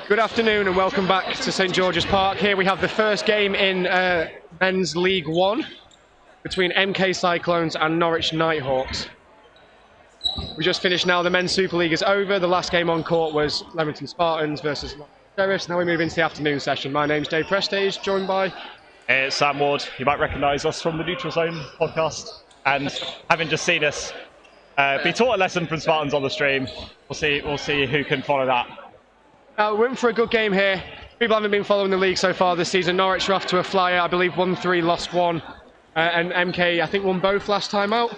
Good afternoon and welcome back to St George's Park. Here we have the first game in Men's League 1 between MK Cyclones and Norwich Nighthawks. We just finished now, the Men's Super League is over. The last game on court was Leamington Spartans versus Sheriffs. Now we move into the afternoon session. My name's Dave Prestage, joined by... It's Sam Ward. You might recognise us from the Neutral Zone podcast. And having just seen us be taught a lesson from Spartans on the stream, we'll see who can follow that. We're in for a good game here. People haven't been following the league so far this season. Norwich are off to a flyer. I believe 1-3, lost 1. And MK, I think, won both last time out.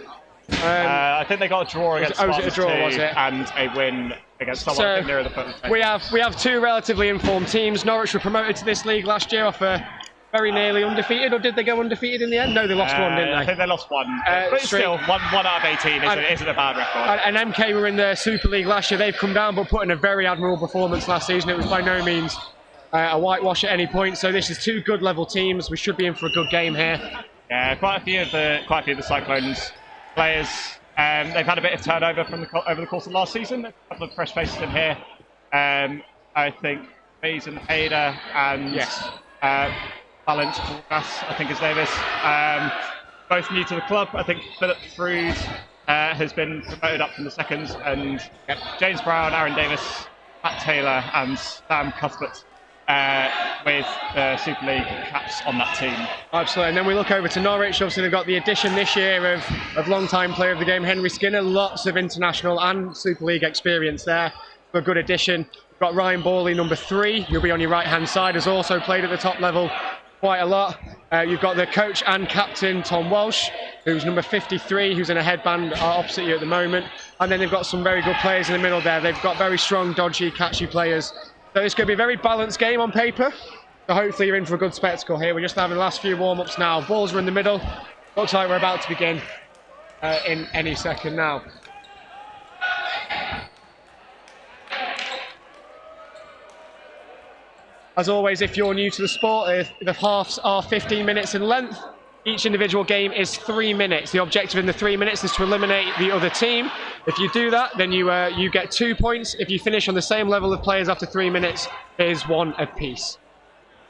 I think they got a draw against Spartans, was it a draw, was it? And a win against someone I think nearer the foot. We have two relatively informed teams. Norwich were promoted to this league last year off a very nearly undefeated, or did they go undefeated in the end? No, they lost one, didn't they? I think they lost one. But still, one out of 18 isn't a bad record. And MK were in the Super League last year. They've come down but put in a very admirable performance last season. It was by no means a whitewash at any point. So this is two good level teams. We should be in for a good game here. Yeah, quite a few of the Cyclones players. They've had a bit of turnover over the course of last season. A couple of fresh faces in here. I think Mason Hader and yes. Balance, I think his name is, both new to the club. I think Philip Frood has been promoted up from the seconds, and James Brown, Aaron Davis, Matt Taylor and Sam Cuthbert with the Super League caps on that team. Absolutely, and then we look over to Norwich. Obviously they've got the addition this year of long-time player of the game, Henry Skinner. Lots of international and Super League experience there. A good addition. We've got Ryan Borley, number 3. You'll be on your right-hand side, has also played at the top level quite a lot. You've got the coach and captain, Tom Walsh, who's number 53, who's in a headband opposite you at the moment. And then they've got some very good players in the middle there. They've got very strong, dodgy, catchy players. So it's going to be a very balanced game on paper. So hopefully you're in for a good spectacle here. We're just having the last few warm-ups now. Balls are in the middle. Looks like we're about to begin in any second now. As always, if you're new to the sport, the halves are 15 minutes in length. Each individual game is 3 minutes. The objective in the 3 minutes is to eliminate the other team. If you do that, then you get 2 points. If you finish on the same level of players after 3 minutes, here's 1 apiece.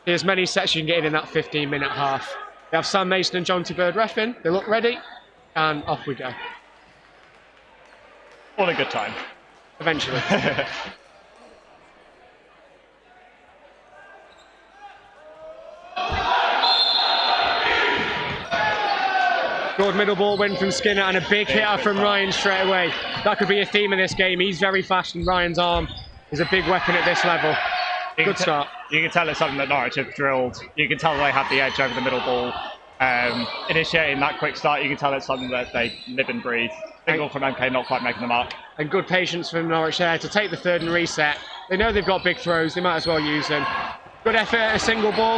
Here's many sets you can get in that 15-minute half. We have Sam Mason and Jonty Bird reffing. They look ready, and off we go. All a good time. Eventually. Good middle ball win from Skinner and a big hitter from Ryan straight away. That could be a theme in this game. He's very fast and Ryan's arm is a big weapon at this level. Good start. You can tell it's something that Norwich have drilled. You can tell they have the edge over the middle ball. Initiating that quick start, you can tell it's something that they live and breathe. Single from MK, not quite making the mark. And good patience from Norwich there to take the third and reset. They know they've got big throws, they might as well use them. Good effort at a single ball.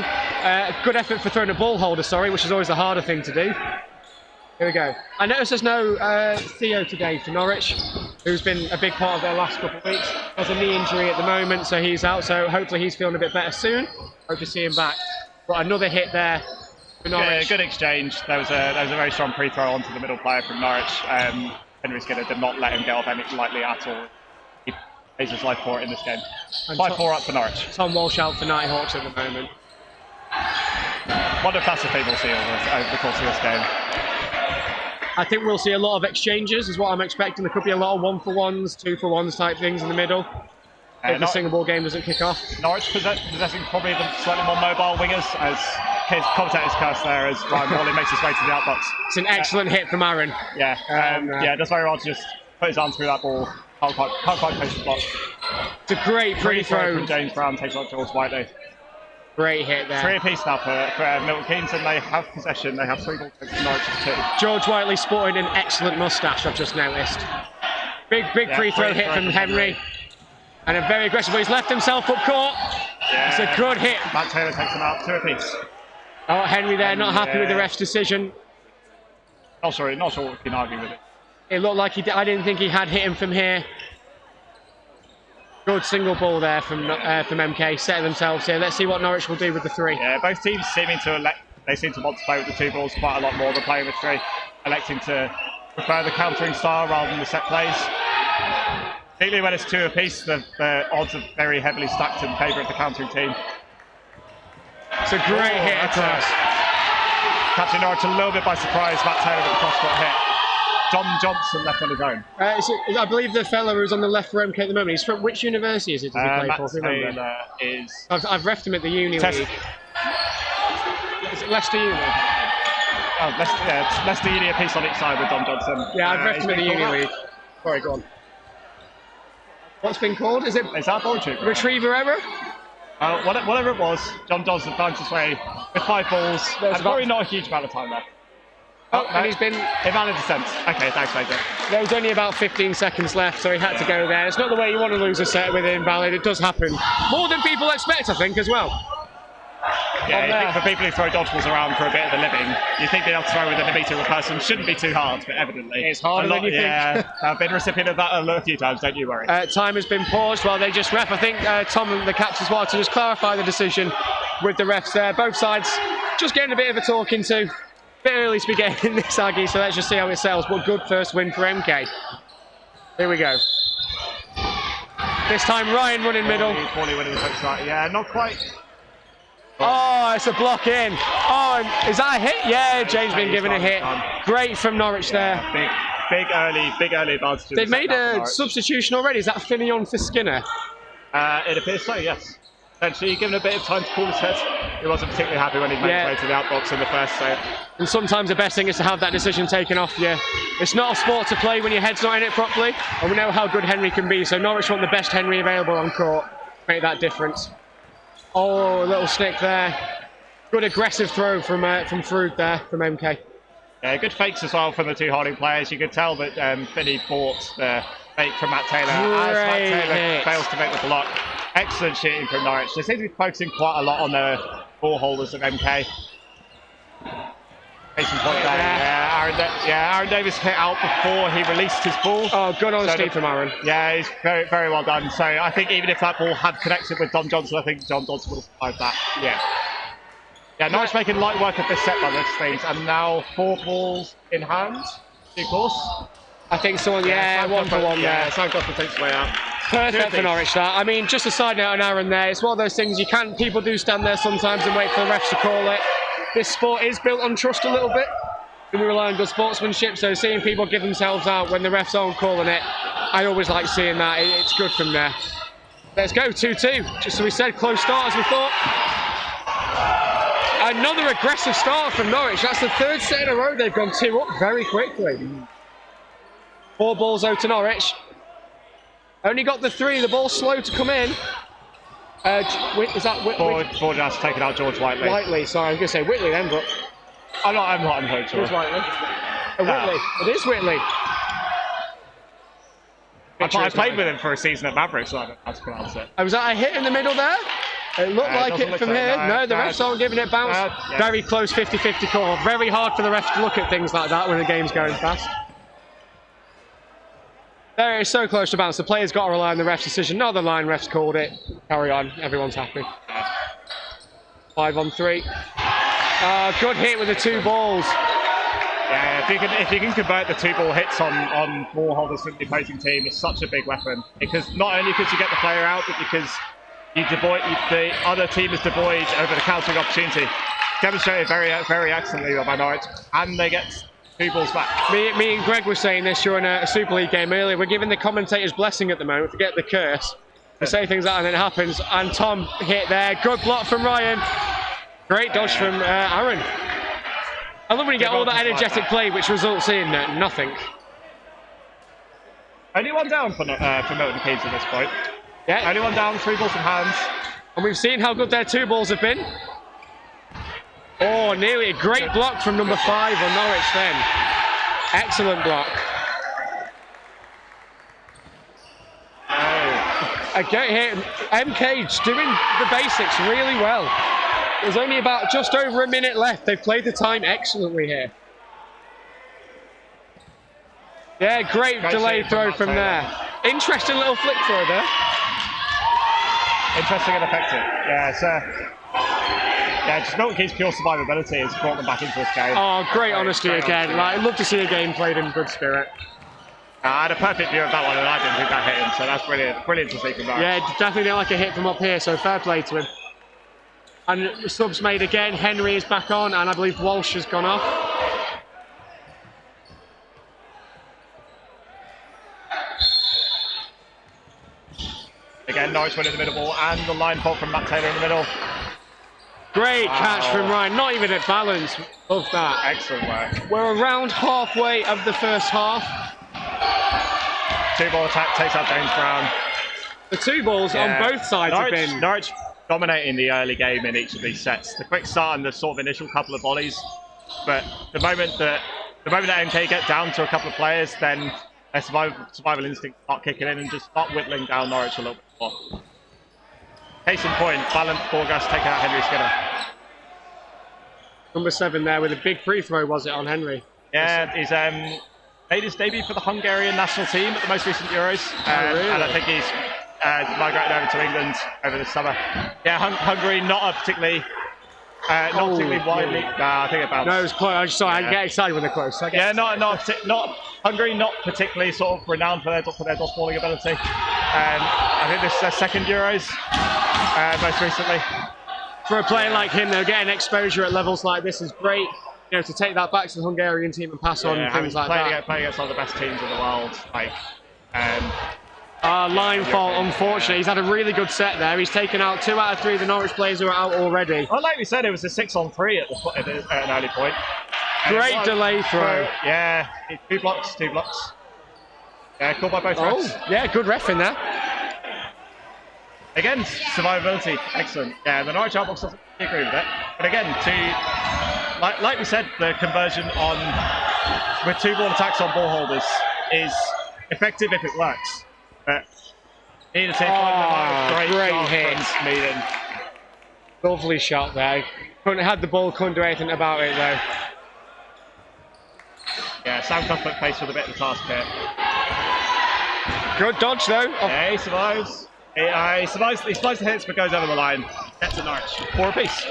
Good effort for throwing a ball holder, which is always the harder thing to do. Here we go. I noticed there's no Theo today for Norwich, who's been a big part of their last couple of weeks. Has a knee injury at the moment, so he's out. So hopefully he's feeling a bit better soon. Hope to see him back. But another hit there for Norwich. Good exchange. There was a very strong free throw onto the middle player from Norwich. Henry Skinner did not let him get off any lightly at all. He pays his life for it in this game. 5-4 up for Norwich. Tom Walsh out for Nighthawks at the moment. Wonder if that's the thing we'll see over the course of this game. I think we'll see a lot of exchanges is what I'm expecting. There could be a lot of 1-for-1s, 2-for-1s type things in the middle. If the single ball game doesn't kick off. Norwich possessing probably the slightly more mobile wingers, as commentator's curse there as Ryan Morley makes his way to the outbox. It's an excellent hit from Aaron. Yeah, does very well to just put his arm through that ball. Can't quite post the block. It's a great free throw from James Brown, takes on George Whiteley. Great hit there. 3 apiece now for Milton Keynes, and they have possession. They have 3 goals against Norwich 2. George Whiteley sporting an excellent moustache, I've just noticed. Big free throw hit from Henry. And a very aggressive, he's left himself up court. Yeah. It's a good hit. Matt Taylor takes him out, 2 apiece. Oh, Henry there, not happy with the ref's decision. Not sure what we can argue with it. It looked like I didn't think he had hit him from here. Good single ball there from MK, setting themselves here. Let's see what Norwich will do with the 3. Yeah, both teams seem to want to play with the 2 balls quite a lot more than playing with 3, electing to prefer the countering style rather than the set plays. Particularly when it's 2 apiece, the odds are very heavily stacked in favour of the countering team. It's a great hit across. Catching Norwich a little bit by surprise, Matt Taylor with the cross-court hit. John Johnson left on his own. I believe the fellow who's on the left for MK at the moment, he's from which university is it? Does he play Matt for? Taylor is... I've refed him at the Uni League. Is it Leicester Uni? Oh, Leicester Uni, a piece on each side with John Johnson. Yeah, I've refed him at the Uni League. Sorry, go on. What's been called? Is that ball retriever? Retriever error? Whatever it was, John Johnson finds his way with 5 balls. There's probably not a huge amount of time left. Oh, and he's been... Invalid descent. Okay, thanks, Major. There was only about 15 seconds left, so he had to go there. It's not the way you want to lose a set with invalid. It does happen. More than people expect, I think, as well. Yeah, you think for people who throw dodgeballs around for a bit of a living, you think being able to throw within a metre of a person shouldn't be too hard, but evidently... It's harder than you think. Yeah, I've been recipient of that a few times, don't you worry. Time has been paused while they just ref. I think Tom and the captains wanted to just clarify the decision with the refs there. Both sides just getting a bit of a talking to. Bit early to be getting this Aggie, so let's just see how it sells. But good first win for MK. Here we go. This time Ryan running middle. Poorly winning the start. Yeah, not quite. Oh, it's a block in. Oh, is that a hit? Yeah, James been given a hit. Great from Norwich there. Big early advantage. They've made a substitution already. Is that Finion for Skinner? It appears so, yes. Essentially, given a bit of time to cool his head. He wasn't particularly happy when he made his way to the outbox in the first set. And sometimes the best thing is to have that decision taken off you. It's not a sport to play when your head's not in it properly, and we know how good Henry can be, so Norwich want the best Henry available on court to make that difference. Oh, a little snick there. Good aggressive throw from Frood there, from MK. Yeah, good fakes as well from the 2 holding players. You could tell that Finney bought the fake from Matt Taylor. As Matt Taylor fails to make the block. Excellent shooting from Norwich. They seem to be focusing quite a lot on the ball holders of MK. Aaron Davis hit out before he released his ball. Oh, good honesty from Aaron. Yeah, he's very, very well done. So I think even if that ball had connected with John Johnson, I think John Johnson would have survived that. Yeah, Norwich making light work of this set by this stage, and now 4 balls in hand, of course. I think someone, 1 for 1 there. Yeah, Cyclones takes the way out. Perfect for Norwich that. I mean, just a side note on Aaron there, it's one of those things people do stand there sometimes and wait for the refs to call it. This sport is built on trust a little bit, and we rely on good sportsmanship, so seeing people give themselves out when the refs aren't calling it, I always like seeing that. It's good from there. Let's go, 2-2. Just as we said, close start as we thought. Another aggressive start from Norwich. That's the 3rd set in a row they've gone 2 up very quickly. 4 balls out to Norwich. Only got the 3, the ball's slow to come in. Is that Whitley? Ford has taken out George Whiteley. Whiteley, sorry, I was going to say Whitley then, but... I'm not sure. It's Whiteley. Whitley. It is Whitley. I played with him for a season at Mavericks, so I don't know how to pronounce it. Was that a hit in the middle there? It looked like it from here. No, the refs aren't giving it bounce. Very close 50-50 call. Very hard for the refs to look at things like that when the game's going fast. There, it's so close to bounce. The player's got to rely on the ref's decision. No, the line refs called it. Carry on. Everyone's happy. 5 on 3. Good hit with the 2 balls. Yeah, if you can convert the 2 ball hits on ball holders from the opposing team, it's such a big weapon. Because not only because you get the player out, but because the other team is devoid over the countering opportunity. Demonstrated very excellently by Norwich, and they get 2 balls back. Me and Greg were saying this during a Super League game earlier. We're giving the commentator's blessing at the moment. Forget the curse. We say things like that and then it happens. And Tom hit there. Good block from Ryan. Great dodge from Aaron. I love when you get all that energetic play, which results in nothing. Only 1 down for Milton Keynes at this point. Yeah. Only 1 down, 3 balls in hands. And we've seen how good their 2 balls have been. Oh, nearly a great block from number 5 on Norwich then. Excellent block. A great hit. MK doing the basics really well. There's only about just over a minute left. They've played the time excellently here. Yeah, great delayed throw from there. Interesting little flick throw there. Interesting and effective. Yeah, so just Milton Keynes' pure survivability has brought them back into this game. Oh, great honesty again. Like, I'd love to see a game played in good spirit. I had a perfect view of that one and I didn't think that hit him, so that's brilliant to see from that. Yeah, definitely didn't like a hit from up here, so fair play to him. And the subs made again. Henry is back on, and I believe Walsh has gone off. Again, Norwich win in the middle ball, and the line fault from Matt Taylor in the middle. Great catch from Ryan, not even at balance. Love that. Excellent work. We're around halfway of the first half. 2 ball attack takes out James Brown. The 2 balls on both sides have been... Norwich dominating the early game in each of these sets. The quick start and the sort of initial couple of volleys, but the moment that MK get down to a couple of players, then their survival instinct start kicking in and just start whittling down Norwich a little bit more. Case in point, Ballant Borgas taking out Henry Skinner. Number 7 there with a big free throw, was it, on Henry? Yeah, he's made his debut for the Hungarian national team at the most recent Euros, really? and I think he's migrated over to England over the summer. Yeah, Hungary not particularly widely. Nah, I think it bounced. No, it was close. I get excited when they're close. Not Hungary, not particularly sort of renowned for their dodgeball ability. I think this is their 2nd Euros, most recently. For a player like him, though, getting exposure at levels like this is great. You know, to take that back to the Hungarian team and pass on things like that. Playing against one of the best teams in the world, line fault, unfortunately. He's had a really good set there. He's taken out 2 out of 3 of the Norwich players who are out already. Well, like we said, it was a 6-on-3 at an early point. Great delay throw. Yeah, 2 blocks. Yeah, called by both refs. Yeah, good ref in there. Again, survivability, excellent. Yeah, the Norwich outbox doesn't agree with it. But again, like we said, the conversion with 2 ball attacks on ball holders is effective if it works. But need to take great hit. Lovely shot there. Had the ball, couldn't do anything about it though. Yeah, Sam Cuthbert faced with a bit of a task here. Good dodge though. Yeah, he survives. He survives the hits but goes over the line. Gets to Norwich. 4 apiece.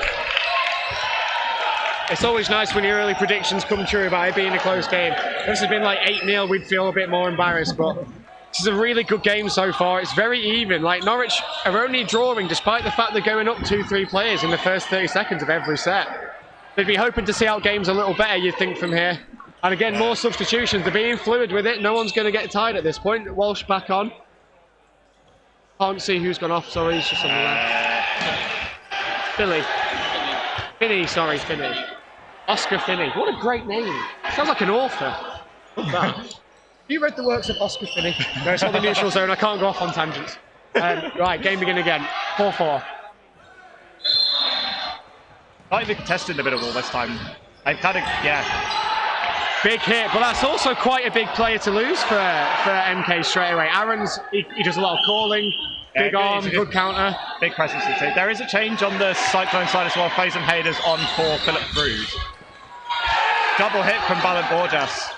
It's always nice when your early predictions come true about it being a close game. If this has been like 8-0, we'd feel a bit more embarrassed, but this is a really good game so far. It's very even. Like, Norwich are only drawing despite the fact they're going up 2-3 players in the first 30 seconds of every set. They'd be hoping to see out games a little better, you'd think, from here. And again, more substitutions. They're being fluid with it. No one's going to get tired at this point. Walsh back on. Can't see who's gone off, sorry. It's just on the left. Finney, sorry, Finney. Oscar Finney. What a great name. Sounds like an author. You read the works of Oscar Finney? No, it's not the neutral zone. I can't go off on tangents. Right, game begin again. 4-4. Not even contested in the middle all this time. They've kind of, Big hit, but that's also quite a big player to lose for MK straight away. Aaron's, he does a lot of calling, big arm, good counter. Big presence in the team. There is a change on the Cyclone side as well. Faison Hayder's on for Philip Cruz. Double hit from Ballant Borgas.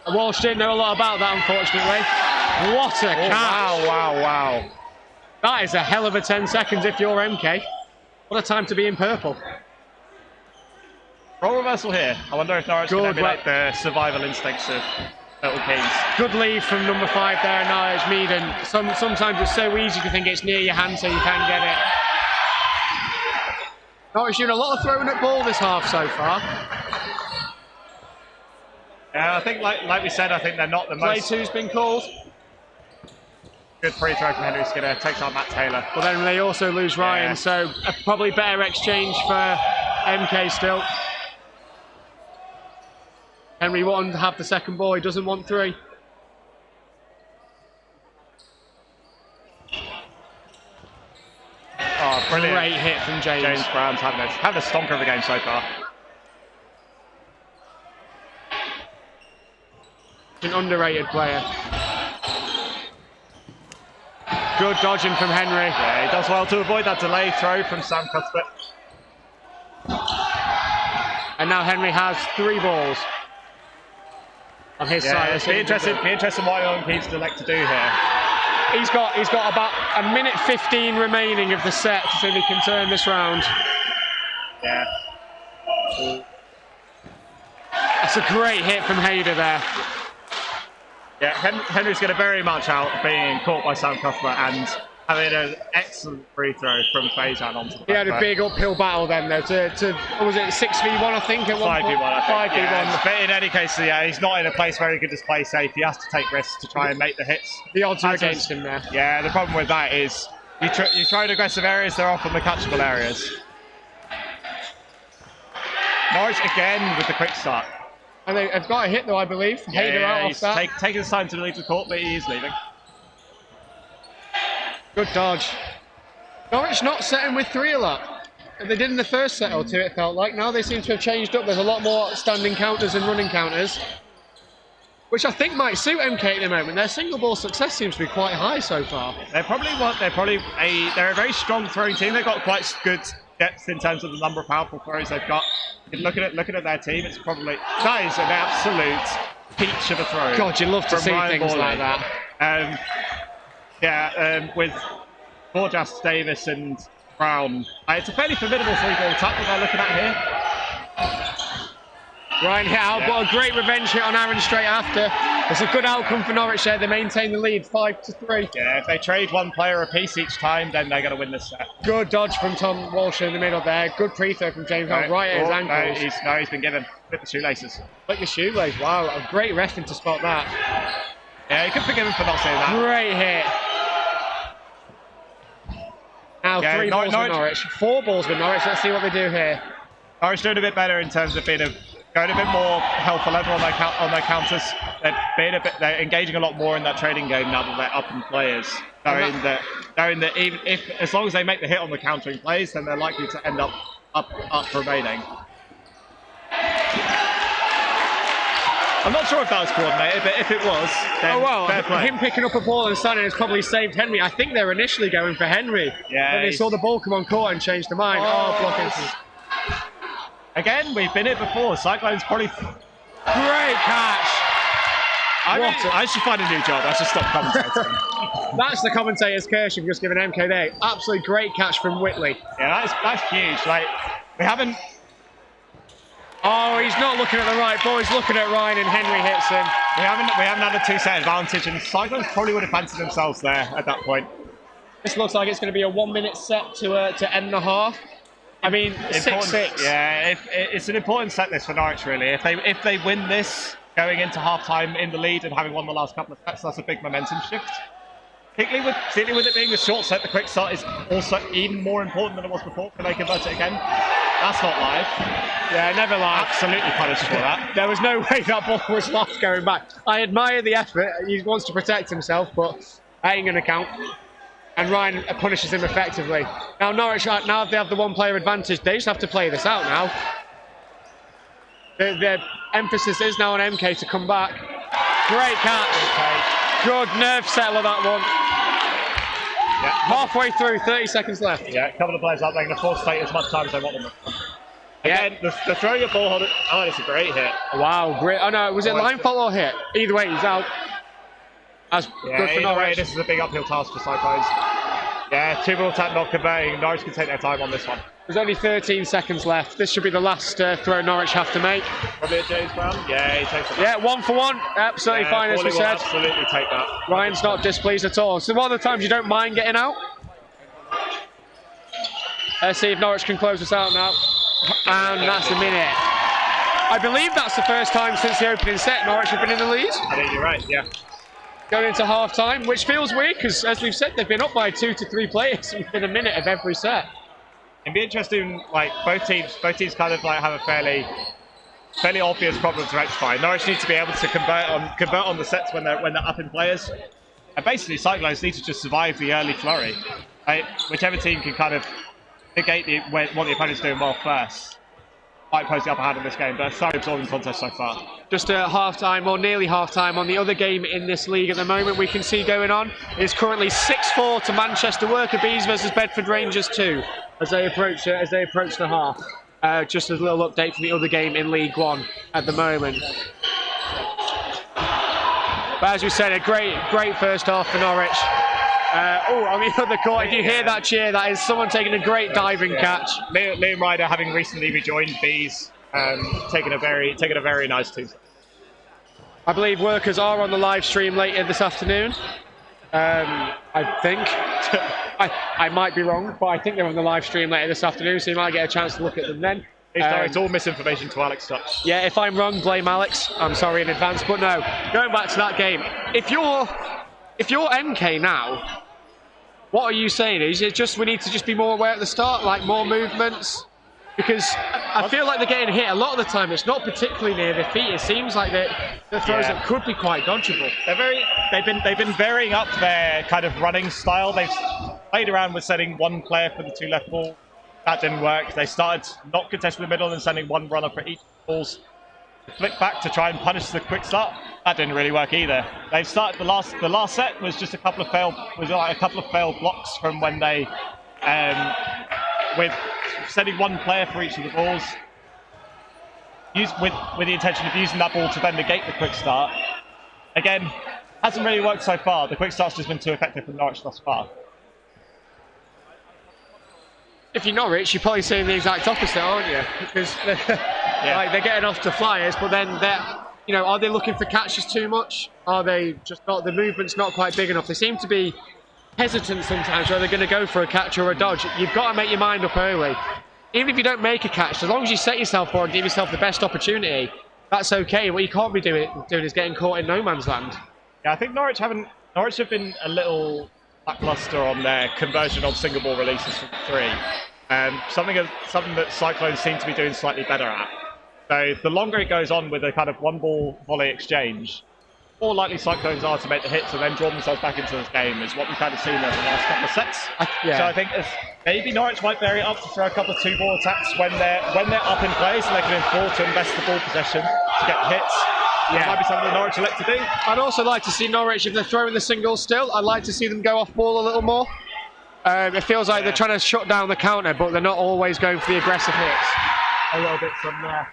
Walsh didn't know a lot about that, unfortunately. What a catch. Wow. That is a hell of a 10 seconds if you're MK. What a time to be in purple. Role reversal here. I wonder if Norwich can emulate the survival instincts of Little Kings. Good lead from number 5 there, Norwich Meaden. Sometimes it's so easy to think it's near your hand so you can get it. Norwich doing a lot of throwing at ball this half so far. Yeah, I think like we said, I think they're not the most... Play 2's been called. Good free throw from Henry Skinner, takes on Matt Taylor. But then they also lose Ryan, so a probably better exchange for MK still. Henry wanting to have the second ball, he doesn't want 3. Oh, brilliant. Great hit from James. James Brown's having a stonker of a game so far. An underrated player. Good dodging from Henry. Yeah, he does well to avoid that delayed throw from Sam Cuthbert. And now Henry has 3 balls on his side. It'll be interesting what Young Keys elect to do here. He's got about a minute 15 remaining of the set to see if he can turn this round. Yeah. That's a great hit from Hayder there. Yeah, Henry's going to very much out being caught by Sam Cuthbert and having an excellent free throw from Fajan onto the back. He had a big uphill battle then though to what was it, 6v1 I think at 5v1 I think. 5v1. Yeah, but in any case, yeah, he's not in a place where he can just play safe. He has to take risks to try and make the hits. The odds are against him there. Yeah, the problem with that is you throw in aggressive areas, they're often the catchable areas. Norwich again with the quick start. And they've got a hit though, I believe. Hayder out off that. Taking his time to leave the court, but he is leaving. Good dodge. Norwich not setting with 3 a lot. They did in the first set or 2, it felt like. Now they seem to have changed up. There's a lot more standing counters and running counters, which I think might suit MK at the moment. Their single ball success seems to be quite high so far. They're a very strong throwing team. They've got quite good depth in terms of the number of powerful throws they've got. Looking at their team, it's probably that is an absolute peach of a throw. God, you love to see Ryan things Borley. like that. With Borjas, Davis and Brown, it's a fairly formidable 3-ball attack that they're looking at here. Ryan hit out, but a great revenge hit on Aaron straight after. It's a good outcome for Norwich there. They maintain the lead 5-3. Yeah, if they trade 1 player apiece each time, then they're going to win this set. Good dodge from Tom Walsh in the middle there. Good pre-throw from James Brown right at his ankles. He's been given with the shoelaces. Like the shoelace, wow, a great reffing to spot that. Yeah, you can forgive him for not saying that. Great hit. Now 3 balls with Norwich, 4 balls with Norwich. Let's see what they do here. Norwich doing a bit better in terms of going a bit more helpful level on their counters. They're engaging a lot more in that trading game now that they're up in players. Knowing that even as long as they make the hit on the countering plays, then they're likely to end up remaining. I'm not sure if that was coordinated, but if it was, then fair play. Him picking up a ball and standing has probably saved Henry. I think they were initially going for Henry. Yeah. Then they saw the ball come on court and changed their mind. Blocking. Again, we've been here before. Cyclones probably... Great catch. I should find a new job. I should stop commentating. That's the commentator's curse you've just given MK there. Absolutely great catch from Whitley. Yeah, that's huge. Like, we haven't... Oh, he's not looking at the right ball. He's looking at Ryan and Henry hits him. We haven't had a 2-set advantage, and Cyclones probably would have fancied themselves there at that point. This looks like it's going to be a 1-minute set to end the half. I mean, 6-6. Yeah, it's an important set this for Norwich, really. If they win this, going into half-time in the lead and having won the last couple of sets, that's a big momentum shift. Particularly with it being a short set, the quick start is also even more important than it was before. Can they convert it again? That's not live. Yeah, never live. Absolutely punished for that. There was no way that ball was live going back. I admire the effort. He wants to protect himself, but that ain't going to count. And Ryan punishes him effectively. Now Norwich, now they have the 1-player advantage. They just have to play this out now. The emphasis is now on MK to come back. Great catch. Good nerve settler, that one. Yeah. Halfway through, 30 seconds left. Yeah, a couple of players out there going to force take as much time as they want them. Again, the throwing a ball holder. Oh, it's a great hit. Wow, great. Oh no, was it line fault or hit? Either way, he's out. That's good for Norwich. This is a big uphill task for Cyclones. Yeah, 2-ball attack not converting. Norwich can take their time on this one. There's only 13 seconds left. This should be the last throw Norwich have to make. Probably a James Brown. Yeah, he takes it. Yeah, 1 for 1. Absolutely fine, as we said. Absolutely take that. Ryan's not displeased at all. So one of the times you don't mind getting out. Let's see if Norwich can close us out now. And that's a minute. I believe that's the first time since the opening set Norwich have been in the lead. I think you're right, yeah. Going into half-time, which feels weird because, as we've said, they've been up by 2 to 3 players within a minute of every set. It'd be interesting, like both teams kind of like have a fairly obvious problem to rectify. Norwich need to be able to convert on the sets when they're up in players, and basically Cyclones need to just survive the early flurry. Whichever team can kind of negate what the opponent's doing well first might pose the upper hand in this game. But it's so absorbing contest so far. Just at half-time, or nearly half-time, on the other game in this league at the moment we can see going on is currently 6-4 to Manchester Worker Bees versus Bedford Rangers 2 as they approach the half. Just a little update from the other game in League One at the moment. But as we said, a great first half for Norwich. On the other court, if you hear that cheer, that is someone taking a great diving catch. Liam Ryder, having recently rejoined Bees, taking a very nice 2. I believe Workers are on the live stream later this afternoon. I think. I might be wrong, but I think they're on the live stream later this afternoon, so you might get a chance to look at them then. It's all misinformation to Alex Touch. Yeah, if I'm wrong, blame Alex. I'm sorry in advance, but no. Going back to that game, if you're MK now, what are you saying? Is it just we need to just be more aware at the start, like more movements? Because I feel like they're getting hit a lot of the time. It's not particularly near their feet. It seems like the throws that could be quite dodgeable. They've been varying up their kind of running style. They've played around with setting one player for the 2 left ball. That didn't work. They started not contesting the middle and sending one runner for each balls. Flick back to try and punish the quick start. That didn't really work either. They've started the last set was just a couple of failed blocks from when they with setting one player for each of the balls, with the intention of using that ball to then negate the quick start. Again, hasn't really worked so far. The quick start's just been too effective for Norwich thus far. If you're Norwich, you're probably saying the exact opposite, aren't you? Because like, they're getting off to flyers, but then are they looking for catches too much? Are they just not? The movement's not quite big enough. They seem to be hesitant sometimes whether they're going to go for a catch or a dodge. You've got to make your mind up early. Even if you don't make a catch, as long as you set yourself for and give yourself the best opportunity, that's okay. What you can't be doing is getting caught in no man's land. Yeah, I think Norwich have been a little lackluster on their conversion on single ball releases from 3. Something that Cyclones seem to be doing slightly better at. So the longer it goes on with a kind of one ball volley exchange, more likely Cyclones are to make the hits and then draw themselves back into this game is what we've kind of seen in the last couple of sets. So I think maybe Norwich might vary up to throw a couple of 2-ball attacks when they're up in play, so they can afford to invest the ball possession to get hits. That might be something that Norwich elect to do. I'd also like to see Norwich, if they're throwing the singles still, I'd like to see them go off ball a little more. It feels like they're trying to shut down the counter, but they're not always going for the aggressive hits. A little bit from there.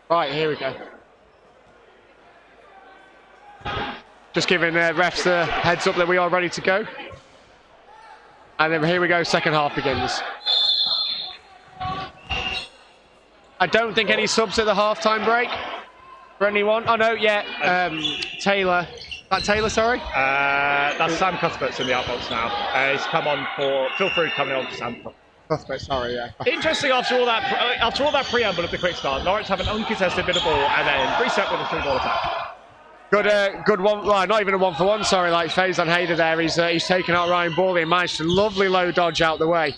Right, here we go. Just giving refs the heads up that we are ready to go. And then here we go, second half begins. I don't think any subs at the half-time break for anyone. Oh no, yeah, Taylor. Is that Taylor, sorry? That's Sam Cuthbert's in the outbox now. He's come on for Phil Frood coming on for Sam Cuthbert, sorry, yeah. Interesting after all that preamble of the quick start. Norwich have an uncontested bit of ball and then reset with a 3-ball attack. Good one. Well, not even a 1-for-1. Sorry, like Faizan Hayder there. He's taken out Ryan Bawley and managed a lovely low dodge out the way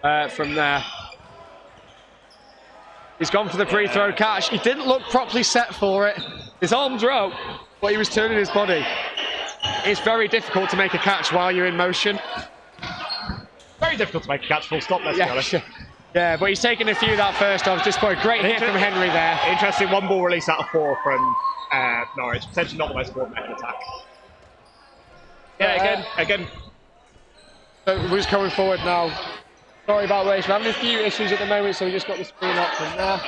from there. He's gone for the free throw catch. He didn't look properly set for it. His arms are out, but he was turning his body. It's very difficult to make a catch while you're in motion. Very difficult to make a catch, full stop, let's be honest. Yeah, but he's taken a few that first off. Just a great hit from Henry there. Interesting 1-ball release out of 4 from Norwich. Potentially not the most coordinated attack. Yeah, again. So we're just coming forward now. Sorry about this. We're having a few issues at the moment, so we just got the screen up from there.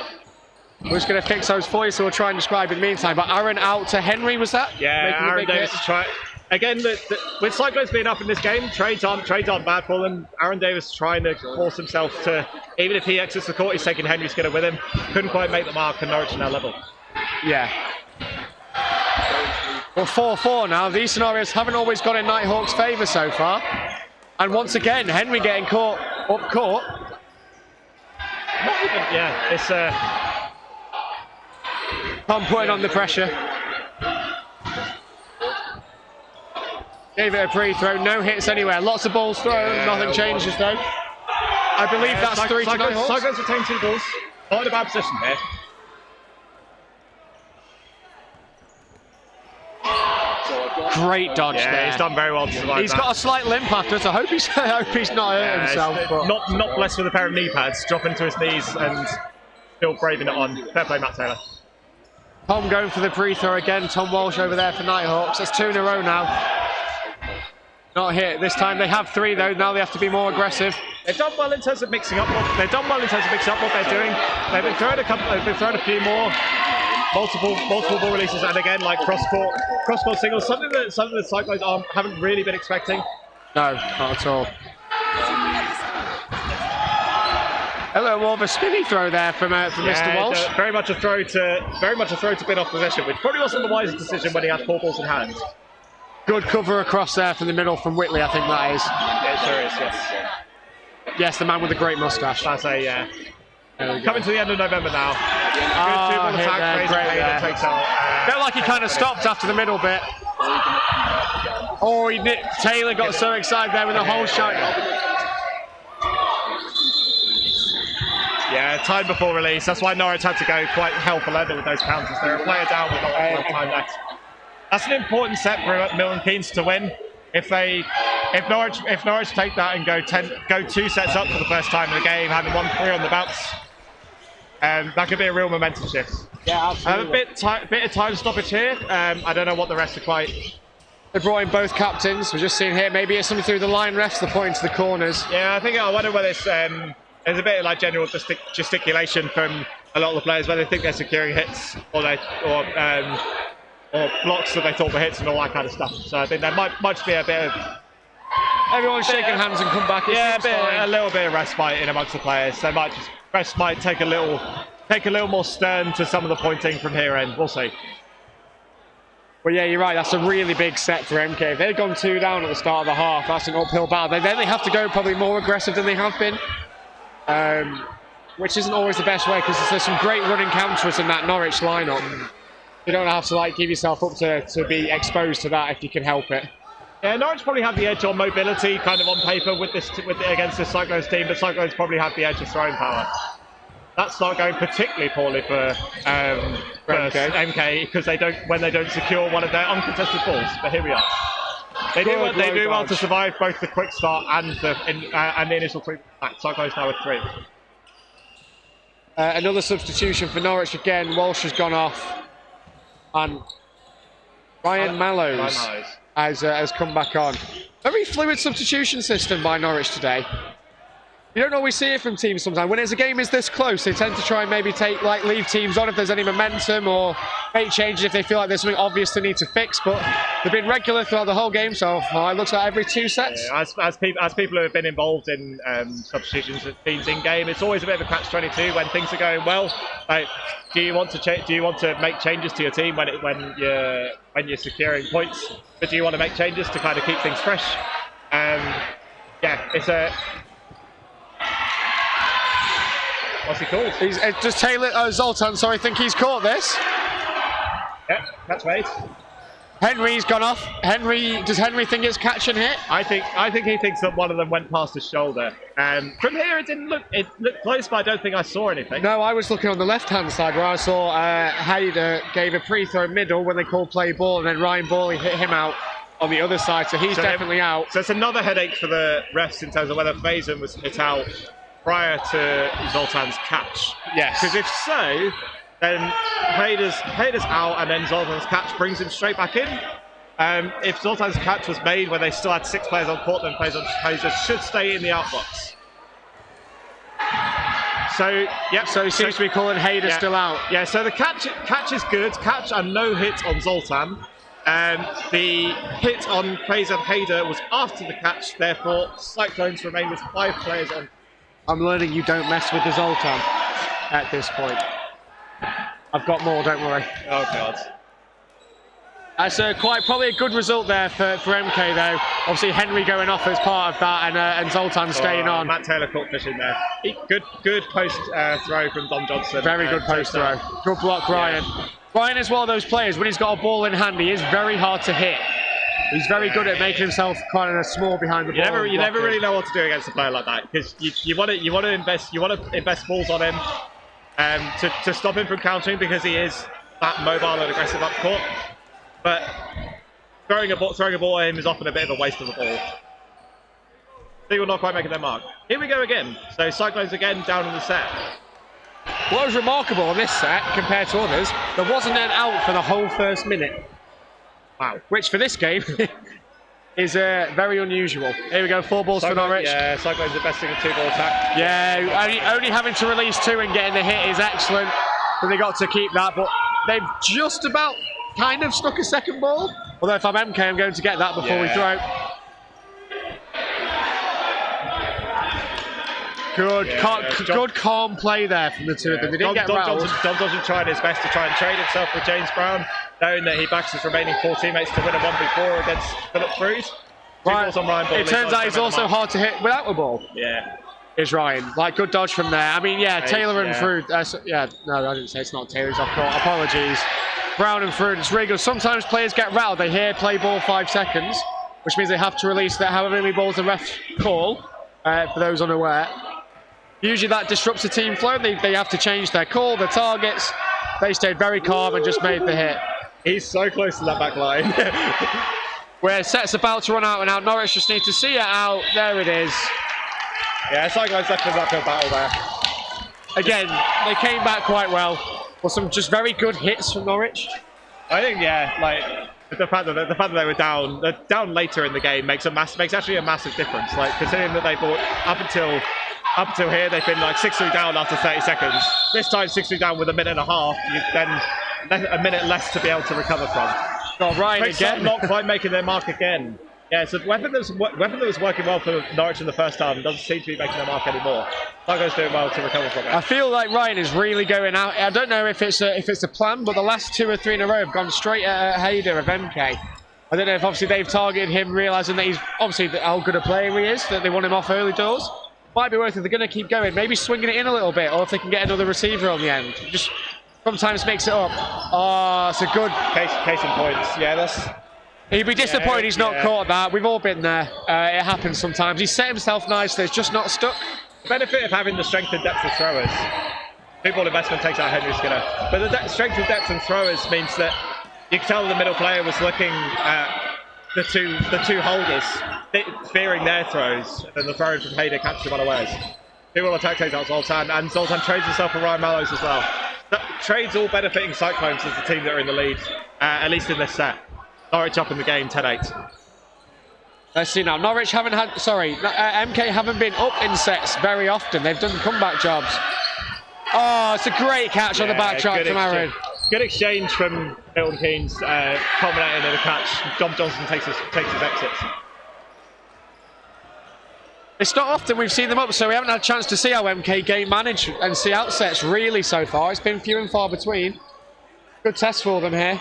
We're just going to fix those for you, so we'll try and describe it in the meantime. But Aaron out to Henry, was that? Yeah, Aaron Davis try again. With Cyclones being up in this game, trades aren't bad for them. Aaron Davis trying to force himself to, even if he exits the court, he's taking Henry Skinner with him. Couldn't quite make the mark, and Norwich are now level. Yeah. Well, 4-4 now. These scenarios haven't always gone in Nighthawks' favour so far. And once again, Henry getting caught up court. Not even, yeah, it's Tom putting on the pressure. Gave it a free throw, no hits anywhere. Lots of balls thrown, nothing changes though. I believe that's 3 to Nighthawks. Cyclones retain 2 balls. Not in a bad position here. Great dodge there. He's done very well to survive. He's got a slight limp after, so I hope he's not hurt himself. But Not blessed with a pair of knee pads, dropping to his knees and still braving it on. Fair play, Matt Taylor. Tom going for the free throw again. Tom Walsh over there for Nighthawks. That's 2 in a row now. Not hit. This time they have 3 though. Now they have to be more aggressive. They've done well in terms of mixing up. They've done well in terms of mixing up what they're doing. They've been throwing a few more multiple ball releases, and again like cross court singles. Something that the Cyclones haven't really been expecting. No, not at all. A little more of a spinny throw there from Mr. Walsh. Very much a throw to bin off possession, which probably wasn't the wisest decision when he had 4 balls in hand. Good cover across there from the middle from Whitley, I think that is. Yeah, it sure is, yes. Yes, the man with the great moustache. That's a, coming to the end of November now. Good 2-ball attack, great there. Takes out, felt like he kind of stopped after the middle bit. Oh, Taylor got so excited there with the whole shot. Yeah, time before release. That's why Norwich had to go quite hell for leather with those counters. They're a player down with not a lot of time left. That's an important set for Milton Keynes to win. If Norwich take that and go 2 sets up for the first time in the game, having 1-3 on the bounce, that could be a real momentum shift. Yeah, absolutely. A bit of time stoppage here. I don't know what the rest are quite. They brought in both captains. We're just seeing here. Maybe it's something through the line refs. The points to the corners. Yeah, I wonder whether it's there's a bit of like general gesticulation from a lot of the players, whether they think they're securing hits or blocks that they thought were hits and all that kind of stuff. So I think there might just be a bit of everyone shaking hands and come back. A little bit of respite in amongst the players. They might take a little more stern to some of the pointing from here end. We'll see. Well, yeah, you're right. That's a really big set for MK. If they'd gone 2 down at the start of the half, that's an uphill battle. Then they have to go probably more aggressive than they have been, which isn't always the best way because there's some great running counters in that Norwich lineup. You don't have to give yourself up to be exposed to that if you can help it. Yeah, Norwich probably have the edge on mobility, kind of on paper against this Cyclones team, but Cyclones probably have the edge of throwing power. That's not going particularly poorly for MK because when they don't secure one of their uncontested balls. But here we are. They do well to survive both the quick start and the initial 3. Cyclones now with 3. Another substitution for Norwich again. Walsh has gone off. And Ryan Mallows has come back on. Very fluid substitution system by Norwich today. You don't always see it from teams sometimes. When a game is this close, they tend to try and maybe leave teams on if there's any momentum or make changes if they feel like there's something obvious they need to fix. But they've been regular throughout the whole game, so it looks like every 2 sets. Yeah, as people who have been involved in substitutions of teams in game, it's always a bit of a catch-22 when things are going well. Do you want to make changes to your team when you're securing points? But do you want to make changes to kind of keep things fresh? It's a. What's he called? Does Zoltan, sorry, think he's caught this? Yeah, that's right. Henry's gone off. Does Henry think it's catch and hit? I think he thinks that one of them went past his shoulder. From here, it looked close, but I don't think I saw anything. No, I was looking on the left-hand side where I saw Hayder gave a pre-throw middle when they called play ball, and then Ryan Bawley hit him out on the other side, so he's definitely out. So it's another headache for the refs in terms of whether Faison was hit out prior to Zoltan's catch. Yes. Because if so, then Hayder's out and then Zoltan's catch brings him straight back in. If Zoltan's catch was made when they still had 6 players on court, then Faison should stay in the outbox. So So he seems to be calling Hayder still out. Yeah, so the catch is good. Catch and no hit on Zoltan. The hit on Fraser Hayder was after the catch, therefore Cyclones remain with 5 players on. I'm learning you don't mess with the Zoltan at this point. I've got more, don't worry. Oh God. That's probably a good result there for MK though. Obviously Henry going off as part of that and Zoltan staying on. Matt Taylor caught fish in there. Good post throw from Dom Johnson. Very good post throw. Good block, Ryan. Yeah. Ryan is one of those players, when he's got a ball in hand, he is very hard to hit. He's very good at making himself kind of small behind the ball. You never really know what to do against a player like that, because you want to invest balls on him to stop him from countering, because he is that mobile and aggressive up court. But throwing a ball at him is often a bit of a waste of the ball. They were not quite making their mark. Here we go again. So Cyclones again down in the set. What was remarkable in this set compared to others, there wasn't an out for the whole first minute. Wow. Which for this game is very unusual. Here we go, 4 balls for Norwich. Yeah, Cyclones investing in 2-ball attack. Yeah, only having to release 2 and getting the hit is excellent. But they got to keep that, but they've just about kind of stuck a second ball. Although if I'm MK, I'm going to get that before we throw. Good calm play there from the two of them. They didn't get rattled. Dom Johnson tried his best to try and trade himself with James Brown, knowing that he backs his remaining 4 teammates to win a 1v4 against Philip Frood. It turns out he's also hard to hit without a ball. Yeah. Is Ryan. Like, good dodge from there. I mean, Taylor and Frood. No, I didn't say it's not Taylor's off court. Apologies. Brown and Frood, it's really good. Sometimes players get rattled. They hear play ball 5 seconds, which means they have to release that however many balls the refs call, for those unaware. Usually that disrupts the team flow. They have to change their call, their targets. They stayed very calm and just made the hit. He's so close to that back line. Where set's about to run out and now Norwich just need to see it out. There it is. Yeah, Cyclones left an uphill battle there. Again, they came back quite well. Well, some just very good hits from Norwich. I think, like the fact that they were down later in the game makes actually a massive difference. Like, considering that they bought up until here, they've been like 6-3 down after 30 seconds. This time 6-3 down with a minute and a half, then a minute less to be able to recover from. Oh, Ryan again. Not quite making their mark again. Yeah, so weapon that was working well for Norwich in the first half doesn't seem to be making their mark anymore. Cyclones doing well to recover from it. I feel like Ryan is really going out. I don't know if it's a plan, but the last 2 or 3 in a row have gone straight at Hayder of MK. I don't know if obviously they've targeted him, realising that he's obviously how good a player he is, that they want him off early doors. Might be worth it. They're going to keep going, maybe swinging it in a little bit, or if they can get another receiver on the end. Just sometimes makes it up. Oh, it's a good case in points. Yeah, that's. He'd be disappointed he's not caught that. We've all been there. It happens sometimes. He's set himself nicely. It's just not stuck. The benefit of having the strength and depth of throwers. 2-ball investment takes out Henry Skinner. But the strength and depth and throwers means that you can tell the middle player was looking at the two holders, fearing their throws, and the throw from Hayder catches him unawares. 2-ball attack takes out Zoltan, and Zoltan trades himself for Ryan Mallows as well. Trades all benefiting Cyclones as the team that are in the lead, at least in this set. Norwich up in the game, 10-8. Let's see now. Norwich MK haven't been up in sets very often. They've done comeback jobs. Oh, it's a great catch on the back track from Aaron. Good exchange from Milton Keynes, culminating in a catch. Dom Johnson takes his exits. It's not often we've seen them up, so we haven't had a chance to see how MK game manage and see outsets really so far. It's been few and far between. Good test for them here.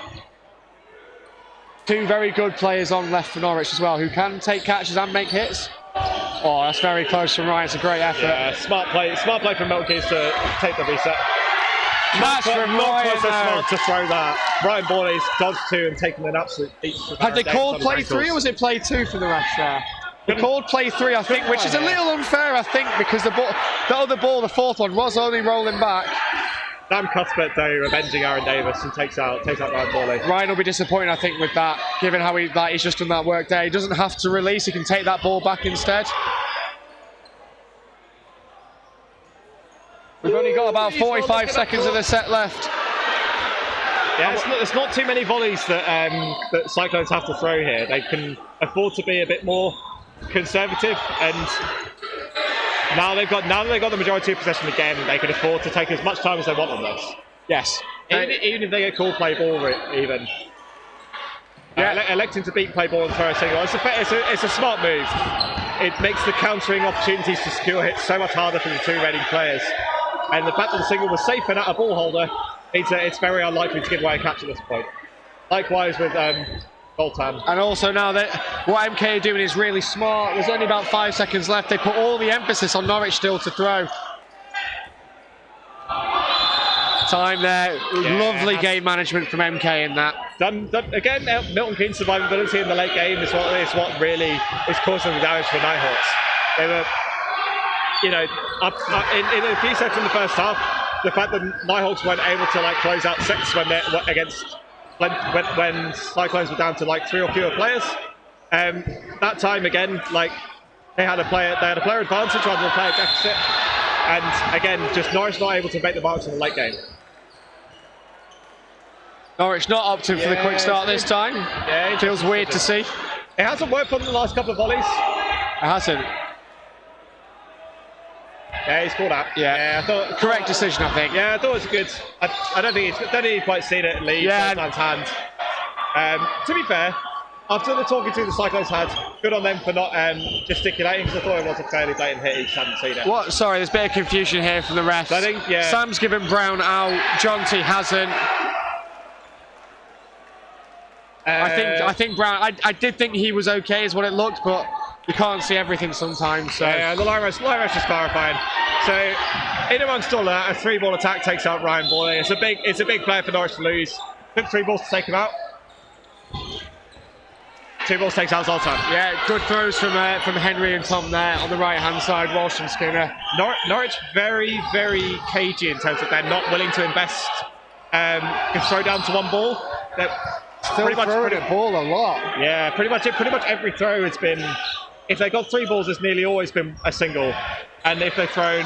2 very good players on left for Norwich as well, who can take catches and make hits. Oh, that's very close from Ryan. It's a great effort. Yeah, smart play from Milton Keynes to take the reset. That's from Ryan. Smart to throw that. Ryan Borley's dodged 2 and taken an absolute beat. Had they called play 3 or was it play 2 for the refs there? They called play 3, I think, which is a little unfair, I think, because the other ball, the 4th one, was only rolling back. Sam Cuthbert, though, avenging Aaron Davis and takes out Ryan Borley. Ryan will be disappointed, I think, with that, given how he's just done that work there. He doesn't have to release, he can take that ball back instead. We've only got about 45 seconds of the set left. Yeah, it's not too many volleys that Cyclones have to throw here. They can afford to be a bit more conservative, and Now they've got the majority of possession of the game, and they can afford to take as much time as they want on this. Yes. Even if they get called play ball, even. Yeah. Electing to beat play ball and throw a single. It's a smart move. It makes the countering opportunities to secure hits so much harder for the two Reading players. And the fact that the single was safe and at a ball holder means that it's very unlikely to give away a catch at this point. Likewise with Boltan. And also now that what MK are doing is really smart. There's only about 5 seconds left. They put all the emphasis on Norwich still to throw. Time there. Yeah. Lovely game management from MK in that. Done again. Milton Keynes' survivability in the late game is what really is causing the damage for Nighthawks. They were, in a few sets in the first half, the fact that Nighthawks weren't able to close out sets when Cyclones were down to 3 or fewer players. That time again, they had a player advantage rather than a player deficit, and again, just Norwich not able to make the marks in the late game. Norwich not opting for the quick start this time. Yeah, feels weird to see. It hasn't worked on the last couple of volleys. It hasn't. Yeah, he's called out. Yeah, I thought correct decision, I think. Yeah, I thought it was good. I don't think he's quite seen it in Leeds. Yeah. Hand. To be fair, after the talking to the Cyclones had, good on them for not gesticulating, because I thought it was a fairly blatant hit. He just hadn't seen it. What? Sorry, there's a bit of confusion here from the refs. I think, yeah. Sam's given Brown out. Jonty hasn't. I think Brown. I did think he was okay, is what it looked, but you can't see everything sometimes. So. Yeah, the line ref's just clarifying. So in amongst all that, a 3-ball attack takes out Ryan Borley. It's a big player for Norwich to lose. Took 3 balls to take him out. 2 balls takes out Zoltan. Yeah, good throws from Henry and Tom there on the right hand side. Walsh and Skinner. Norwich very, very cagey in terms of they're not willing to invest. Can throw down to 1 ball. They're still throwing the ball a lot. Yeah, pretty much every throw has been. If they got 3 balls, it's nearly always been a single. And if they've thrown...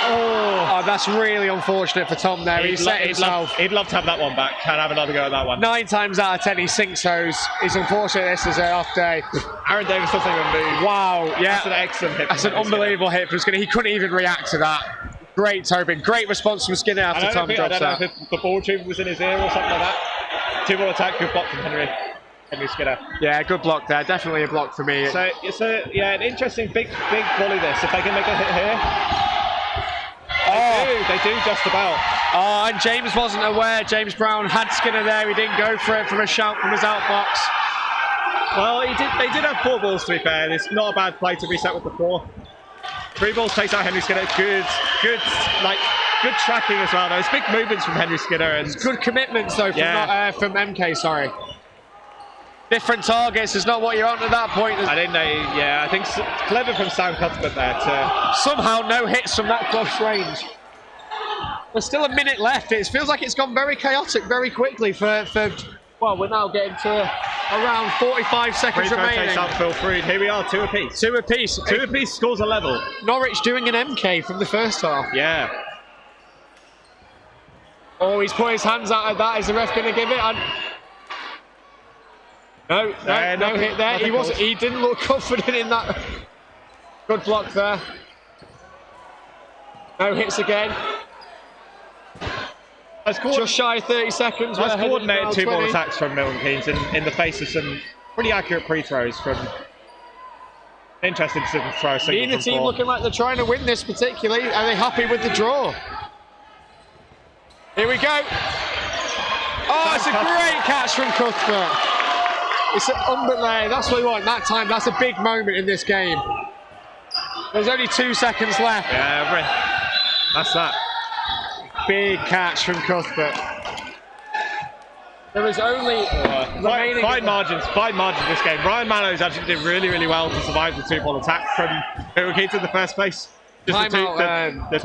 Oh, that's really unfortunate for Tom there. He'd love to have that one back and have another go at that one. 9 times out of 10 he sinks those. It's unfortunate this is an off day. Aaron Davis doesn't even move. Wow, yeah. That's an excellent hit. That's an unbelievable hit from Skinner. He couldn't even react to that. Great Tobin. Great response from Skinner after Tom drops out. I don't know if the ball tube was in his ear or something like that. 2-ball attack, good block from Henry Skinner. Yeah, good block there. Definitely a block for me. So yeah, an interesting big volley this. If they can make a hit here. They do just about. Oh, and James wasn't aware. James Brown had Skinner there. He didn't go for it from a shout from his outbox. Well, they did have 4 balls to be fair. It's not a bad play to reset with the 4. 3 balls takes out Henry Skinner. Good tracking as well. There's big movements from Henry Skinner and good commitments though from MK. Sorry. Different targets is not what you're on at that point. I didn't know. Yeah, I think clever from Sam Cuthbert there to somehow no hits from that close range. There's still a minute left. It feels like it's gone very chaotic very quickly for well, we're now getting to around 45 seconds remaining. Takes out Phil Freed. Here we are, 2 apiece. 2 apiece. 2 apiece scores a level. Norwich doing an MK from the first half. Yeah. Oh, he's put his hands out at that. Is the ref going to give it? No hit there. He didn't look confident in that. Good block there. No hits again. Just shy of 30 seconds. Nice coordinated 2-ball attacks from Milton Keynes in the face of some pretty accurate pre-throws from interesting to throw a single. The team looking like they're trying to win this particularly. Are they happy with the draw? Here we go. Oh, it's a great catch from Cuthbert. It's an unbelievable. That's what we want. That time, that's a big moment in this game. There's only 2 seconds left. Yeah, that's that. Big catch from Cuthbert. There was only remaining fine margins in this game. Ryan Mallows actually did really, really well to survive the 2-ball attack from Milton Keynes in the first place. Just the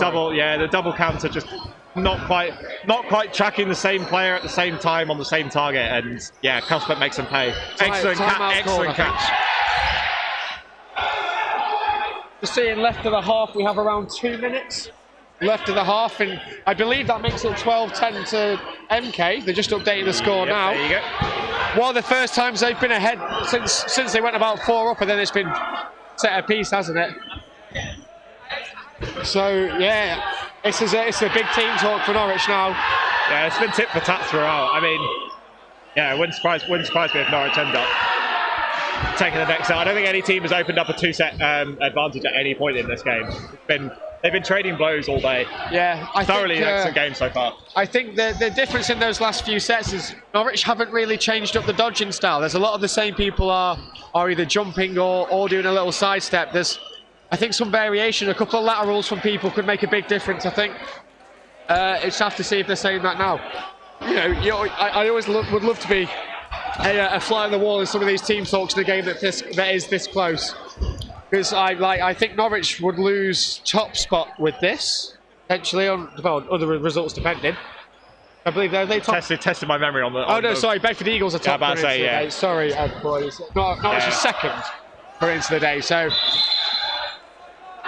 double counter just not quite tracking the same player at the same time on the same target, and yeah, Cuthbert makes them pay. Excellent catch. Just seeing left of the half, we have around 2 minutes left of the half, and I believe that makes it 12-10 to MK. They're just updating the score now. There you go. One of the first times they've been ahead since they went about 4 up, and then it's been set a piece, hasn't it? So yeah, it's a big team talk for Norwich now. Yeah, it's been tit for tat throughout. I mean, yeah, it wouldn't surprise me if Norwich end up taking the next set. I don't think any team has opened up a 2-set advantage at any point in this game. They've been trading blows all day. Yeah, I thoroughly think, excellent game so far. I think the difference in those last few sets is Norwich haven't really changed up the dodging style. There's a lot of the same people are either jumping or doing a little sidestep. There's, I think, some variation. A couple of laterals from people could make a big difference. I think it's have to see if they're saying that now. I always would love to be a fly on the wall in some of these team talks in a game that is this close. Because I think Norwich would lose top spot with this, potentially on other results depending. I believe they top. Tested my memory on the. Oh no, sorry, Bedford Eagles are top. Yeah, say, yeah. Sorry, boys. Norwich is second for into the day, so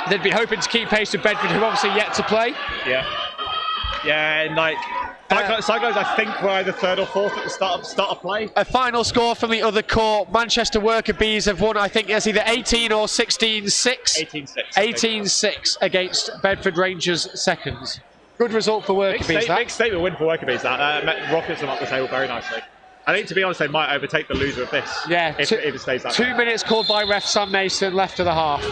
they'd be hoping to keep pace with Bedford, who obviously yet to play. Yeah, and like. Cyclones, I think, were either third or fourth at the start of play. A final score from the other court. Manchester Worker Bees have won, I think it's either 18 or 16-6. 18-6. 18-6 against Bedford Rangers seconds. Good result for Worker Bees. Big statement win for Worker Bees. That rockets them up the table very nicely. I think, to be honest, they might overtake the loser of this. Yeah, if it stays that 2 minutes called by ref Sam Mason, left of the half.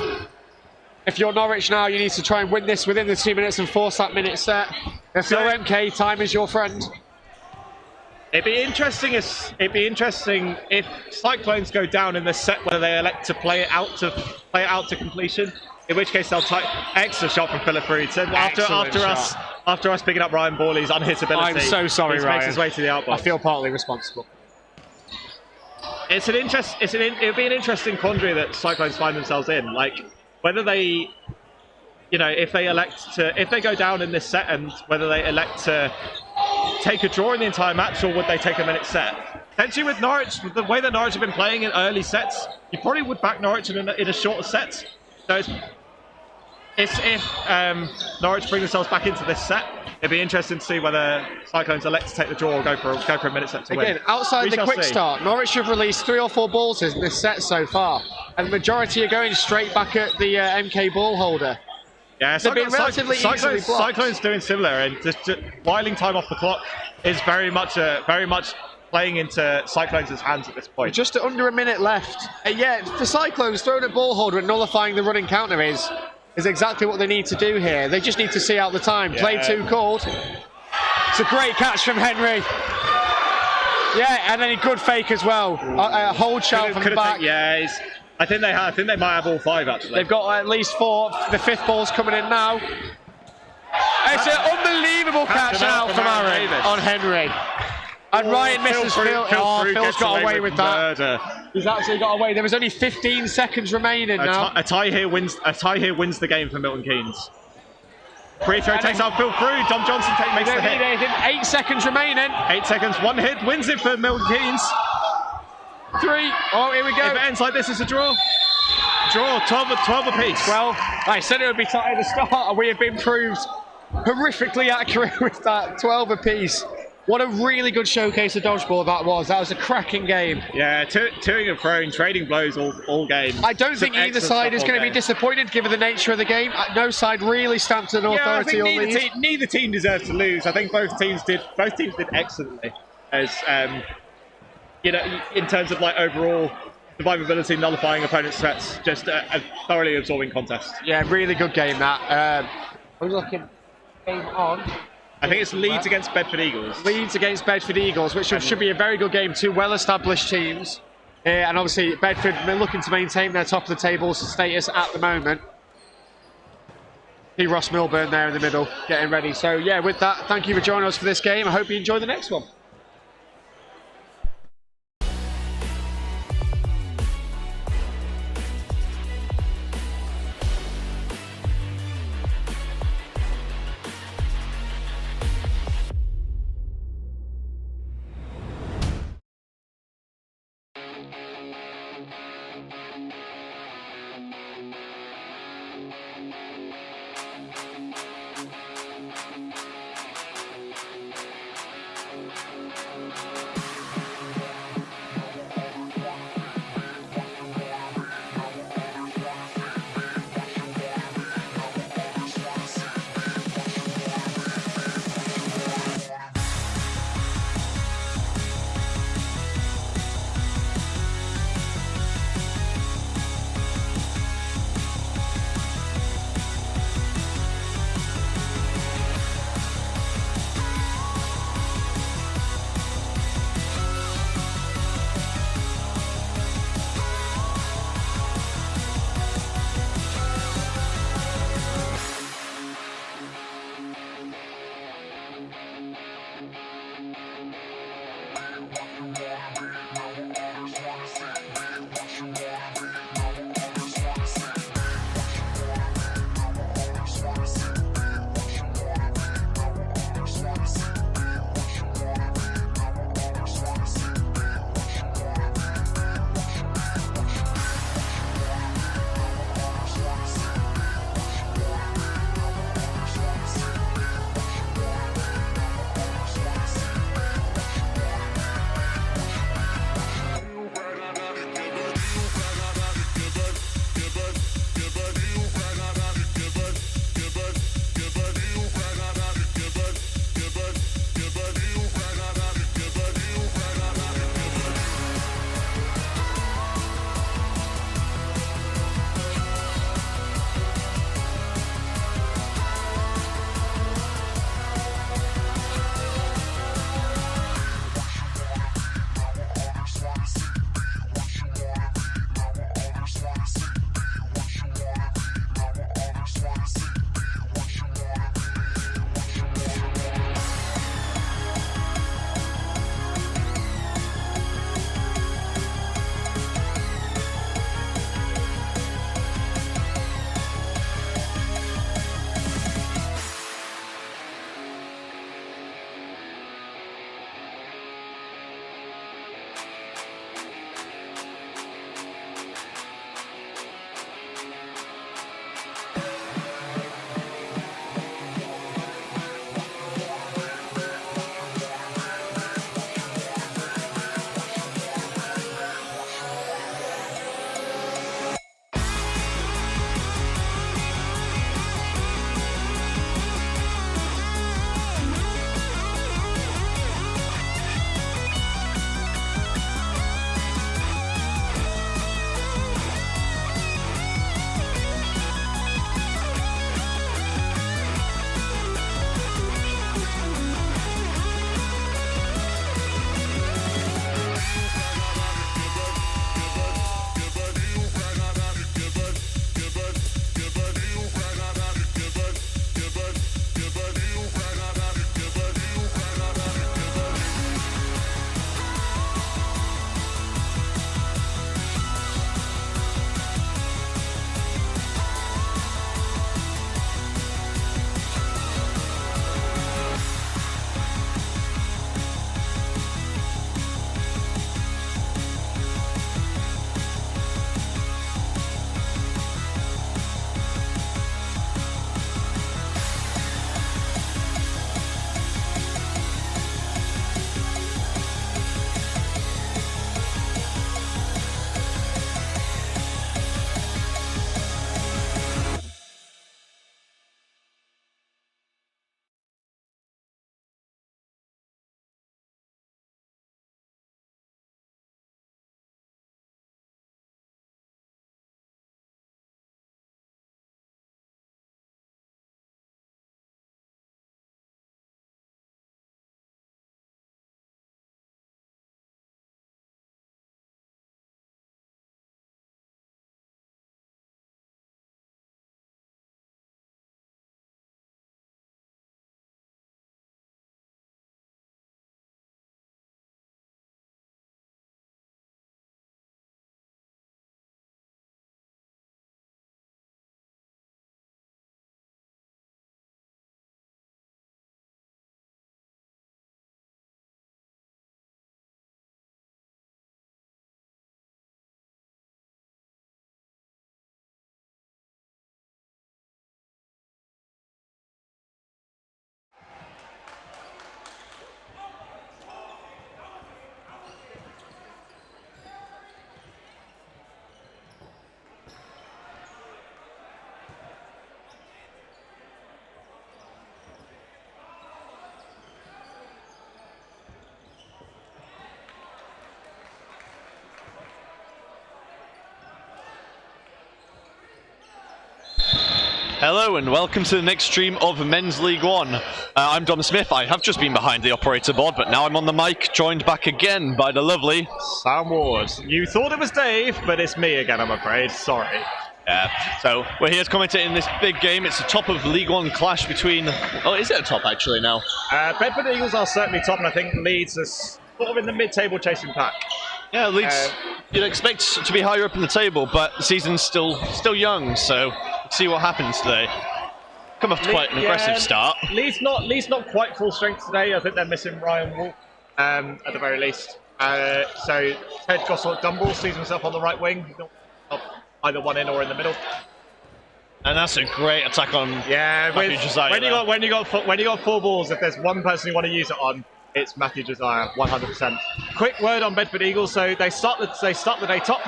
If you're Norwich now, you need to try and win this within the 2 minutes and force that minute set. If you're MK, time is your friend. It'd be interesting if Cyclones go down in this set, whether they elect to play it out to completion. In which case they'll take extra shot from Philip Reed. So after us picking up Ryan Borley's unhittability, I'm so sorry, Ryan. Makes his way to the outbox. I feel partly responsible. It would be an interesting quandary that Cyclones find themselves in, like whether they. If they go down in this set, and whether they elect to take a draw in the entire match, or would they take a minute set? Potentially with Norwich, with the way that Norwich have been playing in early sets, you probably would back Norwich in a shorter set. So it's if Norwich bring themselves back into this set, it'd be interesting to see whether Cyclones elect to take the draw or go for a minute set to win. Again, outside the quick start, Norwich have released 3 or 4 balls in this set so far, and the majority are going straight back at the MK ball holder. Yeah, Cyclones doing similar, and just whiling time off the clock is very much playing into Cyclones' hands at this point. Just under a minute left. Yeah, for Cyclones, throwing a ball holder and nullifying the running counter is exactly what they need to do here. They just need to see out the time. Yeah. Play 2 called. It's a great catch from Henry. Yeah, and then a good fake as well. A hold shout from the back. I think they might have all 5 actually. They've got at least 4. The 5th ball's coming in now. It's an unbelievable catch now from Aaron on Henry. And Ryan misses Phil. Phil's got away with that. Murder. He's actually got away. There was only 15 seconds remaining now. A tie here wins the game for Milton Keynes. Free throw takes out Phil Crew. Dom Johnson makes the hit. 8 seconds remaining. 8 seconds. 1 hit wins it for Milton Keynes. 3. Oh, here we go. If it ends like this, it's a draw. 12 apiece. Well, I said it would be tight at the start, and we have been proved horrifically accurate with that 12 apiece. What a really good showcase of dodgeball that was. That was a cracking game. Yeah, toing and throwing, trading blows all game. I don't think either side is going to be disappointed given the nature of the game. No side really stamped an authority or lead. Neither team deserves to lose. I think both teams did excellently. As in terms of like overall survivability, nullifying opponents' threats, just a thoroughly absorbing contest. Yeah, really good game that. We're looking game on. I think it's Leeds against Bedford Eagles. Leeds against Bedford Eagles, which should be a very good game. 2 well-established teams. And obviously Bedford looking to maintain their top of the table status at the moment. See Ross Milburn there in the middle, getting ready. So yeah, with that, thank you for joining us for this game. I hope you enjoy the next one. Hello and welcome to the next stream of Men's League One. I'm Dom Smith. I have just been behind the operator board, but now I'm on the mic, joined back again by the lovely Sam Ward. You thought it was Dave, but it's me again, I'm afraid. Sorry. Yeah, so we're here to commentate in this big game. It's a top of League One clash between... Oh, is it a top actually now? Bedford Eagles are certainly top, and I think Leeds is sort of in the mid-table chasing pack. Yeah, Leeds, you'd expect to be higher up in the table, but the season's still young, so let's see what happens today. Come off to quite an aggressive start. Leeds not quite full strength today. I think they're missing Ryan Wolf at the very least. So Ted Gossart-Dumble sees himself on the right wing, either one in or in the middle. And that's a great attack on Matthew Josiah. When you got four balls, if there's one person you want to use it on, it's Matthew Josiah, 100%. Quick word on Bedford Eagles. So they start the day top.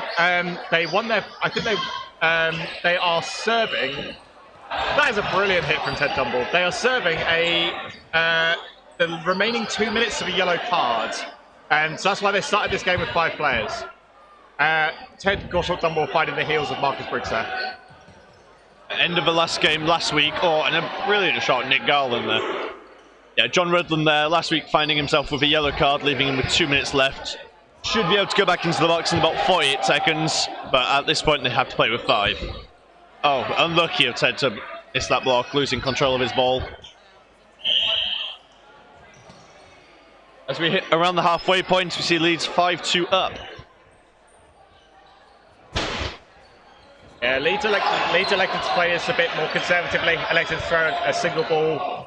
They won their. I think they are serving. That is a brilliant hit from Ted Dumble. They are serving the remaining 2 minutes of a yellow card, and so that's why they started this game with 5 players. Ted Goshawk-Dumble fighting the heels of Marcus Briggs there. End of the last game last week. Oh, and a brilliant shot, Nick Garland there. Yeah, John Rudland there last week finding himself with a yellow card, leaving him with 2 minutes left. Should be able to go back into the box in about 48 seconds, but at this point they have to play with 5. Oh, unlucky of Ted to miss that block, losing control of his ball. As we hit around the halfway point, we see Leeds 5-2 up. Yeah, Leeds elected to play this a bit more conservatively, elected to throw a single ball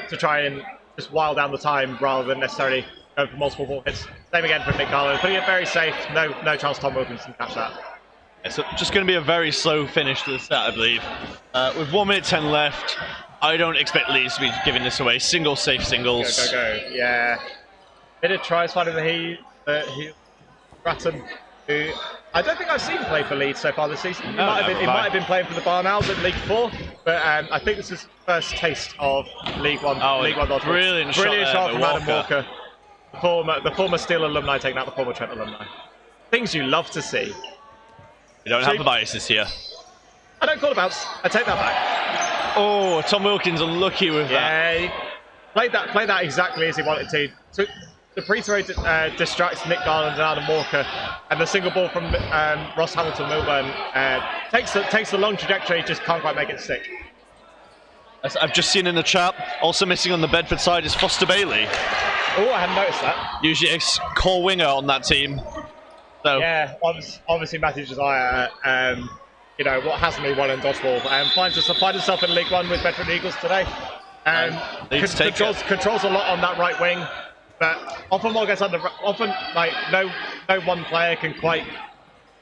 to try and just while down the time rather than necessarily going for multiple ball hits. Same again for Nick Garland, putting it very safe, no chance Tom Wilkinson can catch that. Yeah, so just going to be a very slow finish to the start, I believe. With 1 minute 10 left, I don't expect Leeds to be giving this away. Single, safe singles. Go. Yeah. Bit of tries finding the Bratton, who I don't think I've seen play for Leeds so far this season. He might have been playing for the Barnowls in League 4, but I think this is his first taste of League 1. League 1 brilliant shot from Adam Walker. The former Steel alumni taking out the former Trent alumni. Things you love to see. We don't have the biases here. I don't call it bounce. I take that back. Oh, Tom Wilkins unlucky with that. Yeah, played that exactly as he wanted to. So the pre-throw distracts Nick Garland and Adam Walker, and the single ball from Ross Hamilton Milburn takes the long trajectory, just can't quite make it stick. As I've just seen in the chat, also missing on the Bedford side is Foster Bailey. Oh, I hadn't noticed that. Usually a core winger on that team. So. Yeah, obviously Matthew Josiah, what hasn't he won in dodgeball, finds himself in League 1 with Bedford Eagles today. Controls a lot on that right wing, but often what gets under, no one player can quite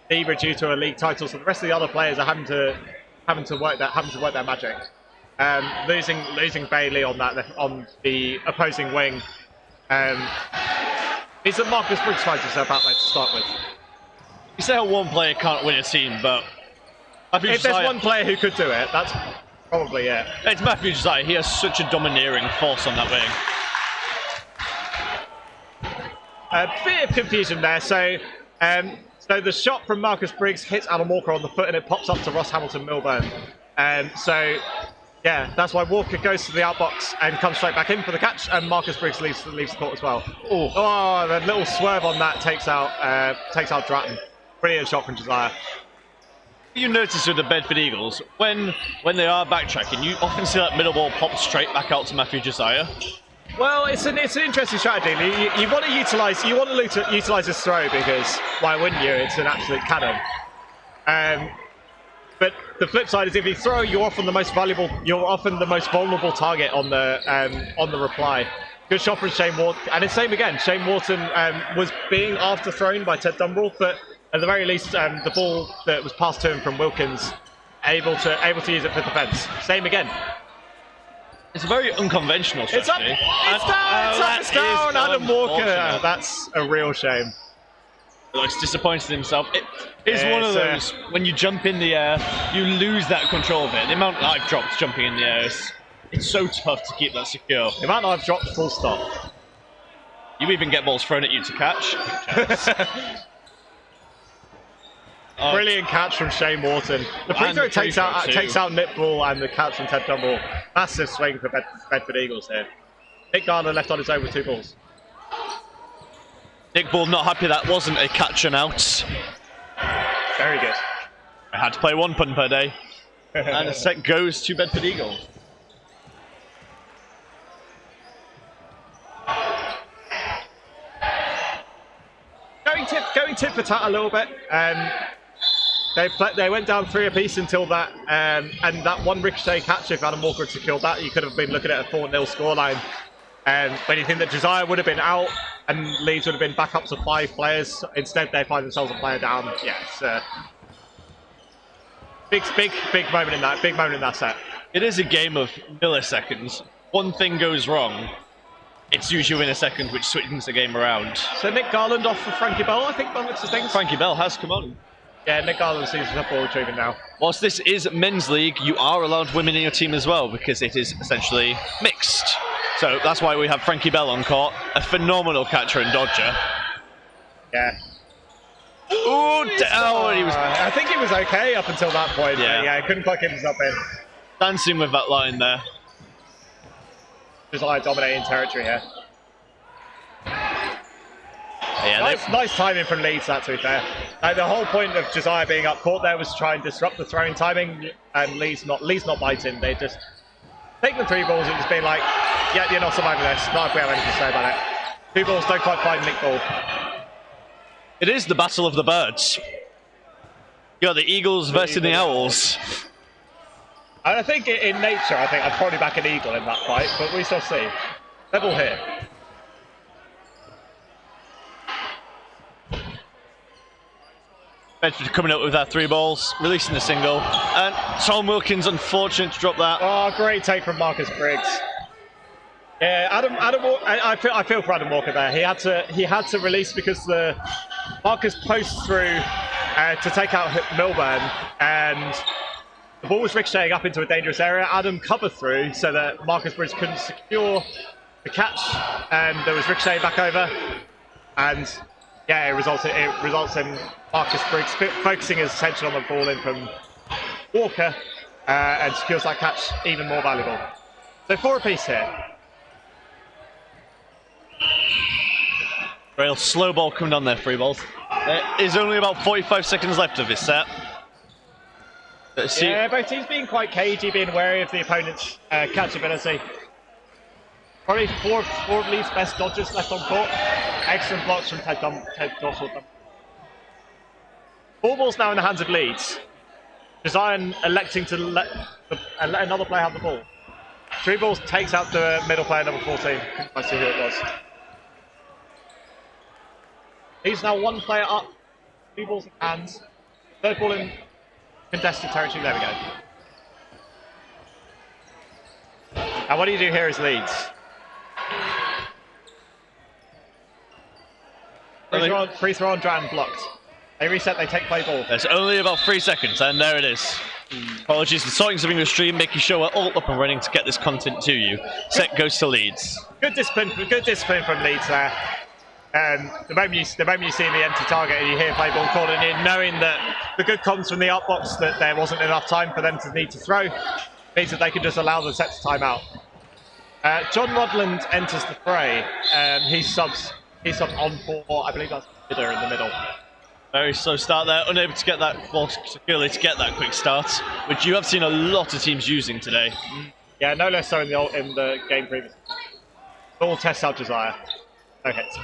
lever due to a league title, so the rest of the other players are having to work their magic. Losing Bailey on the opposing wing. Is that Marcus Briggs finds himself out there to start with? You say how one player can't win a team, but if there's one player who could do it, that's probably it. It's Matthew Josiah. He has such a domineering force on that wing. A bit of confusion there. So the shot from Marcus Briggs hits Adam Walker on the foot, and it pops up to Ross Hamilton Milburn. Yeah, that's why Walker goes to the outbox and comes straight back in for the catch, and Marcus Briggs leaves the court as well. Oh, the little swerve on that takes out Dratton. Brilliant shot from Josiah. You notice with the Bedford Eagles, when they are backtracking, you often see that middle ball pop straight back out to Matthew Josiah. Well, it's an interesting strategy. You want to utilize this throw because why wouldn't you? It's an absolute cannon. But the flip side is if you throw, you're often the most vulnerable target on the reply. Good shot from Shane Wharton, and it's same again. Shane Wharton was being after thrown by Ted Dumble, but at the very least, the ball that was passed to him from Wilkins, able to use it for defence. Same again. It's a very unconventional strategy. It's down. Adam Walker. That's a real shame. Looks disappointed in himself. It is one of those, when you jump in the air, you lose that control of it. The amount that I've dropped jumping in the air, it's so tough to keep that secure. The amount I've dropped, full stop. You even get balls thrown at you to catch. Brilliant catch from Shane Wharton. The free throw takes out Nipball and the catch from Ted Dumble. Massive swing for Bedford Eagles here. Nick Garland left on his own with 2 balls. Nick Ball not happy that wasn't a catch and out. Very good. I had to play 1 punt per day. And the set goes to Bedford Eagles. Going tit for tat a little bit. They went down 3 apiece until that, and that one ricochet catch, if Adam Walker had secured that, you could have been looking at a 4-0 scoreline. But you think that Josiah would have been out and Leeds would have been back up to 5 players. Instead, they find themselves a player down. Yeah, it's big moment in that. Big moment in that set. It is a game of milliseconds. One thing goes wrong, it's usually within a second, which swings the game around. So Nick Garland off for Frankie Bell, I think, by the looks of things. Frankie Bell has come on. Yeah, Nick Garland seems to have ball retrieving now. Whilst this is men's league, you are allowed women in your team as well, because it is essentially mixed. So that's why we have Frankie Bell on court, a phenomenal catcher and dodger. Yeah. Ooh, he was I think he was okay up until that point. Yeah, he couldn't quite get himself in. dancing with that line there. Just like dominating territory here. Yeah, nice timing from Leeds, that, to be fair. The whole point of Josiah being up court there was to try and disrupt the throwing timing, and Leeds not biting. They just take the 3 balls and just being like, yeah, you're not surviving this. Not if we have anything to say about it. 2 balls don't quite find Nick Ball. it is the battle of the birds. You got the Eagles versus the Owls. And I think in nature, I'd probably back an Eagle in that fight, but we shall see. Level here. Bedford coming up with their 3 balls, releasing the single, and Tom Wilkins unfortunate to drop that. Oh, great take from Marcus Briggs. Yeah, I feel for Adam Walker there. He had to release because the Marcus posts through to take out Milburn, and the ball was ricocheting up into a dangerous area. Adam covered through so that Marcus Briggs couldn't secure the catch, and there was ricocheting back over, and yeah, it results in Marcus Briggs focusing his attention on the ball in from Walker, and secures that catch even more valuable. So 4 apiece here. Real slow ball coming on there, 3 balls. There is only about 45 seconds left of this set. Yeah, both teams being quite cagey, being wary of the opponent's catchability. Probably four of Leeds' best dodgers left on court. Excellent blocks from Ted Dossel. 4 balls now in the hands of Leeds. Josiah electing to let another player have the ball. 3 balls takes out the middle player, number 14. I see who it was. He's now 1 player up. 3 balls in hands. 3rd ball in contested territory. There we go. And what do you do here as Leeds? Free throw on Dratton blocked. They reset, they take play ball. There's only about 3 seconds, and there it is. Apologies, the sorting something the stream, making sure we're all up and running to get this content to you. Set goes to Leeds. Good discipline from Leeds there. The moment you see the empty target and you hear play ball called in, knowing that the good comms from the outbox that there wasn't enough time for them to need to throw, means that they can just allow the set to time out. John Rodland enters the fray. He subs on for, I believe that's Bidder in the middle. Very slow start there, unable to get that ball securely to get that quick start, which you have seen a lot of teams using today. Yeah, no less so in the game previous. Ball tests out Josiah. No hits.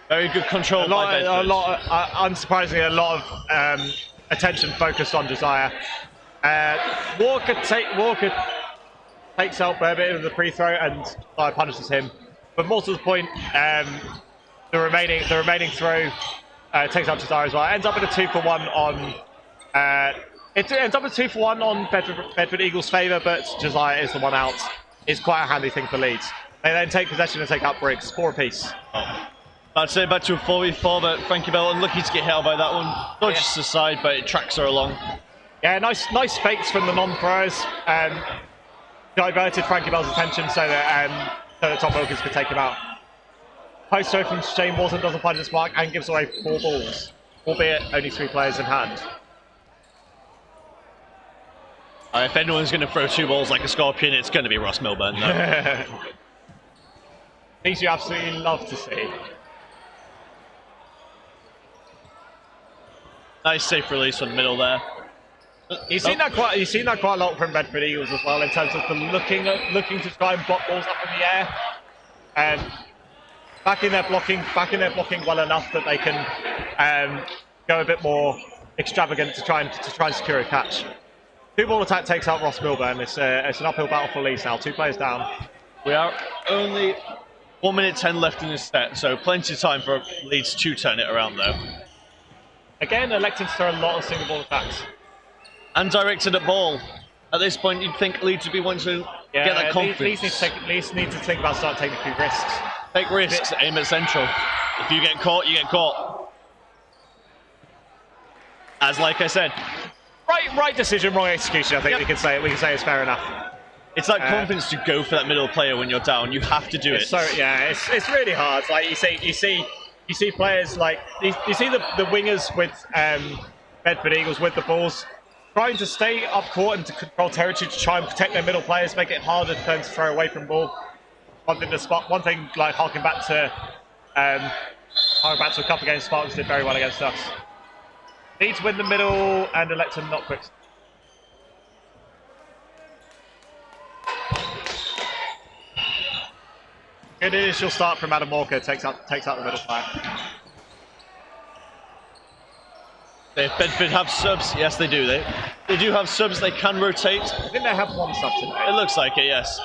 Very good control by Bedford. Unsurprisingly, a lot of attention focused on Josiah. Walker takes out a bit of the free throw and Josiah punishes him. But more to the point, the remaining throw takes out Josiah as well. It ends up in a 2-for-1 on. It ends up a 2-for-1 on Bedford Eagles' favour, but Josiah is the one out. It's quite a handy thing for Leeds. They then take possession and take out Briggs. 4 apiece. I'd say back to a 4v4, but Frankie Bell unlucky to get hit by that one. Dodges aside, but it tracks her along. Yeah, nice fakes from the non-throwers. Diverted Frankie Bell's attention so that so that Tom Wilkins could take him out. Post throw from Shane Wharton doesn't find its mark and gives away 4 balls, albeit only 3 players in hand. If anyone's going to throw 2 balls like a scorpion, it's going to be Ross Milburn. Things you absolutely love to see. Nice safe release from the middle there. You've seen that quite a lot from Bedford Eagles as well, in terms of the looking to try and block balls up in the air, and back in their blocking well enough that they can go a bit more extravagant to try and secure a catch. 2-ball attack takes out Ross Milburn. It's an uphill battle for Leeds now. 2 players down. We are only 1 minute 10 left in this set, so plenty of time for Leeds to turn it around though. Again, electing to throw a lot of single ball attacks. And directed at ball. At this point, you'd think Leeds would be wanting to get that confidence. Leeds need to think about starting taking a few risks. Take risks, aim at central. If you get caught, you get caught. As like I said. Right decision, wrong execution, I think we can say it's fair enough. It's that confidence to go for that middle player when you're down. You have to do it. So yeah, it's really hard. Like you see players like you see the wingers with Bedford Eagles with the balls trying to stay up court and to control territory to try and protect their middle players, make it harder for them to throw away from ball. One thing like harking back to a couple games Spartans did very well against us. Need to win the middle and elect to not quick. Good initial start from Adam Walker, takes out the middle player. If Bedford have subs, yes they do. They do have subs, they can rotate. I think they have 1 sub tonight. It looks like it, yes.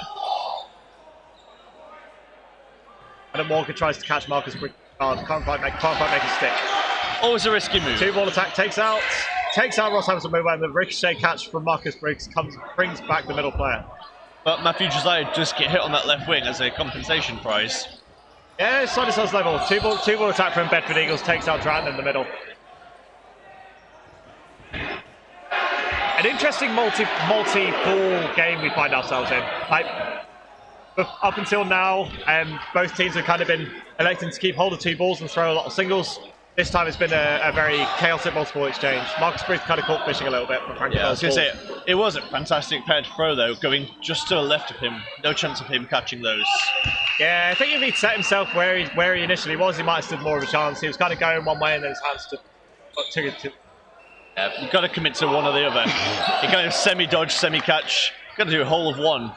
Adam Walker tries to catch Marcus Briggs. Can't quite make a stick. Always a risky move. 2-ball attack takes out Ross Hamilton move, and the ricochet catch from Marcus Briggs brings back the middle player. But Matthew Josiah just get hit on that left wing as a compensation prize. Yeah, side to side level. 2-ball attack from Bedford Eagles takes out Dratton in the middle. An interesting multi-ball game we find ourselves in. Like, up until now, both teams have kind of been electing to keep hold of 2 balls and throw a lot of singles. This time it's been a very chaotic multiple exchange. Marcus Briggs kind of caught fishing a little bit from Frankie. Yeah, I was going to say, it was a fantastic paired throw though, going just to the left of him. No chance of him catching those. Yeah, I think if he'd set himself where he initially was, he might have stood more of a chance. He was kind of going one way and then his hands to Yeah, you've got to commit to one or the other. You kind of semi-dodge, semi-catch. You've got to do a whole of one.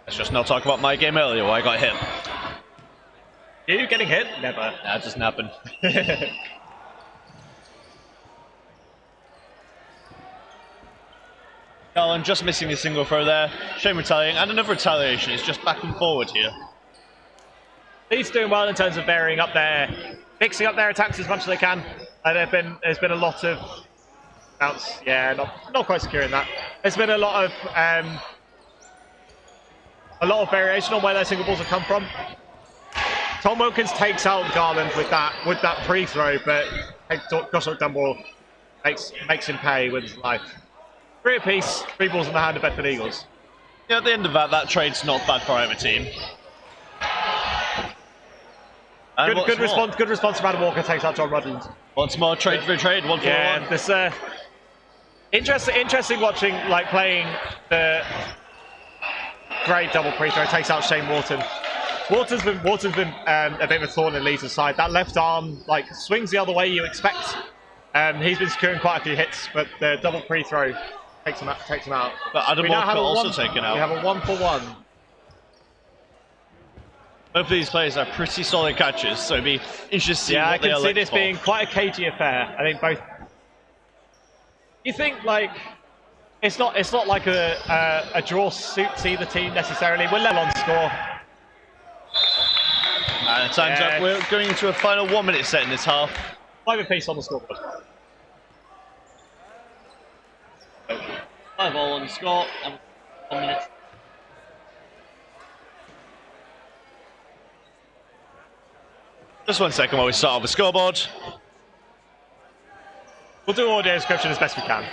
Let's just not talk about my game earlier where I got hit. You getting hit? Never. Nah, it doesn't happen. Garland just missing a single throw there. Shane retaliating, and another retaliation. It's just back and forward here. Leeds doing well in terms of varying up mixing up their attacks as much as they can. And there's been a lot of bounce. Yeah, not quite securing that. There's been a lot of variation on where their single balls have come from. Tom Wilkins takes out Garland with that pre-throw, but Joshua Dunbar makes him pay with his life. 3 apiece, 3 balls in the hand of Bedford Eagles. Yeah, at the end of that trade's not bad for either team. Good response from Adam Walker, takes out John Rudland. Once more, trade for a trade, 1 for 1. This interesting watching, like playing the great double pre-throw, takes out Shane Wharton. Wharton's been a bit of a thorn in Leeds' side. That left arm like swings the other way you expect. He's been securing quite a few hits, but the double pre-throw takes him out. But Adam Walker also taken out. We have a 1 for 1. Both of these players are pretty solid catches, so it'd be interesting to see what they elect for. I can see this being quite a cagey affair. I think both. You think like it's not like a draw suits either team necessarily. We're level on score. And time's up. We're going into a final 1 minute set in this half. 5 apiece on the scoreboard. 5 all on the score. And 1 minute. Just 1 second while we start off the scoreboard. We'll do audio description as best we can.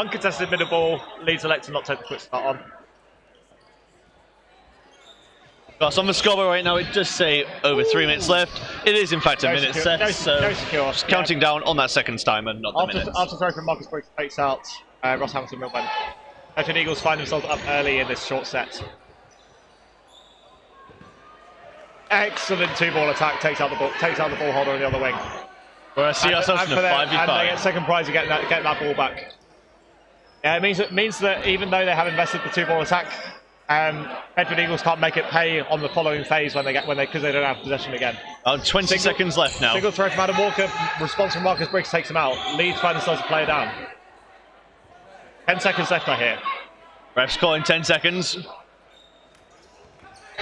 Uncontested middle ball, Leeds elect to not take the quick start on. So on the scoreboard right now, it does say over 3 minutes left. It is in fact a minute set, so just counting down on that seconds timer, not the minutes. After throw from Marcus Briggs takes out Ross Hamilton Milburn. Bedford Eagles find themselves up early in this short set. Excellent 2-ball attack, takes out the ball holder on the other wing. Well, I see ourselves in a 5v5. And they get second prize of getting that ball back. Yeah, it means that even though they have invested the 2-ball attack, Bedford Eagles can't make it pay on the following phase because they don't have possession again. 20 seconds left now. Single throw from Adam Walker, response from Marcus Briggs takes him out. Leeds find themselves to play down. 10 seconds left, I hear. Ref's calling 10 seconds.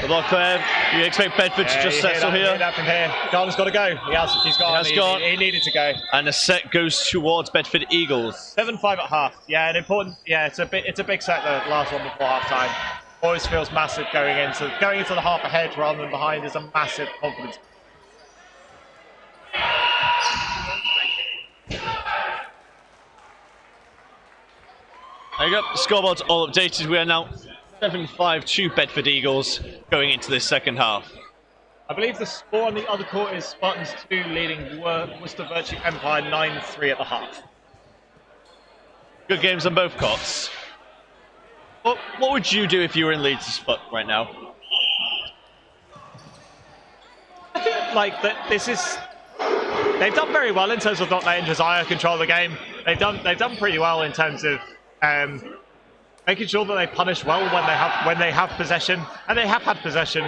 The block there. You expect Bedford to just settle here? From here. Garner's got to go. He's gone. He needed to go. And the set goes towards Bedford Eagles. 7-5 at half. Yeah, it's a big set, the last one before half time. Always feels massive going into the half ahead rather than behind is a massive confidence. There you go. The scoreboard's all updated. We are now 7-5 to Bedford Eagles going into this second half. I believe the score on the other court is Spartans 2 leading Worcester Virtue Empire 9-3 at the half. Good games on both courts. What would you do if you were in Leeds' spot right now? I think like that. They've done very well in terms of not letting Josiah control the game. They've done pretty well in terms of making sure that they punish well when they have possession, and they have had possession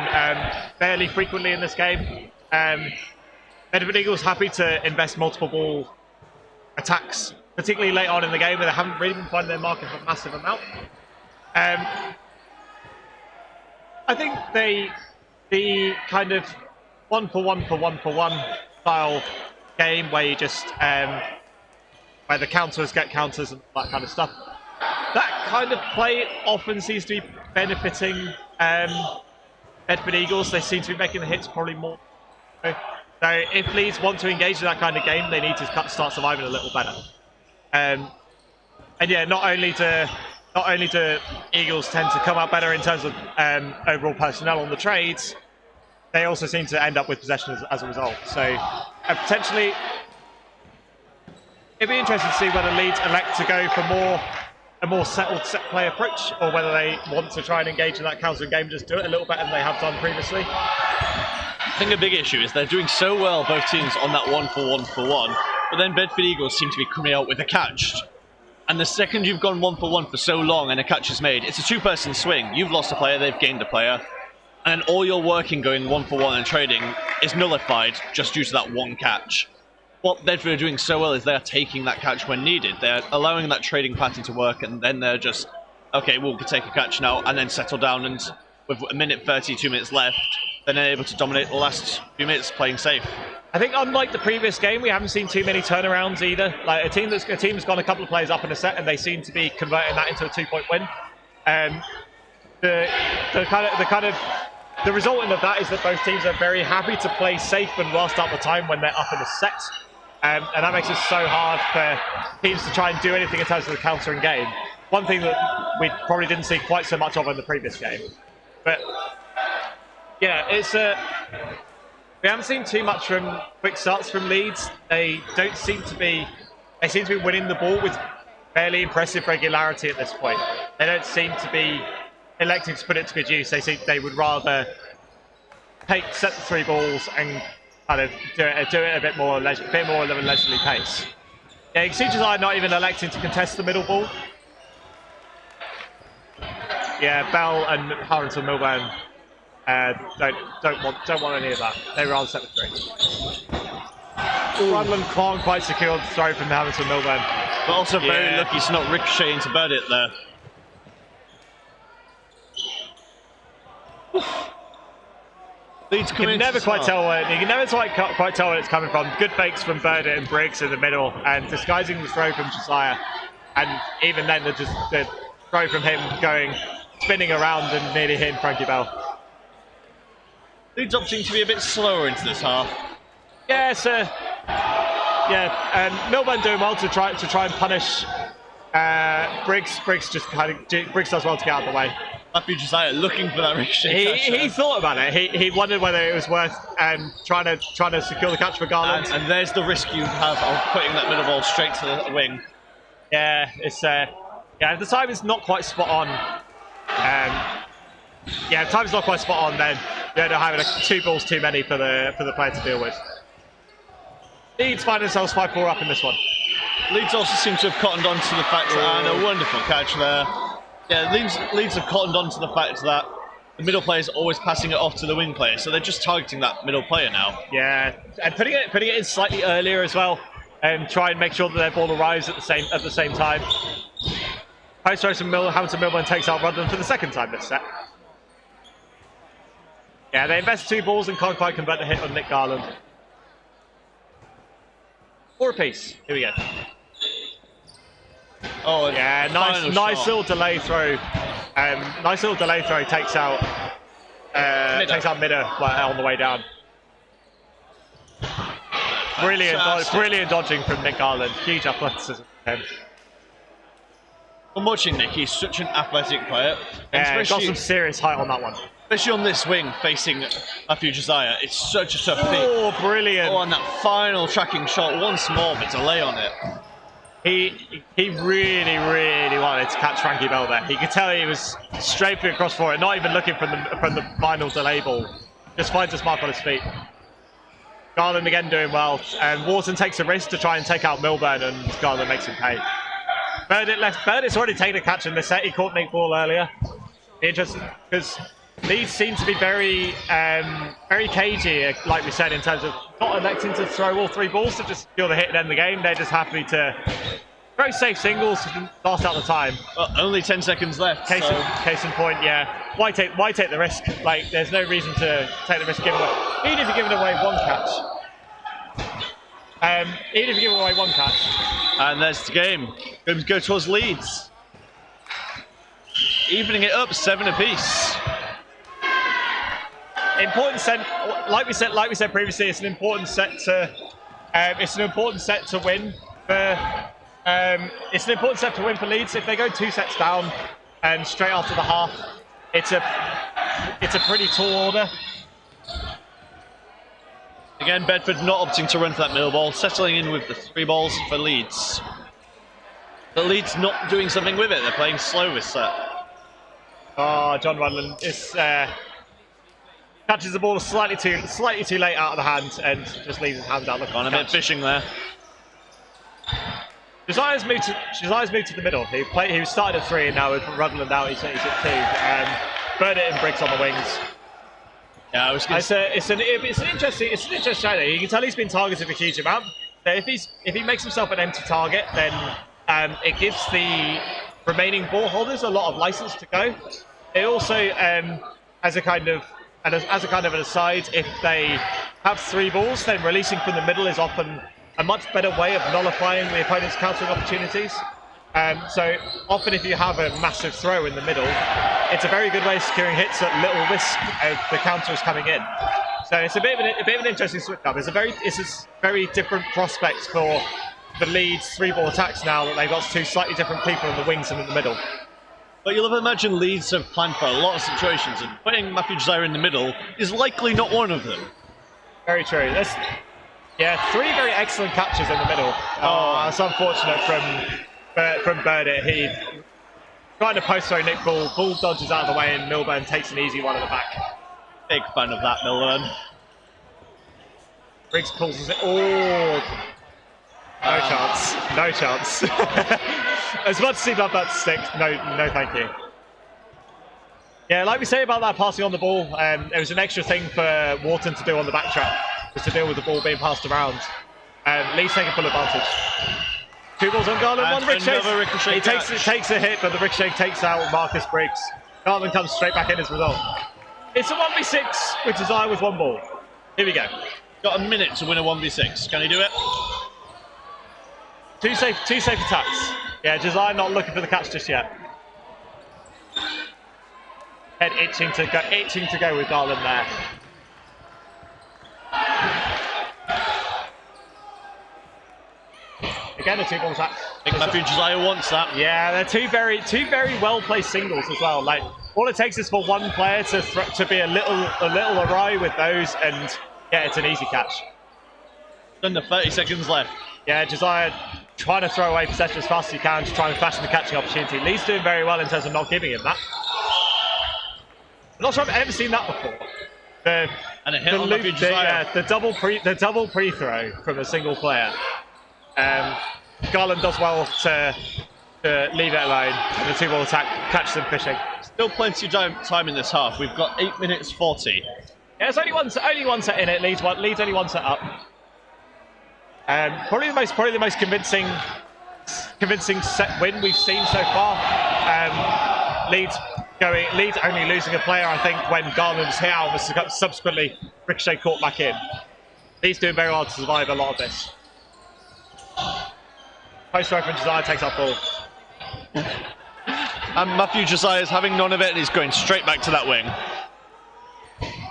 fairly frequently in this game. Bedford Eagles happy to invest multiple ball attacks, particularly late on in the game, where they haven't really been finding their market for a massive amount. I think the kind of 1-for-1 style game where you just where the counters get counters and that kind of stuff. That kind of play often seems to be benefiting Bedford Eagles. They seem to be making the hits probably more. So if Leeds want to engage in that kind of game, they need to start surviving a little better. And yeah, not only do Eagles tend to come out better in terms of overall personnel on the trades, they also seem to end up with possession as a result. So potentially, it'd be interesting to see whether Leeds elect to go for a more settled set play approach, or whether they want to try and engage in that countering game and just do it a little better than they have done previously. I think a big issue is they're doing so well, both teams, on that 1-for-1, but then Bedford Eagles seem to be coming out with a catch. And the second you've gone 1-for-1 for so long and a catch is made, it's a two-person swing. You've lost a player, they've gained a player, and then all your working going 1-for-1 and trading is nullified just due to that one catch. What Bedford are doing so well is they're taking that catch when needed. They're allowing that trading pattern to work, and then they're just, okay, we'll take a catch now, and then settle down, and with a minute 30, 2 minutes left, then they're able to dominate the last few minutes playing safe. I think unlike the previous game, we haven't seen too many turnarounds either. Like a team has gone a couple of players up in a set, and they seem to be converting that into a 2-point win. The resultant of that is that both teams are very happy to play safe and last out the time when they're up in a set. And that makes it so hard for teams to try and do anything in terms of the countering game. One thing that we probably didn't see quite so much of in the previous game. But yeah, we haven't seen too much from quick starts from Leeds. They seem to be winning the ball with fairly impressive regularity at this point. They don't seem to be electing to put it to good use. They would rather set the 3 balls and kind of do it a bit more of a leisurely pace. Yeah, you can see Josiah not even electing to contest the middle ball. Yeah, Bell and Harrington Milburn don't want any of that. They rather set the 3. Rundland can't quite secure the throw from Harrington Milburn. But also very lucky to not ricochet into Burdett there. You can never quite tell where it's coming from. Good fakes from Burdett and Briggs in the middle, and disguising the throw from Josiah. And even then, the throw from him spinning around and nearly hitting Frankie Bell. Leeds opting to be a bit slower into this half. Yeah, Milburn doing well to try and punish Briggs just kind of Briggs does well to get out of the way. Matthew Josiah looking for that ricochet catch. He thought about it. He wondered whether it was worth trying to secure the catch for Garland. And there's the risk you have of putting that middle ball straight to the wing. Yeah, it's if the time is not quite spot on. If the time's not quite spot on, then you end up having 2 balls too many for the player to deal with. Leeds find themselves 5-4 up in this one. Leeds also seem to have cottoned on to the fact and a wonderful catch there. Yeah, Leeds have cottoned on to the fact that the middle player is always passing it off to the wing player, so they're just targeting that middle player now. Yeah, and putting it in slightly earlier as well, and try and make sure that their ball arrives at the same time. Post throws from Hamilton Milburn takes out Rudland for the second time this set. Yeah, they invest 2 balls and can't quite convert the hit on Nick Garland. 4 apiece. Here we go. Oh yeah, nice little delay throw. Nice little delay throw takes out Midder on the way down. Brilliant dodging from Nick Garland. Huge athleticism from him. I'm watching Nick. He's such an athletic player. Yeah, he's got some serious height on that one. Especially on this wing facing Matthew Josiah. It's such a tough feat. Oh, brilliant. Oh, and that final tracking shot, once more, but delay on it. He really wanted to catch Frankie Bell there. He could tell he was strafing across for it, not even looking from the final delay ball. Just finds his mark on his feet. Garland again doing well, and Wharton takes a risk to try and take out Milburn, and Garland makes him pay. Burdett's already taken a catch in this set. He caught Nick Ball earlier. Interesting, because Leeds seem to be very cagey, like we said, in terms of not electing to throw all 3 balls to just secure the hit and end the game. They're just happy to very safe singles to last out the time. Well, only 10 seconds left. Case in point, yeah. Why take the risk? Like, there's no reason to take the risk giving away. Even if you're giving away 1 catch. Even if you give away 1 catch. And there's the game. Go towards Leeds. Evening it up, 7 apiece. Important set, like we said previously. It's an important set to win for. It's an important set to win for Leeds. If they go 2 sets down and straight after the half, it's a pretty tall order. Again, Bedford not opting to run for that middle ball, settling in with the 3 balls for Leeds. But Leeds not doing something with it. They're playing slow this set. Oh, John Rudland catches the ball slightly too late out of the hand and just leaves his hands out. Look on a bit fishing there. Josiah's moved to the middle. He started at 3 and now with Rudland out he's at 2. Burdett and Briggs on the wings. Yeah, I was going it's an interesting shadow. You can tell he's been targeted a huge amount. So if he makes himself an empty target, then it gives the remaining ball holders a lot of license to go. It also, as a kind of an aside, if they have 3 balls, then releasing from the middle is often a much better way of nullifying the opponent's countering opportunities. So often if you have a massive throw in the middle, it's a very good way of securing hits at little risk of the counters coming in. So it's a bit of an interesting switch up. It's a very different prospect for the Leeds 3-ball attacks now that they've got 2 slightly different people in the wings and in the middle. But you'll have imagined Leeds have planned for a lot of situations, and putting Matthew Josiah in the middle is likely not one of them. Very true. 3 very excellent catches in the middle. Oh, that's unfortunate from Burdett. He trying to post throw Nick Ball. Ball dodges out of the way and Milburn takes an easy one at the back. Big fan of that, Milburn. Briggs pulls it. Oh, no chance. As much as he'd love that to stick, no thank you. Yeah, like we say about that passing on the ball, there was an extra thing for Wharton to do on the backtrack, was to deal with the ball being passed around. Leeds taking full advantage. 2 balls on Garland, and 1 ricochet. He takes a hit, but the ricochet takes out Marcus Briggs. Garland comes straight back in as a result. It's a 1v6 with Josiah with 1 ball. Here we go. Got a minute to win a 1v6. Can he do it? 2 safe attacks. Yeah, Josiah not looking for the catch just yet. Head itching to go with Garland there. Again, a 2-ball attack. I think Matthew Josiah wants that. Yeah, they're two very well placed singles as well. Like all it takes is for one player to be a little awry with those, and yeah, it's an easy catch. Under 30 seconds left. Yeah, Josiah trying to throw away possession as fast as he can to try and fashion the catching opportunity. Leeds doing very well in terms of not giving him that. I'm not sure I've ever seen that before. And a hit on Matthew Josiah. The double pre-throw from a single player. Garland does well to leave it alone, and the 2-ball attack catches him fishing. Still plenty of time in this half. We've got 8 minutes 40. Yeah, it's only one set in it. Leeds only one set up. Probably the most convincing set win we've seen so far. Leeds only losing a player, I think, when Garland's hit out was subsequently Ricochet caught back in. Leeds doing very well to survive a lot of this. Post open, Josiah takes up ball. And Matthew Josiah is having none of it, and he's going straight back to that wing.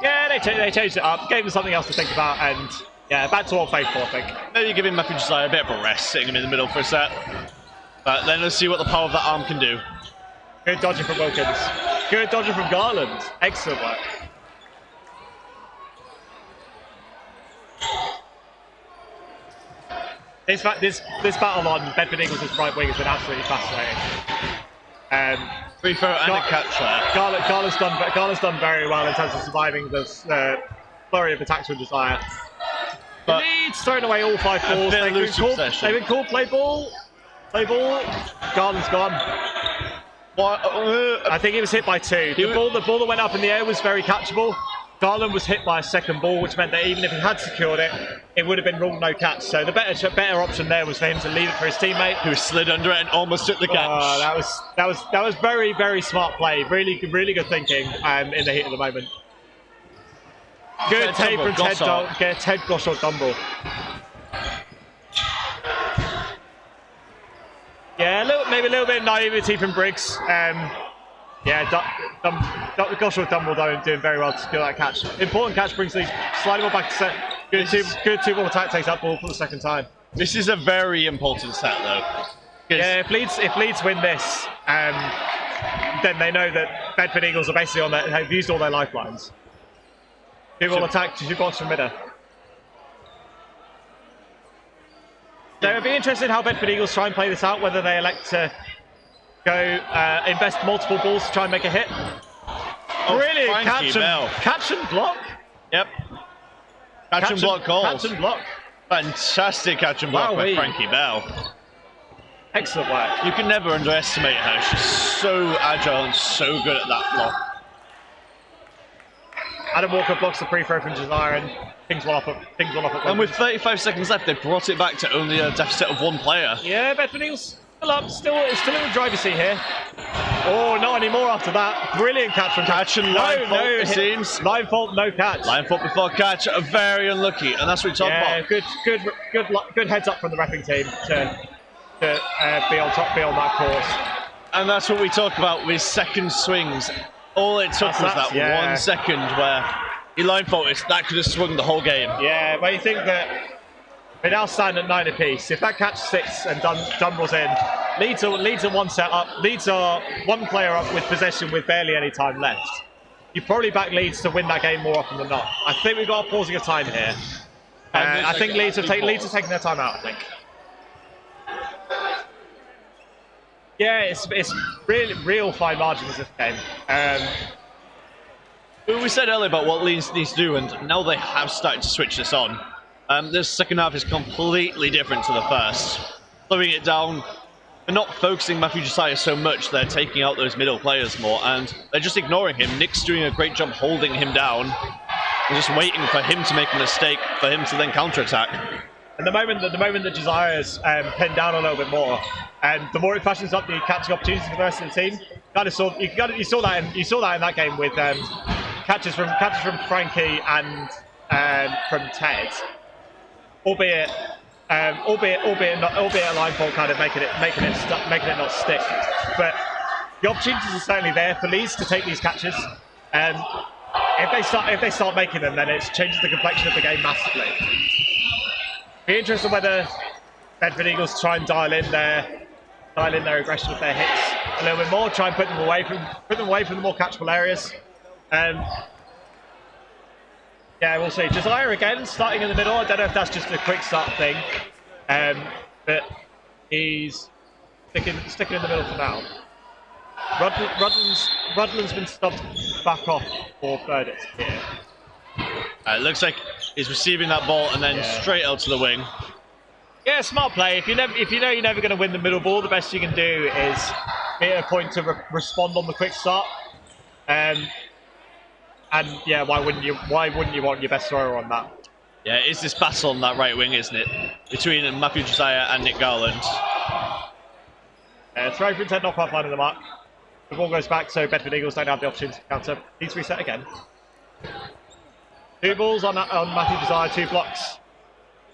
Yeah, they changed it up, gave him something else to think about, and yeah, back to Old Faithful, I think. Maybe giving Matthew Josiah a bit of a rest, sitting him in the middle for a set. But then let's see what the power of that arm can do. Good dodging from Wilkins. Good dodging from Garland. Excellent work. This battle on Bedford Eagles' right wing has been absolutely fascinating. Free throw and a catch there. Garland's done very well in terms of surviving this flurry of attacks from Josiah. But Leeds throwing away all 5 balls. They've been called play ball. Garland's gone. I think he was hit by 2. The ball that went up in the air was very catchable. Garland was hit by a second ball, which meant that even if he had secured it, it would have been ruled no catch. So the better option there was for him to leave it for his teammate, who slid under it and almost took the catch. That was very, very smart play. Really good thinking in the heat of the moment. Good tape from Ted Goshawk-Dumble. Yeah, maybe a little bit of naivety from Briggs. Goshawk-Dumble doing very well to secure that catch. Important catch, brings Leeds sliding ball back to set. Good 2-ball attack, takes that ball for the second time. This is a very important set, though. Yeah, if Leeds win this, then they know that Bedford Eagles are basically have used all their lifelines. 2-ball attack, 2 blocks from midder. So it'd be interesting how Bedford Eagles try and play this out, whether they elect to go invest multiple balls to try and make a hit. Brilliant catch and block. Yep. Catch and block calls. Catch and block. Fantastic catch and block by Frankie Bell. Excellent work. You can never underestimate her. She's so agile and so good at that block. Adam Walker blocks the pre-throw from Josiah, and things will up at And with 35 seconds left, they've brought it back to only a deficit of 1 player. Yeah, Bedford Eagles still up, still in the driver's seat here. Oh, not anymore after that. Brilliant catch from catch and line fault, it seems. Line fault, no catch. Line fault before catch, very unlucky, and that's what we talk about. Good heads up from the repping team to be on that course. And that's what we talk about with second swings. All it took was that 1 second where he line faulted. That could have swung the whole game. Yeah, but you think that they now stand at 9 apiece. If that catch 6 and Dumble's in, Leeds are 1 set up. Leeds are 1 player up with possession with barely any time left. You probably back Leeds to win that game more often than not. I think we've got a pausing of time here. I think Leeds have taken their time out, I think. Yeah, it's really real fine margins this game. We said earlier about what Leeds needs to do, and now they have started to switch this on. This second half is completely different to the first. Slowing it down, they're not focusing Matthew Josiah so much, they're taking out those middle players more, and they're just ignoring him. Nick's doing a great job holding him down, and just waiting for him to make a mistake, for him to then counter-attack. And the moment that Josiah is pinned down a little bit more, and the more it fashions up the catching opportunities for the rest of the team, you saw that in that game with catches from Frankie and from Ted, albeit a line fault, kind of making it not stick. But the opportunities are certainly there for Leeds to take these catches. If they start making them, then it changes the complexion of the game massively. Be interested whether Bedford Eagles try and dial in their aggression with their hits a little bit more. Try and put them away from the more catchable areas. Yeah, we'll see. Josiah again, starting in the middle. I don't know if that's just a quick start thing, but he's sticking in the middle for now. Rudland's been stubbed back off for Burdett here. It looks like he's receiving that ball and then straight out to the wing. Yeah, smart play. If you know you're never going to win the middle ball, the best you can do is be at a point to respond on the quick start. And yeah, why wouldn't you want your best thrower on that? Yeah, it's this battle on that right wing, isn't it? Between Matthew Josiah and Nick Garland. Throw for intent, not quite finding the mark. The ball goes back, so Bedford Eagles don't have the opportunity to counter. Needs to reset again. 2 balls on Matthew Josiah, 2 blocks.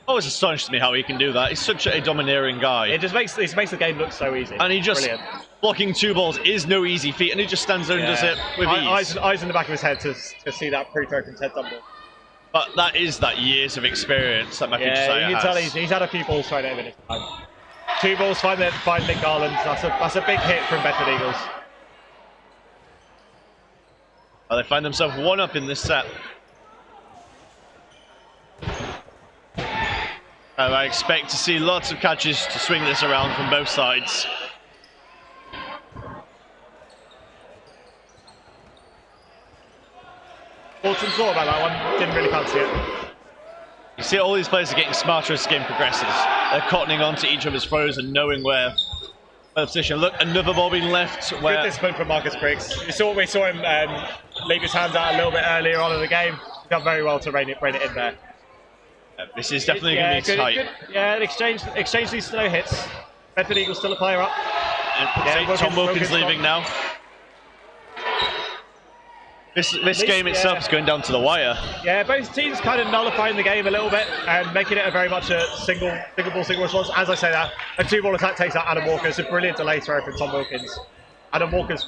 Always astonished me how he can do that. He's such a domineering guy. It just makes the game look so easy. And he just Brilliant. blocking 2 balls is no easy feat, and he just stands there and does it with ease. Eyes in the back of his head to see that pre-throw from Ted Dumble. But that is that years of experience that Matthew Josiah you can tell he's had a few balls thrown over his time. 2 balls find Nick Garland. That's a big hit from Bedford Eagles. Well, they find themselves 1 up in this set. I expect to see lots of catches to swing this around from both sides. Walton thought about that one, didn't really fancy it. You see all these players are getting smarter as the game progresses. They're cottoning on to each other's throws and knowing where the position. Look, another ball being left. Good discipline from Marcus Briggs. We saw him leave his hands out a little bit earlier on in the game. He done very well to rein it in there. This is definitely going to be tight. Yeah, exchange these no hits. Bedford Eagles still a player up. Tom Wilkins leaving now. This game itself is going down to the wire. Yeah, both teams kind of nullifying the game a little bit and making it a very much a single ball, single response. As I say that, a 2-ball attack takes out Adam Walker. It's a brilliant delay throw from Tom Wilkins. Adam Walker's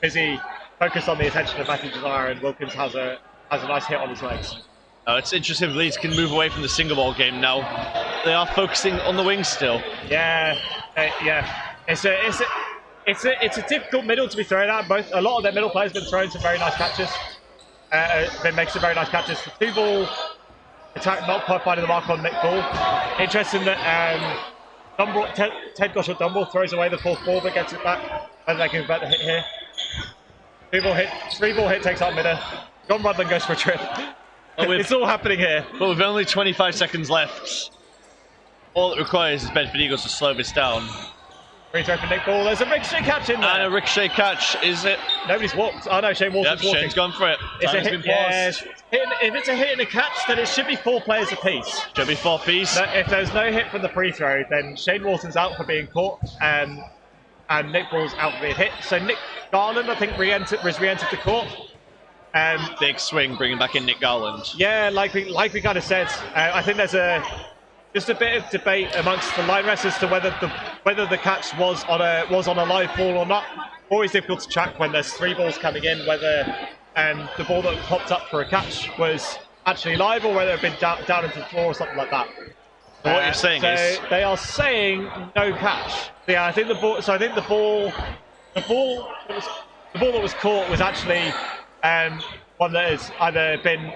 busy, focused on the attention of Matthew Josiah, and Wilkins has a nice hit on his legs. It's interesting if Leeds can move away from the single ball game now. They are focusing on the wings still. Yeah. It's a difficult middle to be thrown at. A lot of their middle players have been throwing some very nice catches. Been making some very nice catches. The 2-ball attack not quite finding the mark on Nick Ball. Interesting that Ted Goshel Dumble throws away the 4th ball but gets it back. Whether they can convert the hit here. 2-ball hit, 3-ball hit takes out midder. John Rudland goes for a trip. It's all happening here. But with only 25 seconds left, all it requires is Bedford Eagles to slow this down. Free throw for Nick Ball. There's a ricochet catch in there. And a ricochet catch, is it? Nobody's walked. Oh no, Shane Walton's walking. Shane's gone for it. It's a hit. If it's a hit and a catch, then it should be 4 players apiece. Should be 4 apiece. If there's no hit from the free throw, then Shane Walton's out for being caught, and Nick Ball's out for being hit. So Nick Garland, I think, re-entered the court. Big swing, bringing back in Nick Garland. Yeah, like we kind of said, I think there's just a bit of debate amongst the line refs as to whether the catch was on a live ball or not. Always difficult to track when there's 3 balls coming in, whether the ball that popped up for a catch was actually live or whether it had been down into the floor or something like that. So what you're saying is they are saying no catch. Yeah, I think the ball that was caught was actually one that has either been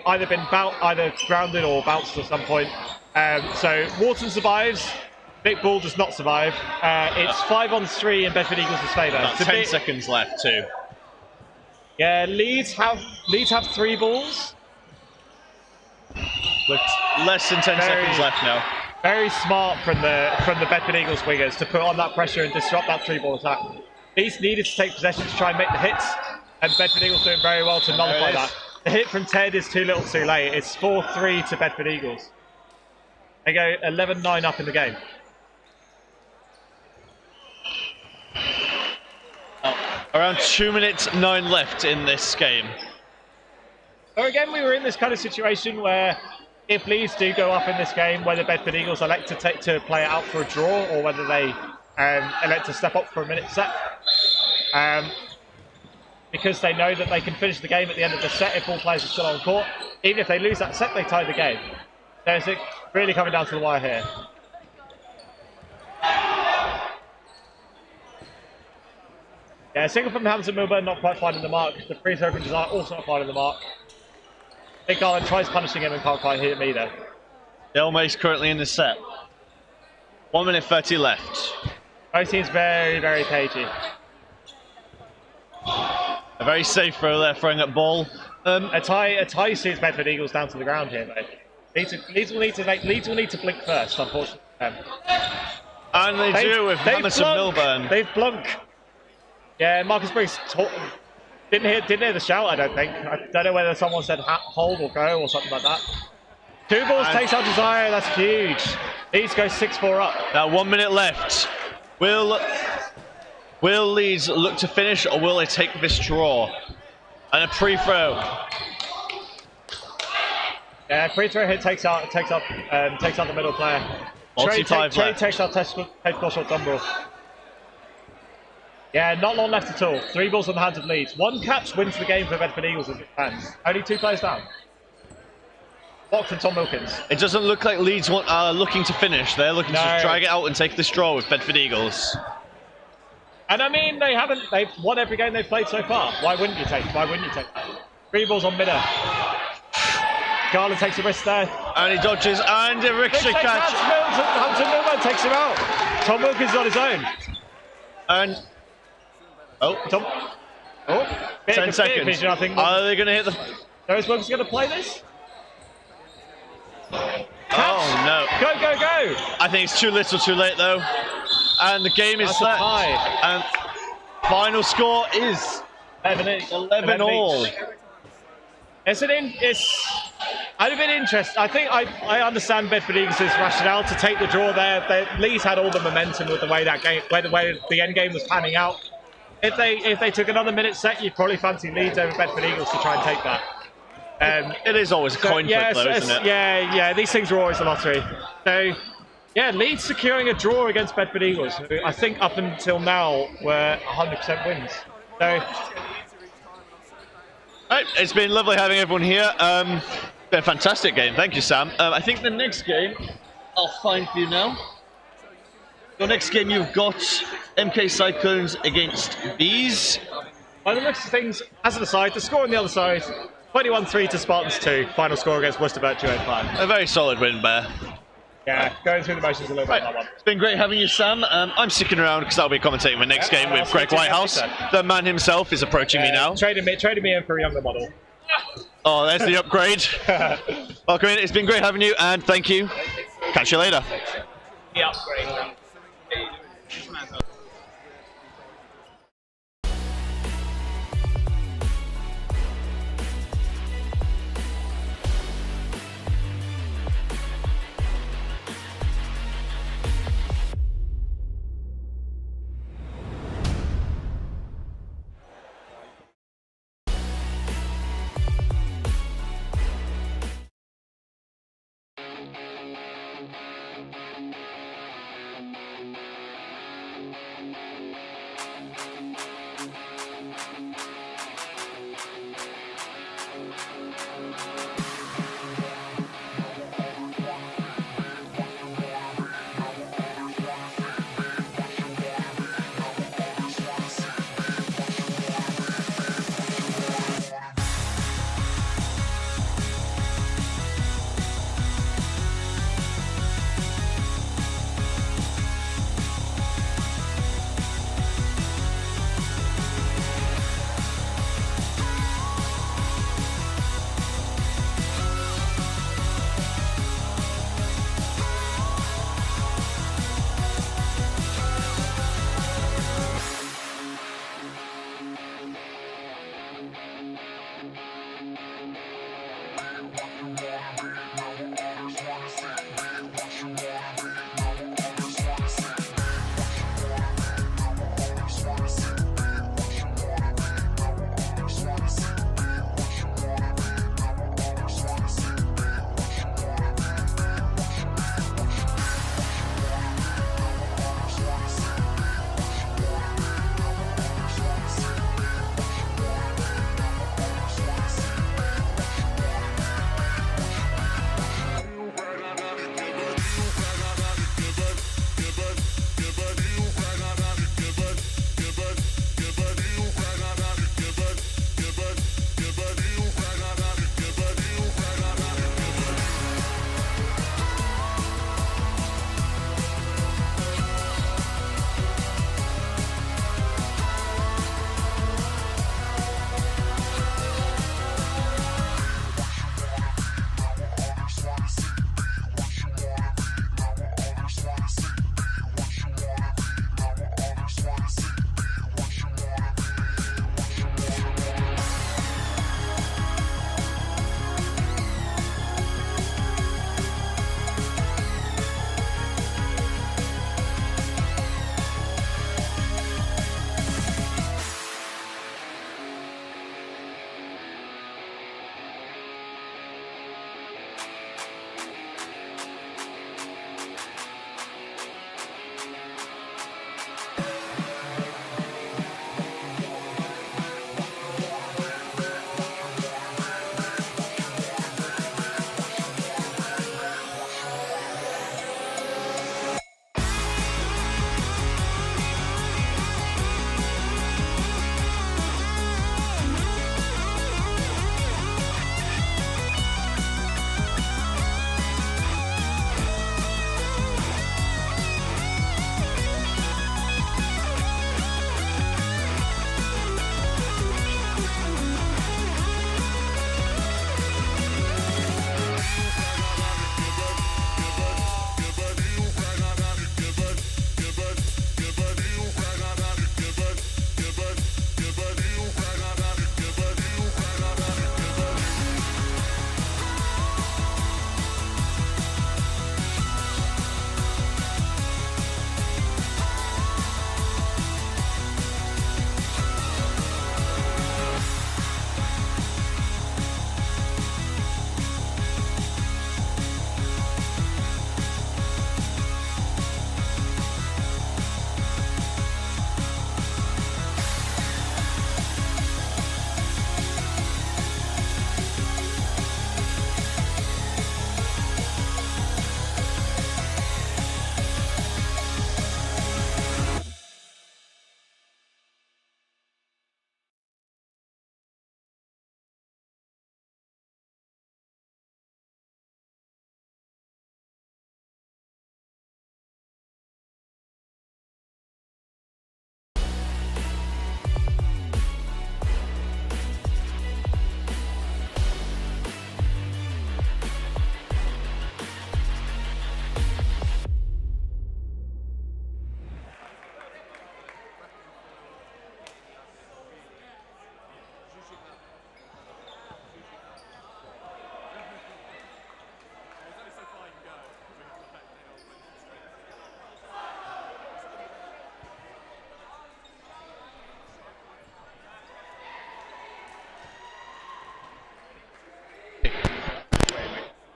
grounded or bounced at some point. So Wharton survives. Nick Ball does not survive. It's 5-on-3 in Bedford Eagles' favour. About 10 seconds left too. Yeah, Leeds have 3 balls. With less than 10 seconds left now. Very smart from the Bedford Eagles wingers to put on that pressure and disrupt that 3-ball attack. Leeds needed to take possession to try and make the hits, and Bedford Eagles doing very well to nullify that. The hit from Ted is too little too late. It's 4-3 to Bedford Eagles. They go 11-9 up in the game. Around 2 minutes 9 left in this game. So again, we were in this kind of situation where if Leeds do go up in this game, whether Bedford Eagles elect to play it out for a draw or whether they elect to step up for a minute set. Because they know that they can finish the game at the end of the set if all players are still on court. Even if they lose that set, they tie the game. So it's really coming down to the wire here. Yeah, single from Hamilton Milburn not quite finding the mark. The free throw from Desire also not finding the mark. Nick Garland tries punishing him and can't quite hit him either. Delmay's currently in the set. 1 minute 30 left. Both teams very, very cagey. A very safe throw there, throwing up ball. A tie suits Bedford Eagles down to the ground here, though. Leeds will need to blink first, unfortunately. And they do with Hamilton Milburn. They've blunk. Yeah, Marcus Briggs didn't hear the shout, I don't think. I don't know whether someone said hold or go or something like that. 2 balls takes out Desire, that's huge. Leeds go 6-4 up. Now 1 minute left. Will Leeds look to finish or will they take this draw? And a pre-throw. Yeah, free throw hit takes out the middle player. Trey takes out head ball shot Dumbrell. Yeah, not long left at all. 3 balls on the hands of Leeds. 1 catch wins the game for Bedford Eagles as it stands. Only 2 players down. Block from Tom Wilkins. It doesn't look like Leeds are looking to finish. They're looking to just drag it out and take this draw with Bedford Eagles. And I mean, they've won every game they've played so far. Why wouldn't you take that? 3 balls on midder. Garland takes a risk there. And he dodges, and a ricochet catch. Hamilton Milburn takes him out. Tom Wilkins is on his own. And... Tom. 10 seconds. Vision, I think. Are they going to hit the... Is Wilkins going to play this? Oh, no. Go. I think it's too little too late, though. And the game is set. And final score is 11 all. I'd have been interested. I think I understand Bedford Eagles' rationale to take the draw there. Leeds had all the momentum with the way the end game was panning out. If they took another minute set, you'd probably fancy Leeds over Bedford Eagles to try and take that. It is always a coin flip, though, isn't it? Yeah. These things are always a lottery. So, yeah, Leeds securing a draw against Bedford Eagles, who I think up until now were 100% wins. So, right, it's been lovely having everyone here. Been a fantastic game. Thank you, Sam. I think the next game I'll find for you now. Your next game, you've got MK Cyclones against Bees. By the looks of things, as an aside, the score on the other side. 21-3 to Spartans 2. Final score against Worcester Burt 205. A very solid win, Bear. Yeah, going through the motions a little bit on that one. It's been great having you, Sam. I'm sticking around because I'll be commentating the next game with Greg Whitehouse. The man himself is approaching me now. Trading me in for a younger model. Oh, there's the upgrade. Welcome in. It's been great having you, and thank you. Catch you later. The upgrade.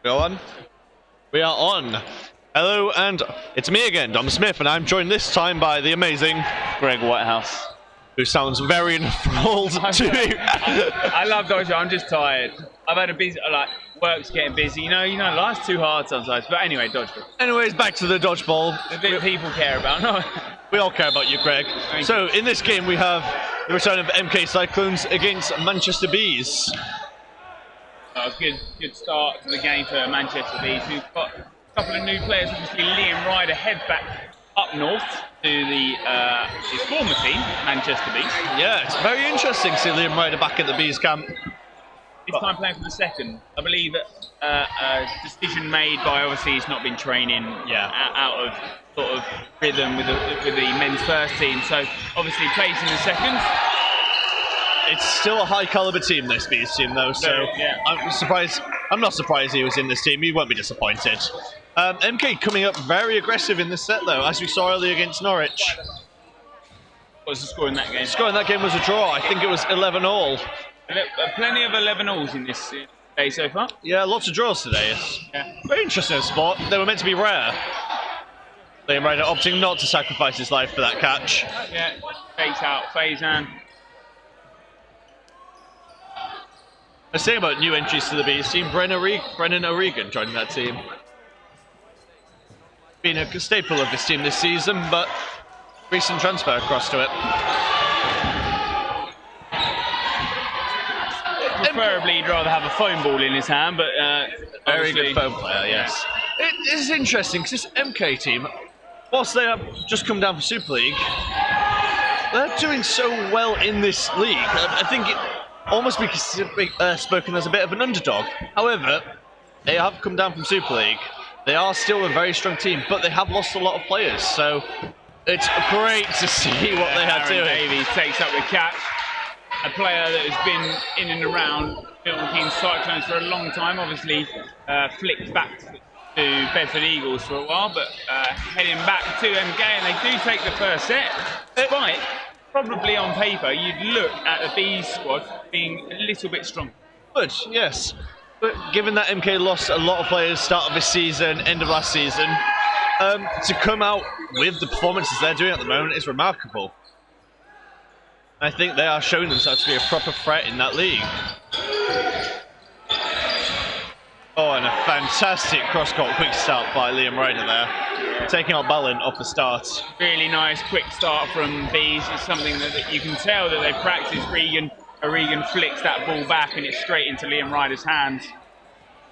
Go on. We are on. Hello, and it's me again, Dom Smith, and I'm joined this time by the amazing Greg Whitehouse, who sounds very enthralled to you. I love Dodgeball. I'm just tired. I've had a busy, work's getting busy. You know, life's too hard sometimes. But anyway, Dodgeball. Anyways, back to the dodgeball. The bit people care about. No. We all care about you, Greg. So in this game, we have the return of MK Cyclones against Manchester Bees. That was a good start to the game for Manchester Bees. We've got a couple of new players. Obviously, Liam Ryder heads back up north to his former team, Manchester Bees. Yeah, it's very interesting to see Liam Ryder back at the Bees camp. This time playing for the second. I believe that a decision made by, obviously he's not been training out of sort of rhythm with the men's first team. So obviously plays in the second. It's still a high caliber team, this Bees team, though. So yeah. I'm not surprised he was in this team. He won't be disappointed. MK coming up very aggressive in this set, though, as we saw earlier against Norwich. What was the score in that game? The score in that game was a draw. I think it was 11-all. Plenty of 11-alls in this day so far. Yeah, lots of draws today. It's very interesting sport. They were meant to be rare. Liam Ryder opting not to sacrifice his life for that catch. Yeah, takes out Faizan. I was saying about new entries to the Bees team, Brennan O'Regan joining that team. Been a staple of this team this season, but recent transfer across to it. Preferably, he'd rather have a foam ball in his hand, but very good foam player, yes. It is interesting because this MK team, whilst they have just come down from Super League, they're doing so well in this league. I think it almost be spoken as a bit of an underdog. However, they have come down from Super League. They are still a very strong team, but they have lost a lot of players, so it's great to see what they are doing. Davies takes up the catch. A player that has been in and around Milton Keynes Cyclones for a long time, obviously flicked back to Bedford Eagles for a while, but heading back to MK, and they do take the first set. Despite, probably on paper, you'd look at the Bees squad being a little bit stronger. Good, yes. But given that MK lost a lot of players start of this season, end of last season, to come out with the performances they're doing at the moment is remarkable. I think they are showing themselves to be a proper threat in that league. Oh, and a fantastic cross-court quick start by Liam Ryder there. Taking out Ballin off the start. Really nice quick start from Bees. It's something that you can tell that they've practiced. O'Regan flicks that ball back and it's straight into Liam Ryder's hands.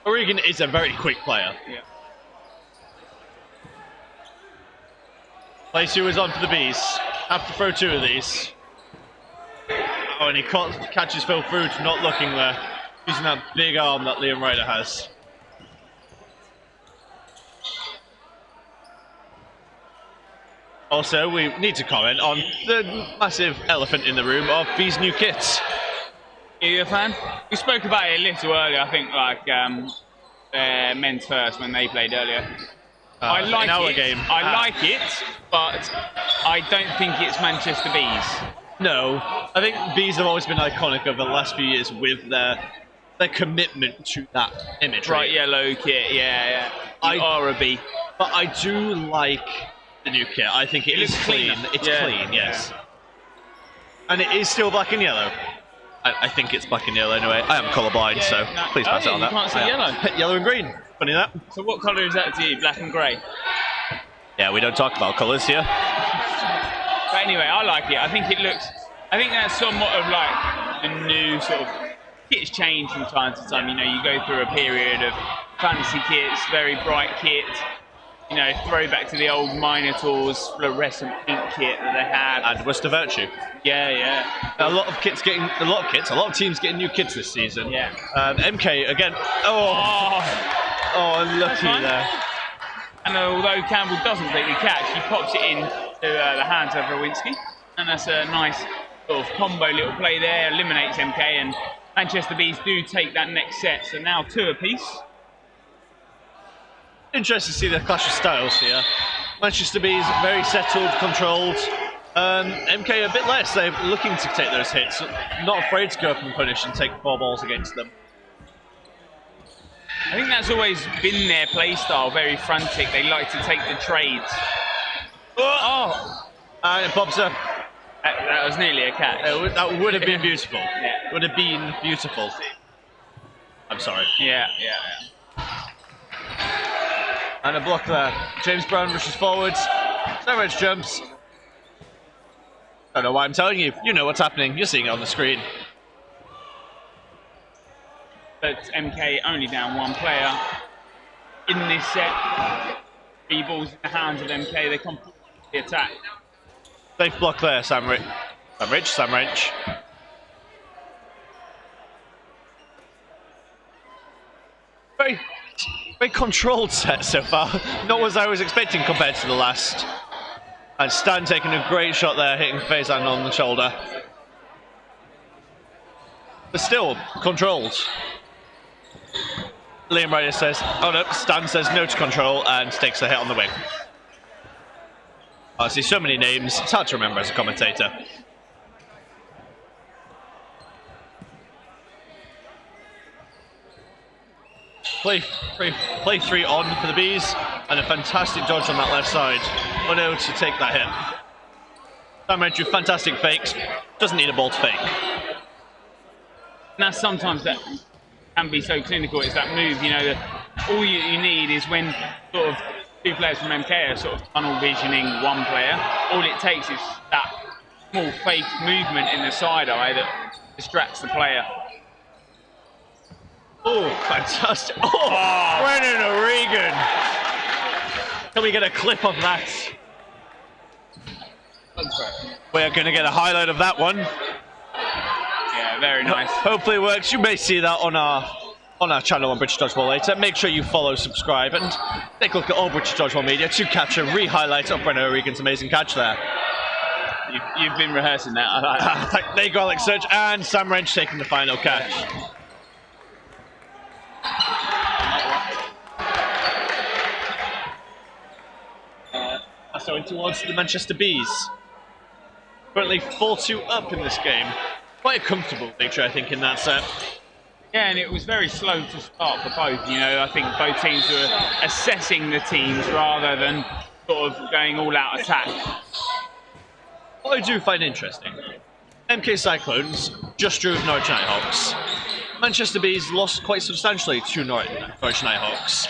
O'Regan is a very quick player. Yeah. Place 2 is on for the Bees. Have to throw 2 of these. Oh, and he catches Phil Frood not looking there. Using that big arm that Liam Ryder has. Also, we need to comment on the massive elephant in the room of these new kits. Are you a fan? We spoke about it a little earlier, I think, men's first when they played earlier. I like it. I like it, but I don't think it's Manchester Bees. No, I think Bees have always been iconic over the last few years with their commitment to that imagery. Bright yellow kit, yeah. You are a bee. But I do like the new kit. I think it is clean. It's clean, yes. And it is still black and yellow. I think it's black and yellow anyway. I am colourblind, so please pass it on that. You can't see yellow. Yellow and green. Funny that. So what colour is that to you? Black and grey? Yeah, we don't talk about colours here. But anyway, I like it. I think that's somewhat of like the new sort of kits change from time to time. You know, you go through a period of fancy kits, very bright kits. You know, throwback to the old Minotaurs fluorescent pink kit that they had. And Worcester Virtue. Yeah. A lot of teams getting new kits this season. Yeah. MK again. Oh, unlucky there. And although Campbell doesn't take the catch, he pops it in to the hands of Rowinski. And that's a nice sort of combo little play there, eliminates MK, and Manchester Bees do take that next set. So now 2 apiece. Interesting to see the clash of styles here. Manchester Bees very settled, controlled. MK a bit less. They're looking to take those hits, not afraid to go up and punish and take 4 balls against them. I think that's always been their play style, very frantic. They like to take the trades. Oh! And it pops up. That was nearly a catch. That would have been beautiful. Yeah. Would have been beautiful. I'm sorry. Yeah. And a block there. James Brown rushes forwards. Savage jumps. Don't know why I'm telling you. You know what's happening. You're seeing it on the screen. But MK only down one player in this set. 3 balls in the hands of MK. They complete the attack. Safe block there, Sam Rich. Very controlled set so far. Not as I was expecting compared to the last. And Stan taking a great shot there, hitting Faizan on the shoulder. But still, controlled. Liam Ryder says, oh no, Stan says no to control and takes a hit on the wing. I see so many names, it's hard to remember as a commentator. Play 3 on for the Bees, and a fantastic dodge on that left side. Unable to take that hit. Sam Redge with fantastic fakes, doesn't need a ball to fake. Now sometimes that can be so clinical, it's that move, you know, that all you need is when sort of 2 players from MK are sort of tunnel visioning one player, all it takes is that small fake movement in the side eye that distracts the player. Oh, fantastic. Oh, Brennan O'Regan. Can we get a clip of that? We're going to get a highlight of that one. Yeah, very nice. Hopefully it works. You may see that on our channel on British Dodgeball later. Make sure you follow, subscribe, and take a look at all British Dodgeball media to catch a re-highlight of Brennan O'Regan's amazing catch there. You've been rehearsing that. There you go, Alex Surge, and Sam Wrench taking the final catch. So towards the Manchester Bees. Currently 4-2 up in this game. Quite a comfortable victory, I think, in that set. Yeah, and it was very slow to start for both. You know, I think both teams were assessing the teams rather than sort of going all-out attack. What I do find interesting, MK Cyclones just drew with Norwich Nighthawks. Manchester Bees lost quite substantially to Norwich Nighthawks.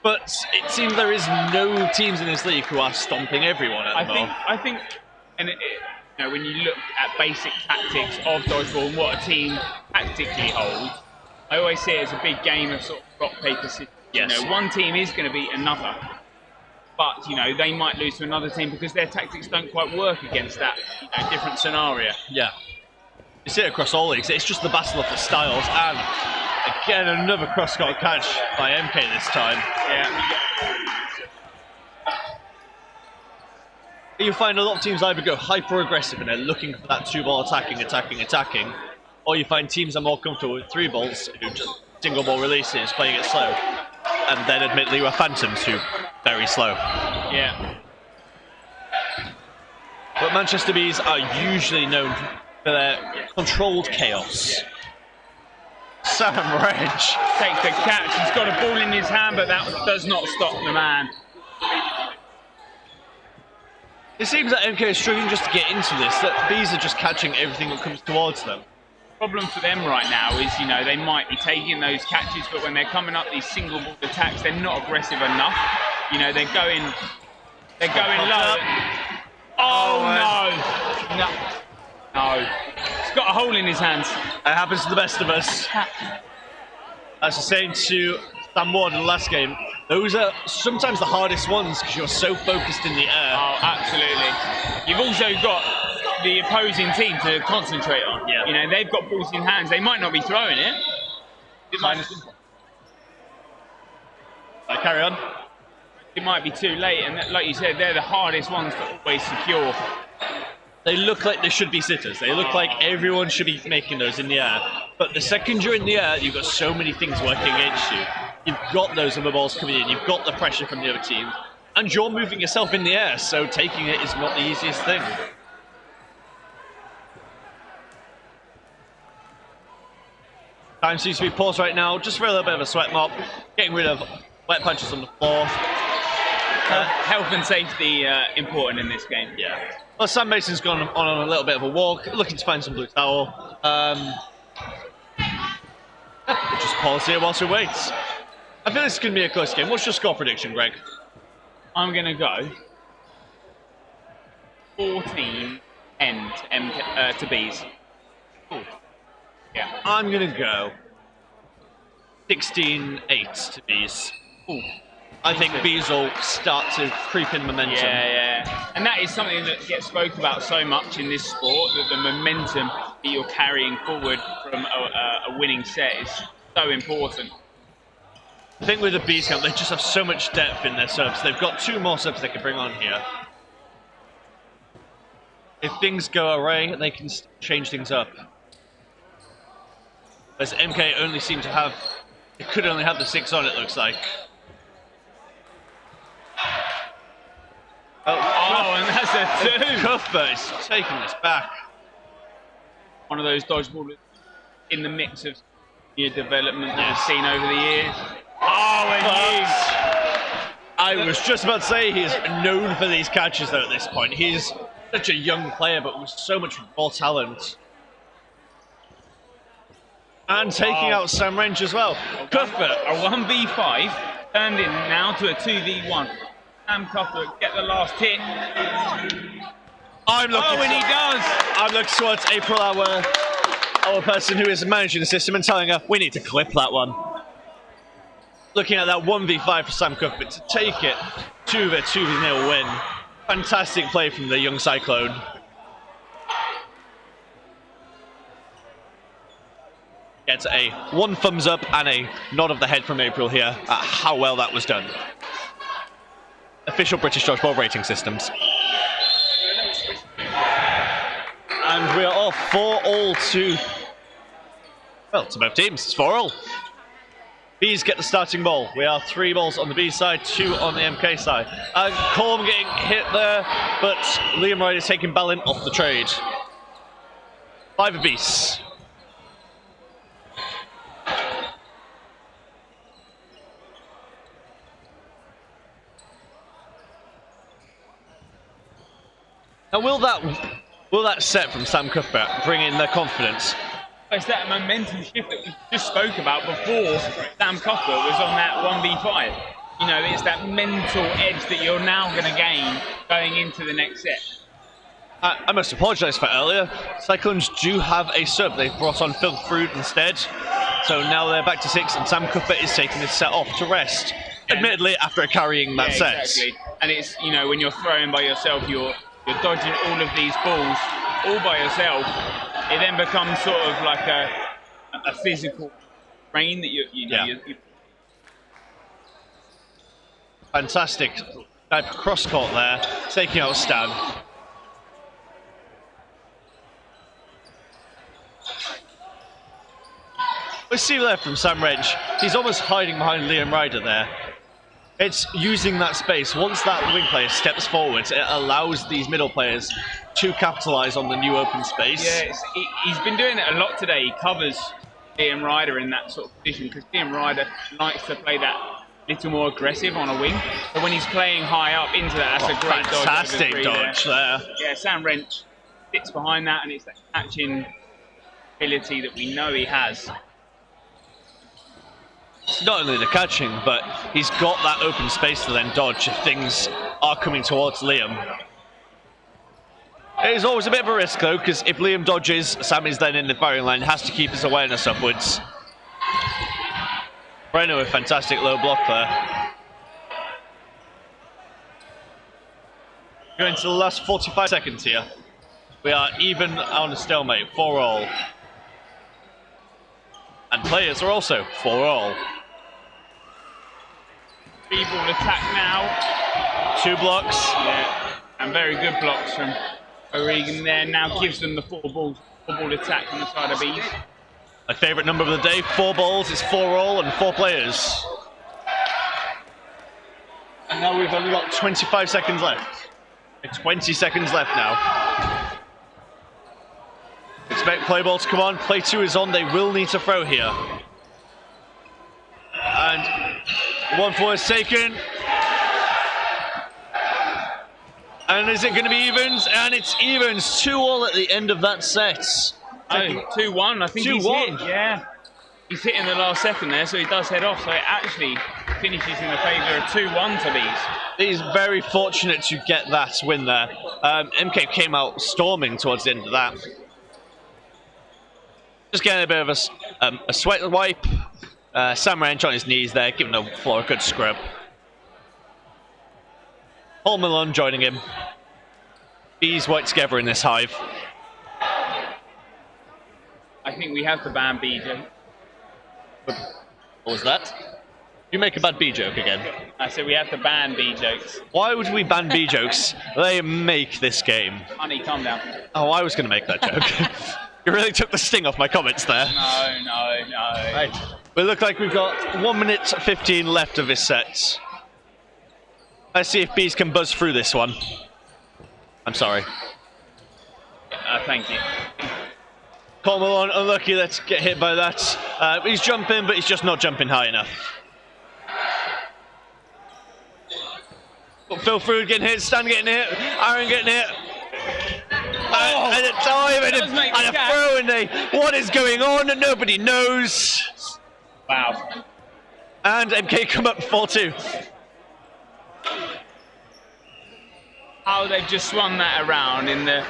But it seems there is no teams in this league who are stomping everyone at the moment. I think, and you know, when you look at basic tactics of dodgeball and what a team tactically holds, I always see it as a big game of sort of rock, paper, scissors. Yes. You know, one team is going to beat another, but you know they might lose to another team because their tactics don't quite work against that different scenario. Yeah, you see it across all leagues. It's just the battle of the styles, and again another cross-court catch by MK this time. Yeah. You find a lot of teams either go hyper-aggressive and they're looking for that 2-ball attacking, or you find teams are more comfortable with 3 balls who just single ball releases, playing it slow, and then admittedly you have Phantoms who very slow. Yeah. But Manchester Bees are usually known for their controlled chaos. Sam Wrench Takes the catch, he's got a ball in his hand, but that does not stop the man. It seems that MK is struggling just to get into this, that Bees are just catching everything that comes towards them. Problem for them right now is, you know, they might be taking those catches, but when they're coming up these single ball attacks, they're not aggressive enough. You know, they're going low. Oh no! No. He's got a hole in his hands. It happens to the best of us. As I was saying to Sam Ward in the last game, those are sometimes the hardest ones because you're so focused in the air. Oh, absolutely. You've also got the opposing team to concentrate on. Yeah. You know, they've got balls in hands. They might not be throwing it. Carry on. It might be too late, and like you said, they're the hardest ones to always secure. They look like they should be sitters. They look like everyone should be making those in the air. But the second you're in the air, you've got so many things working against you. You've got those other balls coming in. You've got the pressure from the other team. And you're moving yourself in the air, so taking it is not the easiest thing. Time seems to be paused right now, just for a little bit of a sweat mop, getting rid of wet punches on the floor. Health and safety important in this game. Yeah. Well, Sam Mason's gone on a little bit of a walk, looking to find some blue towel. Just pause here whilst we wait. I feel this is going to be a close game. What's your score prediction, Greg? I'm going to go 14-10 to Bees. Ooh. Yeah. I'm going to go 16-8 to Bees. Ooh. I think Bees will start to creep in momentum. Yeah. And that is something that gets spoke about so much in this sport, that the momentum that you're carrying forward from a winning set is so important. I think with the Bees camp, they just have so much depth in their serves. They've got 2 more serves they can bring on here. If things go awry, they can change things up. As MK only seem to have, it could only have the 6 on, it looks like. Oh, and that's a 2! Cuthbert is taking this back. One of those dodgeballs in the mix of your development that we've seen over the years. Oh, and I was just about to say he's known for these catches though at this point. He's such a young player but with so much raw talent. And taking out Sam Wrench as well. Cuthbert. A 1v5 turned in now to a 2v1. Sam Cuthbert get the last hit. I'm looking and he does. I'm looking towards April, our person who is managing the system, and telling her we need to clip that one. Looking at that 1v5 for Sam Cuthbert to take it to the 2-0 win. Fantastic play from the young Cyclone. Gets a 1 thumbs up and a nod of the head from April here at how well that was done. Official British dodgeball rating systems. And we are off 4-all to, well, to both teams. It's 4-all. Bees get the starting ball. We are 3 balls on the B side, 2 on the MK side. And Colm getting hit there, but Liam Ryder taking Ballin off the trade. 5 apiece. Now, will that set from Sam Cuthbert bring in their confidence? It's that momentum shift that we just spoke about before Sam Cuthbert was on that 1v5. You know, it's that mental edge that you're now going to gain going into the next set. I must apologise for earlier. Cyclones do have a sub. They've brought on Phil Fruit instead. So now they're back to 6, and Sam Cuthbert is taking this set off to rest. Admittedly, after carrying that set. Exactly. And it's, you know, when you're throwing by yourself, you're dodging all of these balls all by yourself. It then becomes sort of like a physical strain that you Fantastic type of cross court there, taking out Stan. We see there from Sam Wrench, he's almost hiding behind Liam Ryder there. It's using that space. Once that wing player steps forward, it allows these middle players to capitalise on the new open space. Yeah, he's been doing it a lot today. He covers Liam Ryder in that sort of position because Liam Ryder likes to play that little more aggressive on a wing. But when he's playing high up into that, that's a great dodge. Fantastic dodge there. Yeah, Sam Wrench sits behind that, and it's that catching ability that we know he has. It's not only the catching, but he's got that open space to then dodge if things are coming towards Liam. It is always a bit of a risk though, because if Liam dodges, Sam is then in the firing line, has to keep his awareness upwards. Breno with fantastic low block there. Going to the last 45 seconds here. We are even on a stalemate, 4-all. And players are also 4-all. 3-ball attack now. 2 blocks. Yeah, and very good blocks from O'Regan there. Now gives them the 4-ball attack on the side of Bees. My favourite number of the day, 4 balls, is 4-all and 4 players. And now we've only got 25 seconds left. 20 seconds left now. It's expect play ball to come on. Play 2 is on. They will need to throw here. And 1-4 is taken. And is it going to be evens? And it's evens. 2-2 at the end of that set. Oh, 2-1. I think he's hit. Yeah. He's hit in the last second there, so he does head off. So it actually finishes in the favour of 2-1 for these. He's very fortunate to get that win there. MK came out storming towards the end of that. Just getting a bit of a sweat wipe. Sam Ranch on his knees there, giving the floor a good scrub. Paul Malone joining him. Bees work together in this hive. I think we have to ban BJ. What was that? You make a bad B joke again. I said we have to ban B jokes. Why would we ban B jokes? They make this game. Honey, calm down. Oh, I was going to make that joke. You really took the sting off my comments there. No. Right. We look like we've got 1 minute 15 left of this set. Let's see if Bees can buzz through this one. I'm sorry. Thank you. Cornwall unlucky, let's get hit by that. He's jumping, but he's just not jumping high enough. But Phil Frood getting hit, Stan getting hit, Aaron getting hit. And a dive and a throw and what is going on? Nobody knows. Wow. And MK come up 4-2. How they've just swung that around in the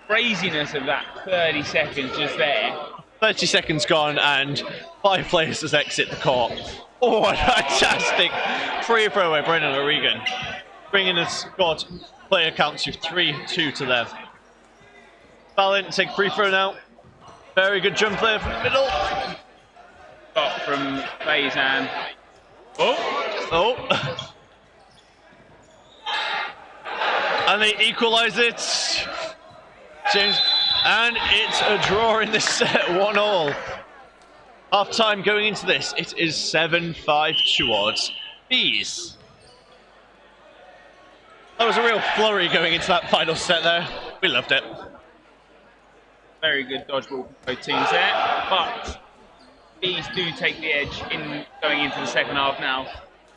craziness of that 30 seconds just there. 30 seconds gone and 5 players has exit the court. Oh, what a fantastic free throw by Brendan O'Regan. Bringing the squad player count to 3-2 to them. Valiant take free throw now. Very good jump there from the middle. Shot from Faizan. Oh. And they equalise it. James, and it's a draw in this set, 1-1. Half time going into this, it is 7-5 towards Bees. That was a real flurry going into that final set there. We loved it. Very good dodgeball from both teams there, but Bees do take the edge in going into the second half now.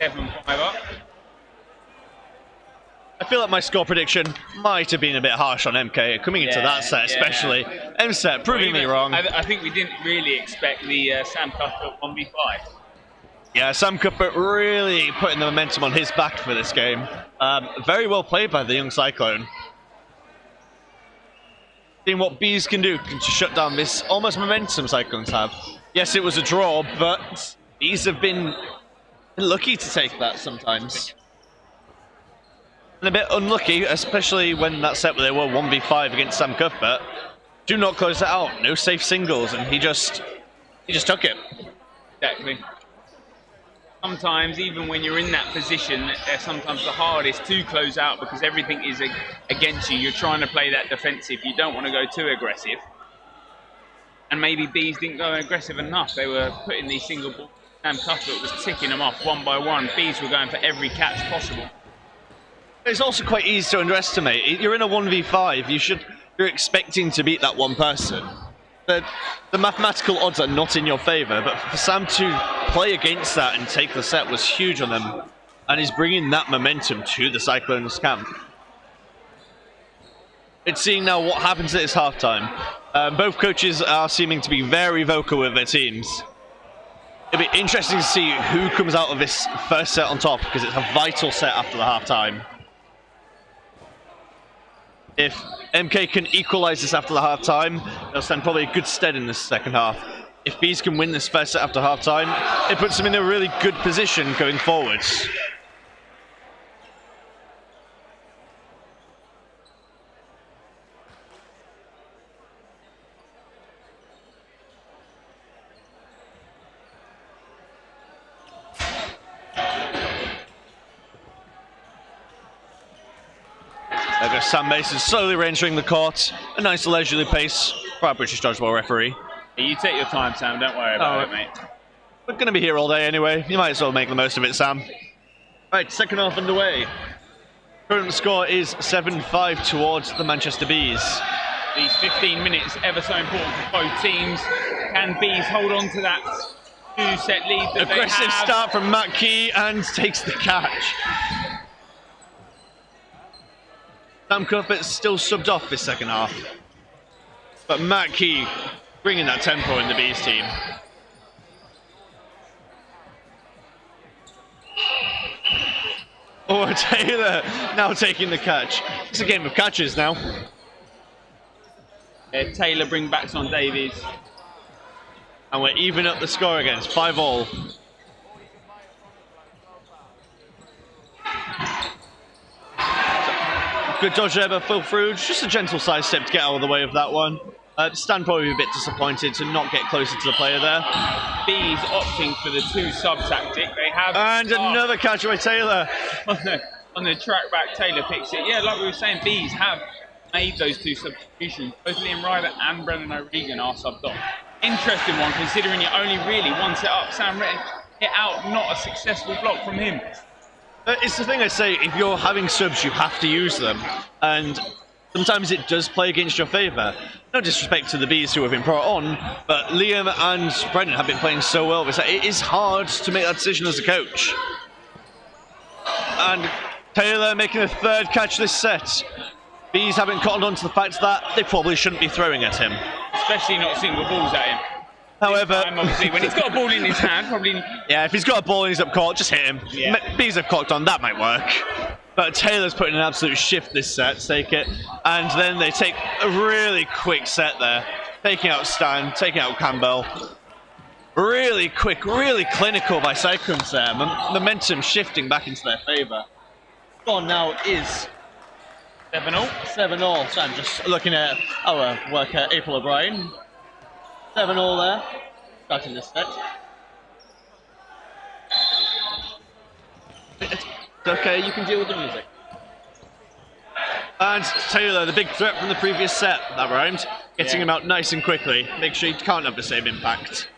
7-5 up. I feel like my score prediction might have been a bit harsh on MK coming into that set, especially. MSET proving me wrong. I think we didn't really expect the Sam Cuthbert 1v5. Yeah, Sam Cuthbert really putting the momentum on his back for this game. Very well played by the young Cyclone. Seeing what Bees can do to shut down this almost momentum Cyclones have. Yes, it was a draw, but Bees have been lucky to take that sometimes. And a bit unlucky, especially when that set where they were 1v5 against Sam Cuthbert. Do not close that out. No safe singles, and he just took it. Exactly. Sometimes, even when you're in that position, they're sometimes the hardest to close out because everything is against you. You're trying to play that defensive. You don't want to go too aggressive. And maybe Bees didn't go aggressive enough. They were putting these single balls. Sam Cuthbert was ticking them off one by one. Bees were going for every catch possible. It's also quite easy to underestimate. You're in a 1v5. You're expecting to beat that one person. The mathematical odds are not in your favour, but for Sam to play against that and take the set was huge on them, and he's bringing that momentum to the Cyclones camp. It's seeing now what happens at this halftime. Both coaches are seeming to be very vocal with their teams. It'll be interesting to see who comes out of this first set on top, because it's a vital set after the halftime. If MK can equalise this after the half-time, they'll stand probably a good stead in this second half. If Bees can win this first set after half-time, it puts them in a really good position going forwards. There goes Sam Mason slowly re-entering the court. A nice leisurely pace for our British dodgeball referee. You take your time, Sam. Don't worry about it, mate. We're going to be here all day anyway. You might as well make the most of it, Sam. Right, second half underway. Current score is 7-5 towards the Manchester Bees. These 15 minutes ever so important for both teams. Can Bees hold on to that 2-set lead that they Aggressive have? start from Matt Key and takes the catch. Sam Cuthbert's still subbed off this second half. But Matt Key bringing that tempo in the Bees team. Oh, Taylor now taking the catch. It's a game of catches now. Yeah, Taylor bring backs on Davies. And we're even up the score again. It's 5-all. Good dodge there by Phil Frouge. Just a gentle side step to get out of the way of that one. Stan probably a bit disappointed to not get closer to the player there. Bees opting for the 2-sub tactic. They have... And another catch by Taylor. On the track back, Taylor picks it. Yeah, like we were saying, Bees have made those 2 substitutions. Both Liam Ryder and Brennan O'Regan are subbed off. Interesting one, considering you only really one set up. Sam Retton hit out, not a successful block from him. It's the thing I say, if you're having subs, you have to use them. And sometimes it does play against your favour. No disrespect to the Bees who have been brought on, but Liam and Brendan have been playing so well. It is hard to make that decision as a coach. And Taylor making the 3rd catch this set. Bees haven't cottoned on to the fact that they probably shouldn't be throwing at him. Especially not single balls at him. However, obviously, when he's got a ball in his hand, probably... Yeah, if he's got a ball and he's up court, just hit him. Yeah. Bees have cocked on, that might work. But Taylor's putting an absolute shift this set to take it. And then they take a really quick set there. Taking out Stan, taking out Campbell. Really quick, really clinical by Cyclones there. Momentum shifting back into their favour. Gone now is 7-all. 7-all. So I'm just looking at our worker, April O'Brien. 7-all there. Starting this set. It's okay, you can deal with the music. And Taylor, the big threat from the previous set, that rhymed. Getting him out nice and quickly. Make sure he can't have the same impact.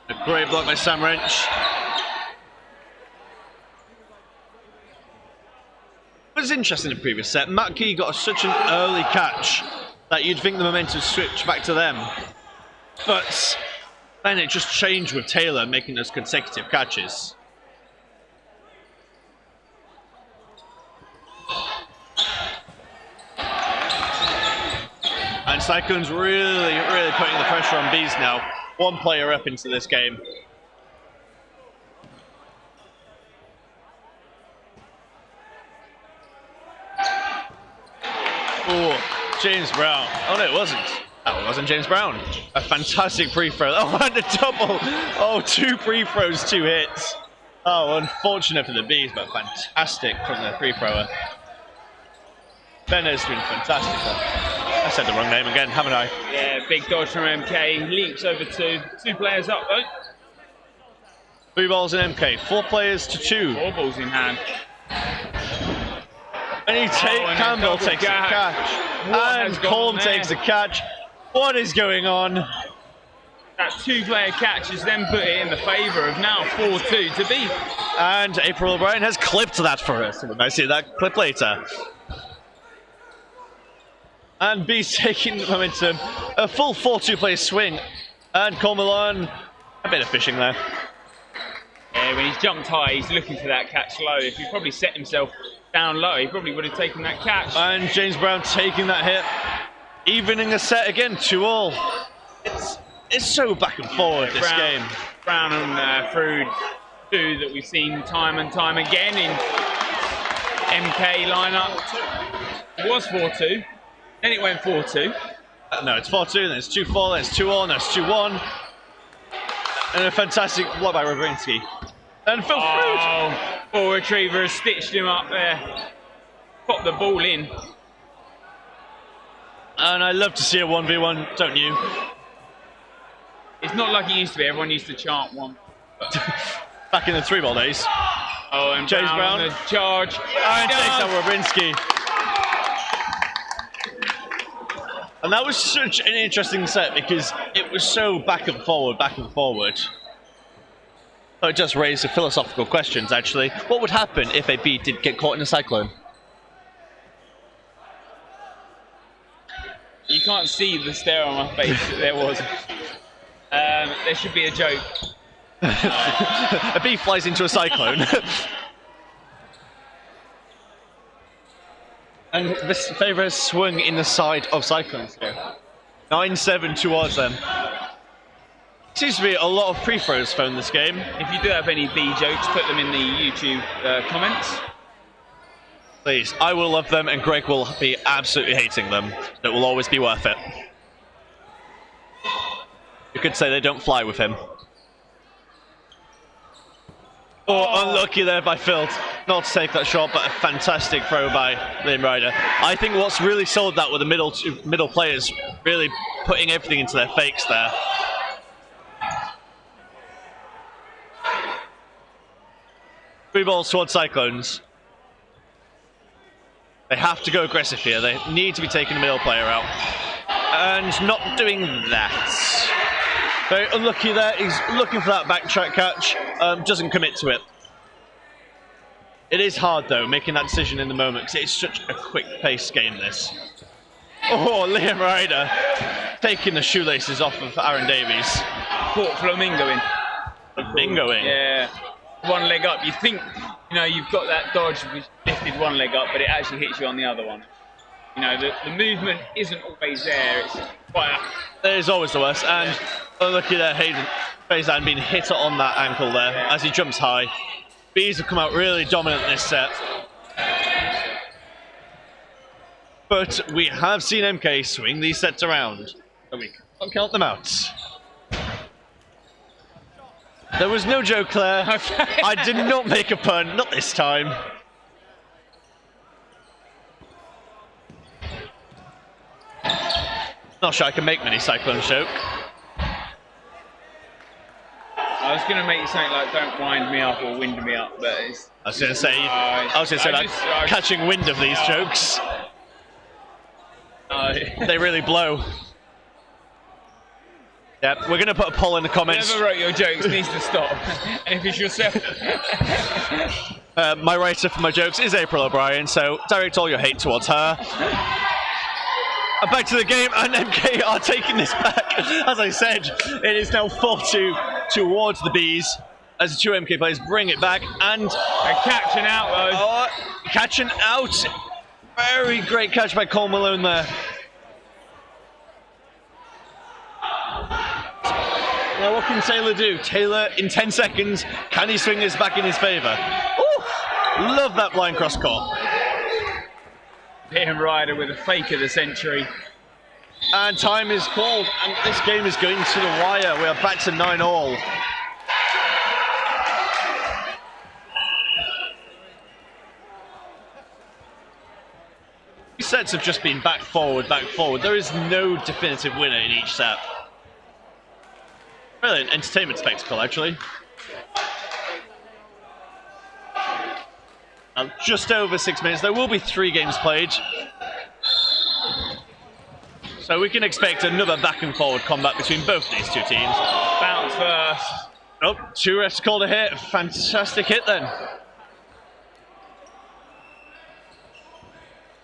A great block by Sam Wrench. What was interesting in the previous set, Matt Key got such an early catch that you'd think the momentum switched back to them. But then it just changed with Taylor making those consecutive catches. And Cyclones really putting the pressure on Bees now. 1 player up into this game. Oh, James Brown. Oh no, it wasn't. Oh, it wasn't James Brown. A fantastic free throw. Oh, and a double. Oh, 2 free throws, 2 hits. Oh, unfortunate for the Bees, but fantastic from the free thrower. Ben has been fantastic though. I said the wrong name again, haven't I? Yeah, big dodge from MK. Leaks over 2. 2 players up though. 3 balls in MK. 4 players to 2. 4 balls in hand. And Campbell takes the catch. And Colm takes the catch. What is going on? That 2-player catch has then put it in the favour of now 4-2 to Bees. And April O'Brien has clipped that for us. We might see that clip later. And Bees taking the momentum. A full 4-2 play swing. And Cole Milan, a bit of fishing there. Yeah, when he's jumped high, he's looking for that catch low. If he probably set himself down low, he probably would have taken that catch. And James Brown taking that hit. Evening the set again, 2-all. It's so back and forward, this game. Brown and Frood, 2 that we've seen time and time again in MK lineup. It was 4-2, then it went 4-2. No, it's 4-2, then it's 2-4, then it's 2-all, then it's 2-1. And a fantastic block by Robrinsky. And Phil Frood. Ball retriever has stitched him up there. Popped the ball in. And I love to see a 1v1, don't you? It's not like it used to be. Everyone used to chant one. Back in the 3-ball days. Oh, and James Brown. on the charge. And takes out Robrinsky. And that was such an interesting set because it was so back and forward, back and forward. So it just raised the philosophical questions, actually. What would happen if a bee did get caught in a cyclone? You can't see the stare on my face that there was. There should be a joke. A bee flies into a cyclone. And this favour swung in the side of Cyclones here. 9-7 towards them. Seems to be a lot of pre-throws thrown this game. If you do have any bee jokes, put them in the YouTube comments. Please, I will love them and Greg will be absolutely hating them. It will always be worth it. You could say they don't fly with him. Oh, unlucky there by Phil not to take that shot, but a fantastic throw by Liam Ryder. I think what's really sold that with the middle players really putting everything into their fakes there. Three balls towards Cyclones. They have to go aggressive here. They need to be taking the middle player out. And not doing that. Very unlucky there. He's looking for that backtrack catch. Doesn't commit to it. It is hard though, making that decision in the moment, because it's such a quick-paced game, this. Oh, Liam Ryder taking the shoelaces off of Aaron Davies. Caught flamingoing. Flamingoing? Yeah. One leg up. You think, you've got that dodge which lifted one leg up, but it actually hits you on the other one. The movement isn't always there. It's quite There's always the worst. And unlucky there, Hayden Faizan being hit on that ankle there as he jumps high. Bees have come out really dominant this set. But we have seen MK swing these sets around. So we can't count them out. There was no joke there. I did not make a pun, not this time. Not sure I can make many Cyclones joke. I was going to make something like "Don't wind me up" or "Wind me up," but it's. I was going to say, catching wind of these jokes. They really blow. Yeah, we're going to put a poll in the comments. Whoever wrote your jokes needs to stop. And if it's yourself. My writer for my jokes is April O'Brien, so direct all your hate towards her. And back to the game, and MK are taking this back. As I said, it is now 4-2 towards the Bees as the two MK players bring it back, and they're catching out though. Catching out. Very great catch by Cole Malone there. Now what can Taylor do? Taylor, in 10 seconds, can he swing this back in his favour? Love that blind cross court. Liam Ryder with a fake of the century. And time is called, and this game is going to the wire. We are back to 9-all. These sets have just been back forward, back forward. There is no definitive winner in each set. Brilliant entertainment spectacle, actually. Now, just over 6 minutes. There will be 3 games played. So we can expect another back and forward combat between both these two teams. Bounce first. Oh, 2 refs called a hit. Fantastic hit then.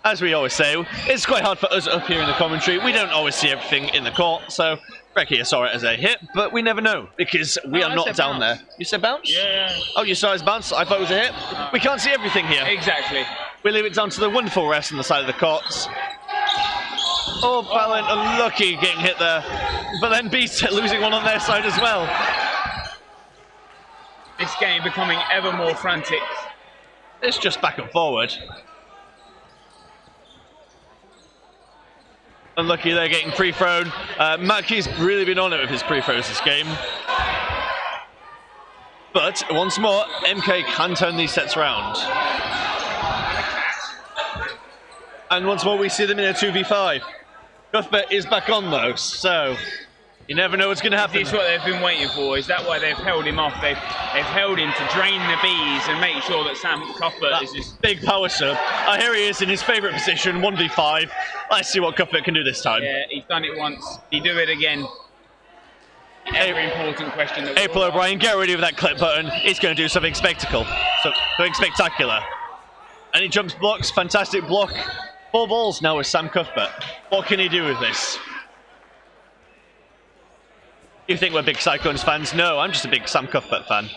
As we always say, it's quite hard for us up here in the commentary. We don't always see everything in the court, so Greg here saw it as a hit, but we never know, because we are not down there. You said bounce? Yeah. Oh, you saw his bounce? I thought it was a hit. We can't see everything here. Exactly. We leave it down to the wonderful refs on the side of the courts. Oh, Ballant, unlucky getting hit there. But then Beast losing one on their side as well. This game becoming ever more frantic. It's just back and forward. Unlucky they're getting pre-thrown. Mackey's really been on it with his pre-throws this game. But once more, MK can turn these sets around. And once more we see them in a 2v5. Cuthbert is back on though, so you never know what's going to happen. Is this what they've been waiting for? Is that why they've held him off? They've held him to drain the Bees and make sure that Sam Cuthbert is just... Big power serve. Here he is in his favourite position, 1v5. Let's see what Cuthbert can do this time. Yeah, he's done it once. He do it again. Every important question. April O'Brien, get ready with that clip button. He's going to do something something spectacular. And he jumps blocks, fantastic block. 4 balls now with Sam Cuthbert. What can he do with this? You think we're big Cyclones fans? No, I'm just a big Sam Cuthbert fan.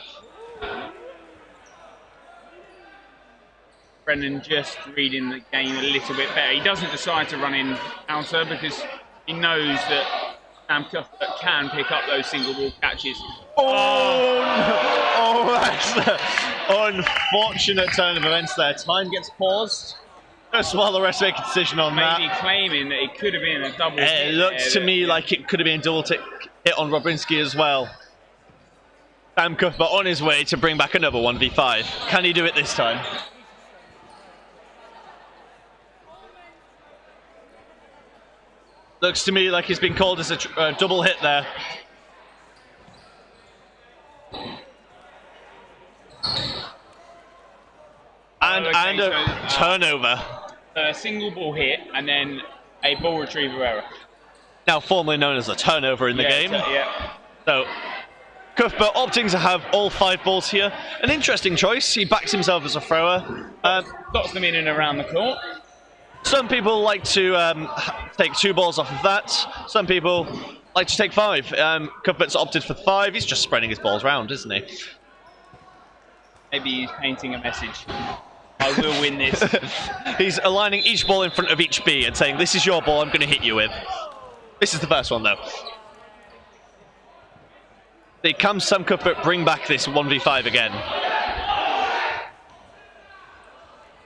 Brennan just reading the game a little bit better. He doesn't decide to run in counter because he knows that Sam Cuthbert can pick up those single ball catches. Oh, no. Oh, that's an unfortunate turn of events there. Time gets paused. Just while the rest make a decision on that. Maybe claiming that it could have been a double It looks to me like it could have been a double hit on Robinski as well. Sam Cuthbert on his way to bring back another 1v5. Can he do it this time? Looks to me like he's been called as a double hit there. And a turnover. A single ball hit and then a ball retriever error. Now formerly known as a turnover in the game. Yeah. So Cuthbert opting to have all 5 balls here. An interesting choice. He backs himself as a thrower. Dots them in and around the court. Some people like to take 2 balls off of that. Some people like to take 5. Cuthbert's opted for 5. He's just spreading his balls around, isn't he? Maybe he's painting a message. I will win this. He's aligning each ball in front of each B and saying, this is your ball, I'm going to hit you with. This is the first one, though. Can Sam Cuthbert bring back this 1v5 again?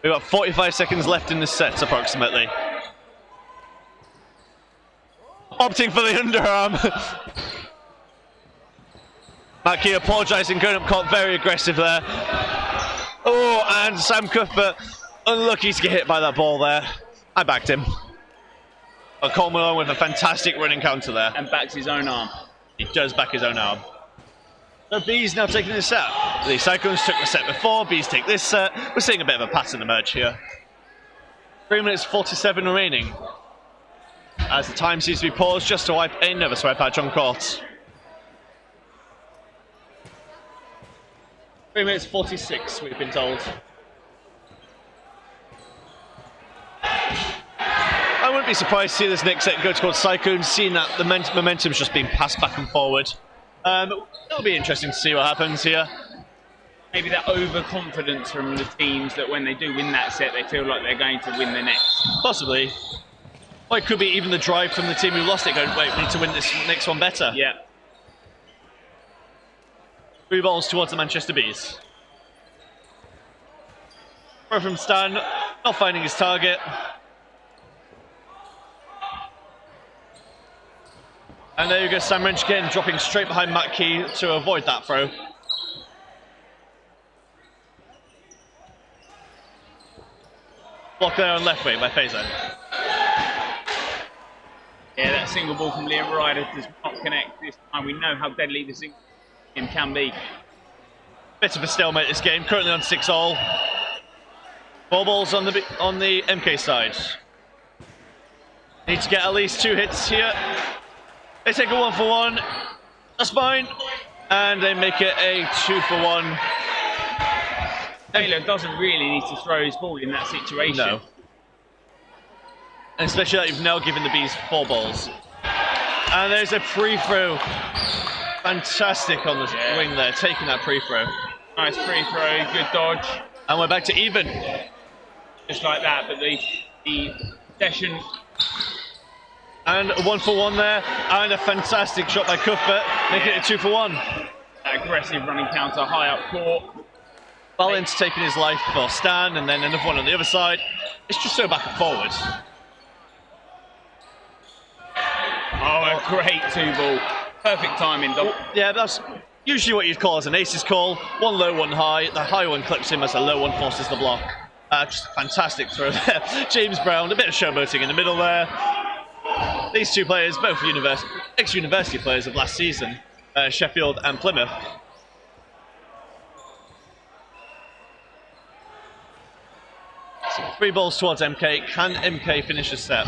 We've got 45 seconds left in this set, approximately. Opting for the underarm. Mackie apologising, going up court, very aggressive there. Oh, and Sam Cuthbert, unlucky to get hit by that ball there. I backed him. But Cole Malone with a fantastic running counter there. And backs his own arm. He does back his own arm. So B's now taking this set. The Cyclones took the set before, B's take this set. We're seeing a bit of a pattern emerge here. 3 minutes 47 remaining. As the time seems to be paused just to wipe another sweat patch on court. 3 minutes 46, we've been told. I wouldn't be surprised to see this next set go towards Cyclones, seeing that the momentum's just being passed back and forward. It'll be interesting to see what happens here. Maybe that overconfidence from the teams that when they do win that set, they feel like they're going to win the next. Possibly. Or it could be even the drive from the team who lost it going, wait, we need to win this next one better. Yeah. 3 balls towards the Manchester Bees. Throw from Stan, not finding his target. And there you go, Sam Wrench again, dropping straight behind Matt Key to avoid that throw. Block there on left wing by Faison. Yeah, that single ball from Liam Ryder does not connect this time. We know how deadly this game can be. Bit of a stalemate this game, currently on 6-all. 4 balls on the MK side. Need to get at least 2 hits here. They take a 1-for-1. That's fine. And they make it a 2-for-1. Taylor doesn't really need to throw his ball in that situation. No. And especially that you've now given the Bees 4 balls. And there's a free throw. Fantastic on the wing there, taking that free throw. Nice free throw, good dodge. And we're back to even. Just like that, but the session. And a 1-for-1 there, and a fantastic shot by Cuthbert, making it a 2-for-1. That aggressive running counter high up court. Valence taking his life for Stan, and then another one on the other side. It's just so back and forward. Oh, a great 2-ball. Perfect timing. Yeah, that's usually what you'd call as an aces call. 1 low, 1 high. The high one clips him as the low one forces the block. Just a fantastic throw there. James Brown, a bit of showboating in the middle there. These 2 players, both ex-university players of last season, Sheffield and Plymouth. So 3 balls towards MK. Can MK finish the set?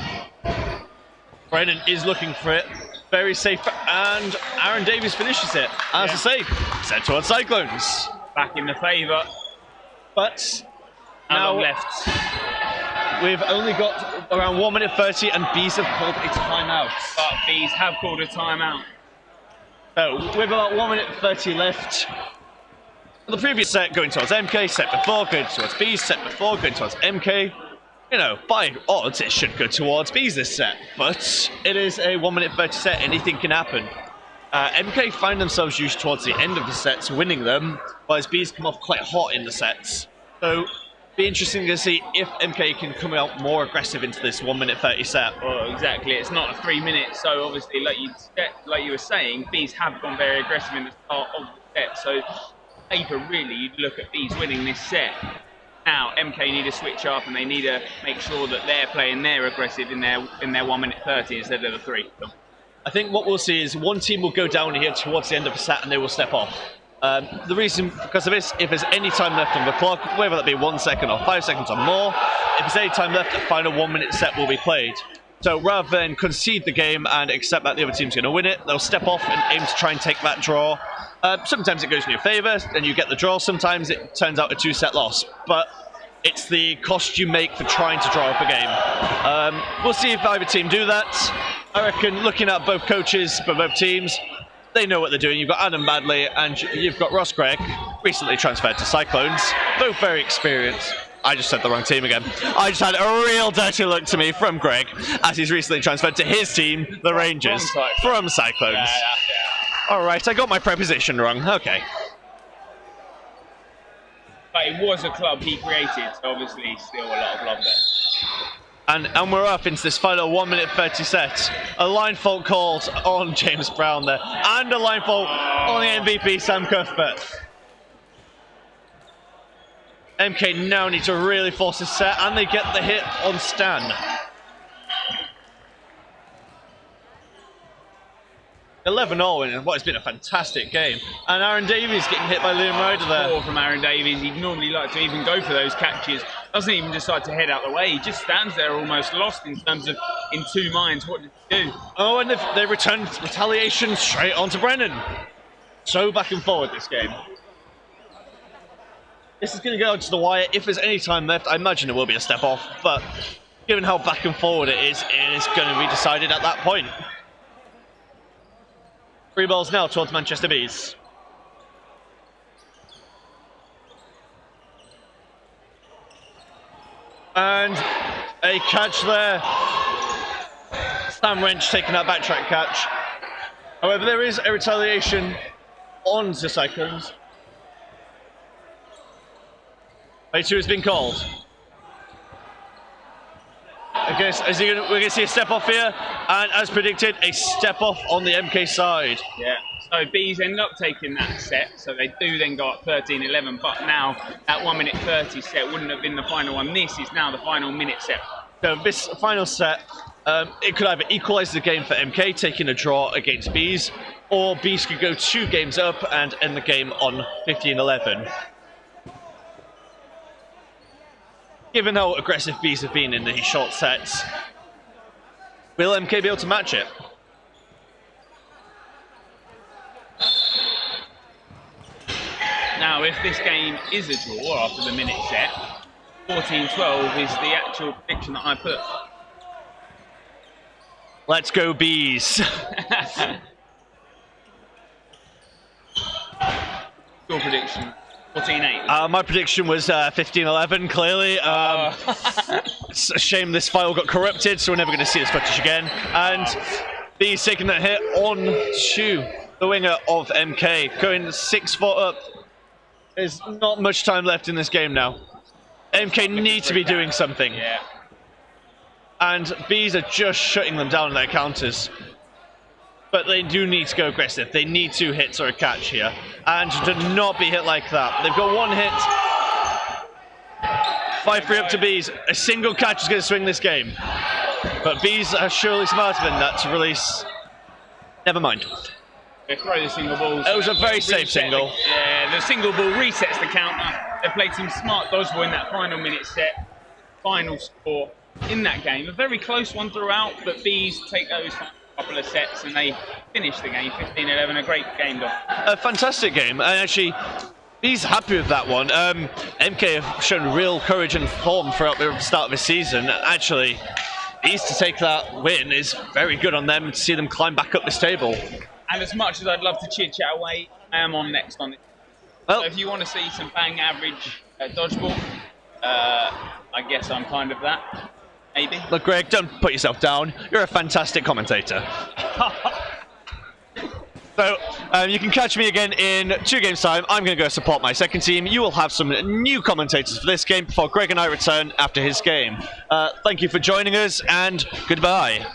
Brennan is looking for it. Very safe, and Aaron Davies finishes it. As I say, set towards Cyclones. Back in the favour. But now now left. we've only got around 1 minute 30 and Bees have called a timeout. But Bees have called a timeout. So with about 1 minute 30 left. The previous set going towards MK, set before going towards Bees, set before going towards MK. You know, by odds it should go towards Bees this set, but it is a 1 minute 30 set, anything can happen. MK find themselves usually towards the end of the sets winning them, whereas Bees come off quite hot in the sets. So be interesting to see if MK can come out more aggressive into this 1 minute 30 set. Well, exactly. It's not a 3 minute, so obviously, like you were saying, Bees have gone very aggressive in the start of the set. So, paper really, you'd look at Bees winning this set. Now, MK need to switch up, and they need to make sure that they're playing their aggressive in their 1 minute 30 instead of the 3. I think what we'll see is one team will go down here towards the end of the set, and they will step off. The reason because of this, if there's any time left on the clock, whether that be 1 second or 5 seconds or more, if there's any time left, the final 1 minute set will be played. So rather than concede the game and accept that the other team's going to win it, they'll step off and aim to try and take that draw. Sometimes it goes in your favour and you get the draw, sometimes it turns out a 2-set loss. But it's the cost you make for trying to draw up a game. We'll see if either team do that. I reckon looking at both coaches for both teams, they know what they're doing. You've got Adam Badley and you've got Ross Gregg, recently transferred to Cyclones, both very experienced. I just said the wrong team again. I just had a real dirty look to me from Greg as he's recently transferred to his team, the Rangers, from Cyclones. Yeah. All right, I got my preposition wrong. Okay. But it was a club he created, so obviously still a lot of love there. And we're up into this final 1 minute 30 set. A line fault called on James Brown there, and a line fault on the MVP Sam Cuthbert. MK now need to really force this set, and they get the hit on Stan. 11-0 in what has been a fantastic game. And Aaron Davies getting hit by Liam Ryder there. Poor from Aaron Davies. He'd normally like to even go for those catches. Doesn't even decide to head out the way. He just stands there almost lost in terms of in two minds. What did he do? Oh, and they returned retaliation straight onto Brennan. So back and forward this game. This is going to go to the wire. If there's any time left, I imagine it will be a step off. But given how back and forward it is going to be decided at that point. 3 balls now towards Manchester Bees. And a catch there. Stan Wrench taking that backtrack catch. However, there is a retaliation on the Cyclones. Play 2 has been called. I guess we're going to see a step off here, and as predicted, a step off on the MK side. Yeah, so Bees end up taking that set, so they do then go up 13-11, but now that 1 minute 30 set wouldn't have been the final one. This is now the final minute set. So this final set, it could either equalise the game for MK, taking a draw against Bees, or Bees could go 2 games up and end the game on 15-11. Given how aggressive Bees have been in these short sets, will MK be able to match it? Now, if this game is a draw after the minute set, 14-12 is the actual prediction that I put. Let's go Bees. Your prediction? 14-8. My prediction was 15-11, clearly. It's a shame this file got corrupted, so we're never going to see this footage again. And Bees taking that hit on to the winger of MK, going 6 foot up. There's not much time left in this game now. MK need to be doing something. Yeah. And Bees are just shutting them down in their counters. But they do need to go aggressive. They need 2 hits or a catch here. And to not be hit like that. They've got 1 hit. 5-3 up to Bees. A single catch is going to swing this game. But Bees are surely smarter than that to release. Never mind. They throw the single balls. It was a very safe single. Yeah, the single ball resets the counter. They played some smart dodgeball in that final minute set. Final score in that game. A very close one throughout, but Bees take those couple of sets and they finish the game 15-11. A great game, though. A fantastic game. And actually, He's happy with that one. MK have shown real courage and form throughout the start of the season. Actually, East to take that win is very good on them to see them climb back up this table. And as much as I'd love to chit-chat away, I am on next on it. Well, So if you want to see some bang average dodgeball, I guess I'm kind of that, maybe. look, Greg, don't put yourself down. You're a fantastic commentator. So, you can catch me again in 2 games' time. I'm going to go support my second team. You will have some new commentators for this game before Greg and I return after his game. Thank you for joining us, and goodbye.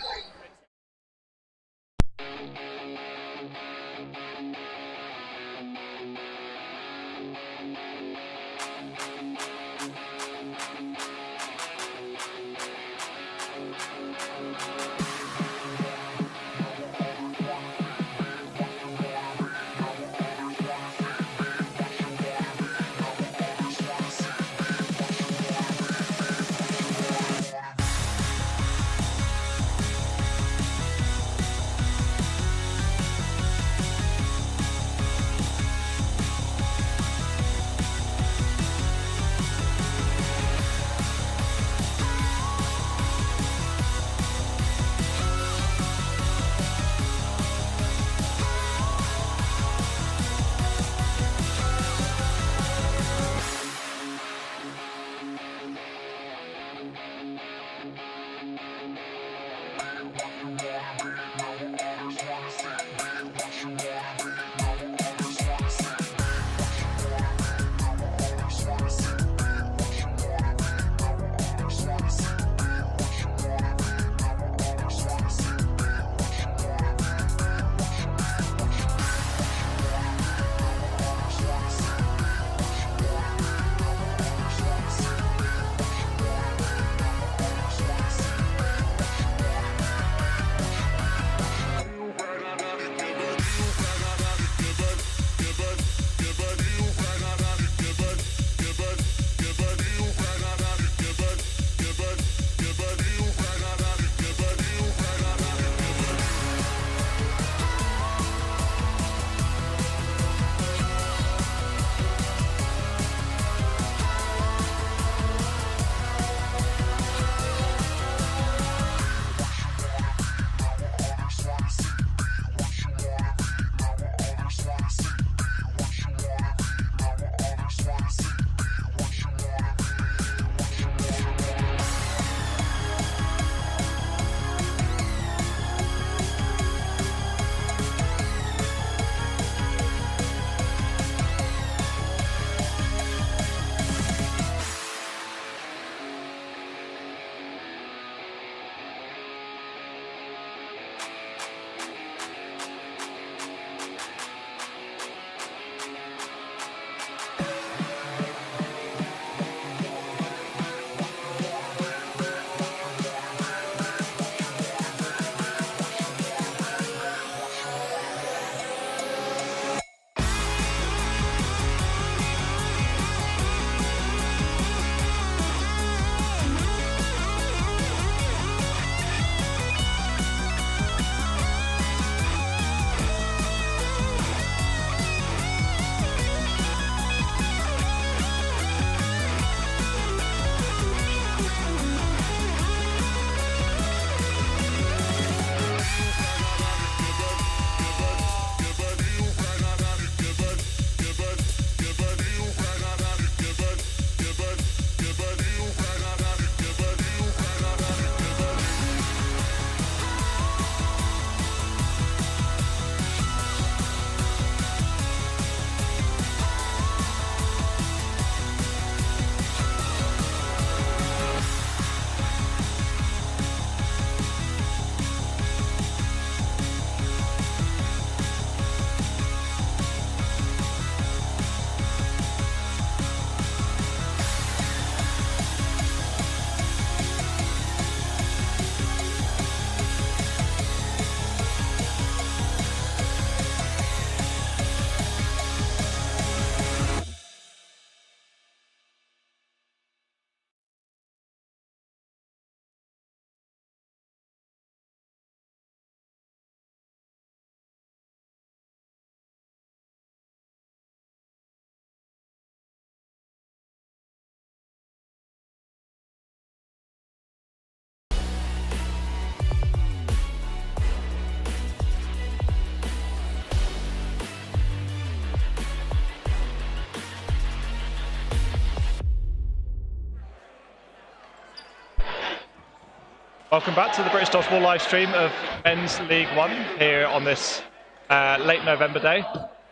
Welcome back to the British Dodgeball live stream of Men's League One here on this late November day.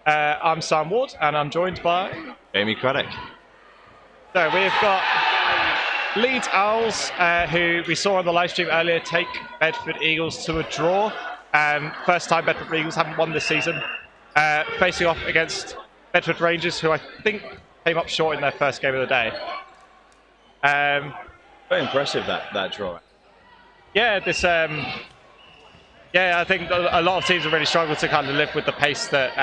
I'm Sam Ward and I'm joined by Jamie Craddock. So we've got Leeds Owls, who we saw on the live stream earlier, take Bedford Eagles to a draw. First time Bedford Eagles haven't won this season. Facing off against Bedford Rangers, who I think came up short in their first game of the day. Very impressive that draw. Yeah, I think a lot of teams have really struggled to kind of live with the pace that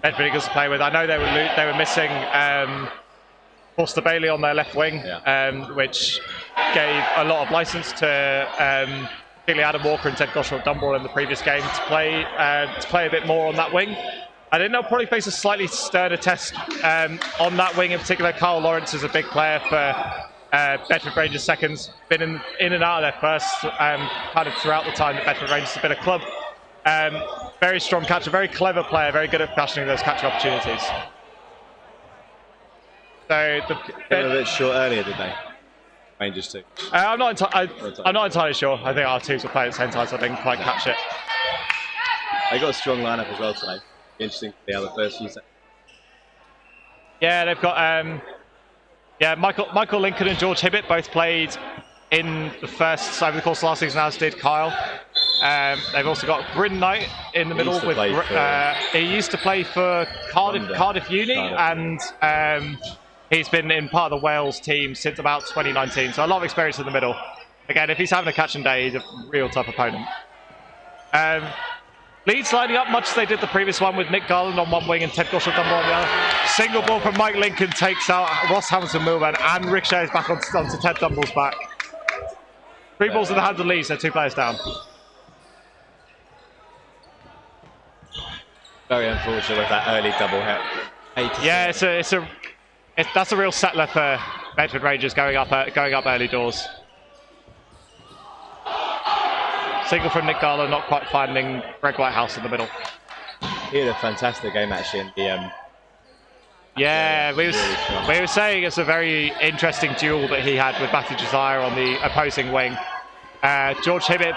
Bedford Eagles play with. I know they were missing Forster Bailey on their left wing, which gave a lot of license to particularly Adam Walker and Ted Goshawk-Dunbar in the previous game to play a bit more on that wing. I think they'll probably face a slightly sterner test on that wing in particular. Carl Lawrence is a big player for Bedford Rangers seconds, been in and out of their first kind of throughout the time that Bedford Rangers have been a club. Very strong catcher, very clever player, very good at fashioning those catching opportunities. So They were a bit short earlier, did they? Rangers too. I'm not entirely sure. I think our teams will play at the same time, so I didn't quite catch it. They got a strong lineup as well tonight. Interesting to see how the first few seconds. Yeah, they've got Michael Lincoln and George Hibbett both played in the first over the course of last season, as did Kyle. They've also got Bryn Knight in the middle with. He used to play for Cardiff Uni, and he's been in part of the Wales team since about 2019. So a lot of experience in the middle. Again, if he's having a catching day, he's a real tough opponent. Leeds lining up much as they did the previous one, with Nick Garland on one wing and Ted Goshawk-Dunbar on the other. Single ball from Mike Lincoln takes out Ross Hamilton-Milburn, and ricochets back onto Ted Dunbar's back. 3 balls in the hands of Leeds, so 2 players down. Very unfortunate with that early double hit. Yeah, that's a real settler for Bedford Rangers going up early doors. Single from Nick Garland, not quite finding Greg Whitehouse in the middle. He had a fantastic game actually in the. Yeah, we were saying it's a very interesting duel that he had with Matthew Josiah on the opposing wing. George Hibbett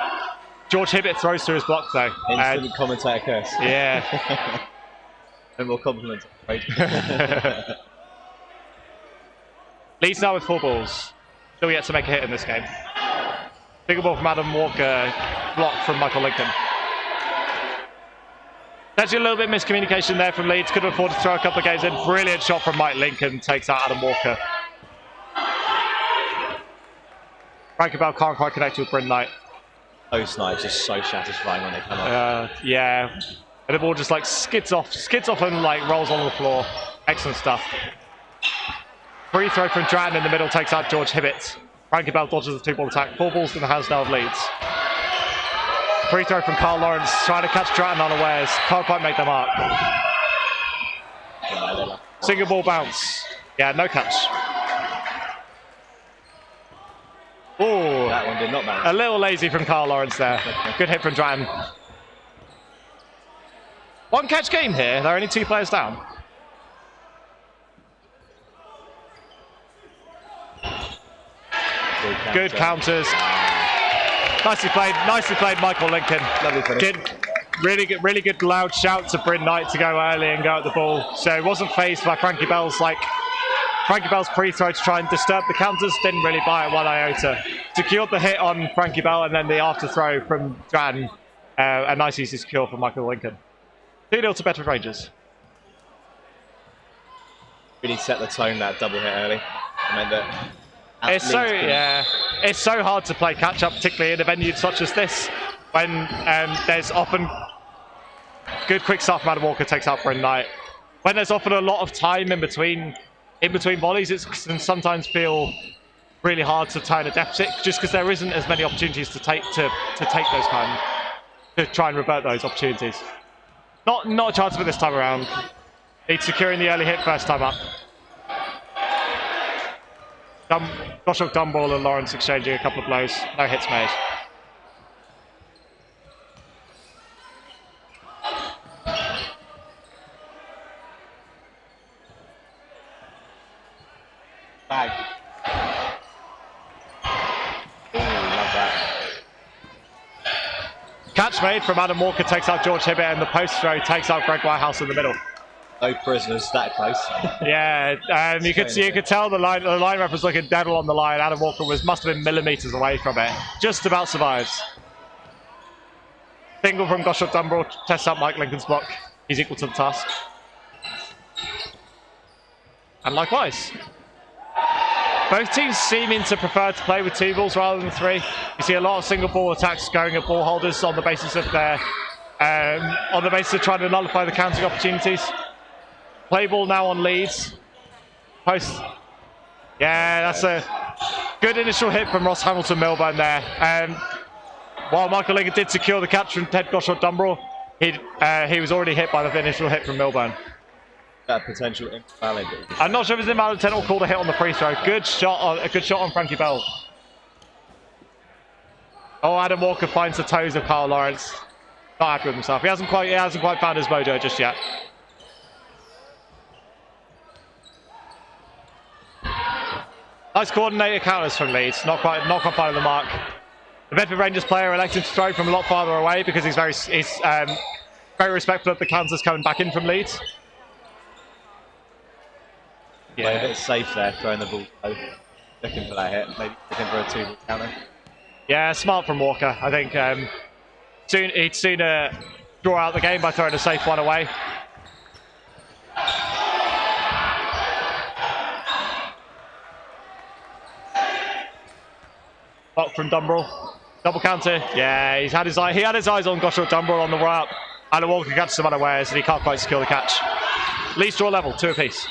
throws through his block though. Instant commentator curse. Yeah. And more compliments. Leeds now with 4 balls. Still yet to make a hit in this game. Bigger ball from Adam Walker, blocked from Michael Lincoln. Actually a little bit of miscommunication there from Leeds. Could have afforded to throw a couple of games in. Brilliant shot from Mike Lincoln, takes out Adam Walker. Frankie Bell can't quite connect with Bryn Knight. Post night just so satisfying when they come up. Yeah. And the ball just like skids off and like rolls on the floor. Excellent stuff. Free throw from Dratton in the middle takes out George Hibbett. Frankie Bell dodges the 2-ball attack. 4 balls in the hands now of Leeds. Free throw from Carl Lawrence, trying to catch Dratton unawares. Can't quite make the mark. Single ball bounce. Yeah, no catch. Oh, that one did not bounce. A little lazy from Carl Lawrence there. Good hit from Dratton. 1 catch game here. There are only 2 players down. Good counters. Nicely played, Michael Lincoln. Lovely finish. Really good loud shout to Bryn Knight to go early and go at the ball. So it wasn't phased by Frankie Bell's pre-throw to try and disturb the counters. Didn't really buy it 1 iota. Secured the hit on Frankie Bell, and then the after throw from Dratton. A nice easy secure from Michael Lincoln. 2-0 to Bedford Rangers. Really set the tone, that double hit early. I meant that. It's so hard to play catch up, particularly in a venue such as this, when there's often good quick stuff. Adam Walker takes out Bryn Knight. When there's often a lot of time in between volleys, it can sometimes feel really hard to turn a deficit, just because there isn't as many opportunities to take those to try and revert those opportunities. Not a chance for this time around. He's securing the early hit first time up. Goshawk-Dunbar and Lawrence exchanging a couple of blows. No hits made. Bag. Ooh, love that. catch made from Adam Walker, takes out George Hibbett, and the post throw takes out Greg Whitehouse in the middle. No prisoners that close. Yeah, you could tell the line rep was looking dead on the line. Adam Walker must have been millimetres away from it. Just about survives. Single from Goshawk Dunbrell, tests out Mike Lincoln's block. He's equal to the task. And likewise. Both teams seeming to prefer to play with 2 balls rather than 3. You see a lot of single ball attacks going at ball holders on the basis of their trying to nullify the counting opportunities. Play ball now on Leeds. Post. Yeah, that's a good initial hit from Ross Hamilton Milburn there. While Michael Lincoln did secure the catch from Ted Goshawk Dunbrell, he was already hit by the initial hit from Milburn. That potential invalid. I'm not sure if it's invalid intent or called a hit on the free throw. A good shot on Frankie Bell. Oh, Adam Walker finds the toes of Carl Lawrence. Not happy with himself. He hasn't quite found his mojo just yet. Nice coordinated counters from Leeds. Not quite finding the mark. The Bedford Rangers player elected to throw from a lot farther away because he's very respectful of the counters coming back in from Leeds. Yeah, a bit safe there, throwing the ball, looking for that hit, maybe looking for a 2-ball counter. Yeah, smart from Walker. I think he'd sooner draw out the game by throwing a safe one away. Block from Dunbrell. Double counter. Yeah, he had his eyes on Goshawk Dunbrell on the way up. Adam Walker catches him unawares and he can't quite secure the catch. Leeds draw level, 2 apiece.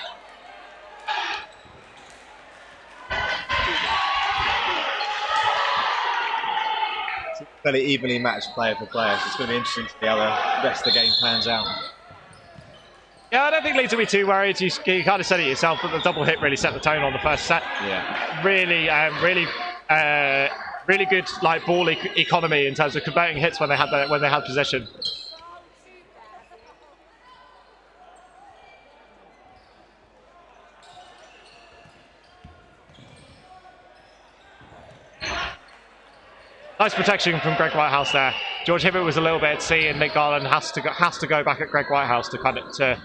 Fairly evenly matched player for player, so it's going to be interesting to see how the rest of the game plans out. Yeah, I don't think Leeds will be too worried. You kind of said it yourself, but the double hit really set the tone on the first set. Yeah. Really good like ball economy in terms of converting hits when they had possession. Nice protection from Greg Whitehouse there. George Hibbett was a little bit at sea, and Nick Garland has to go back at Greg Whitehouse to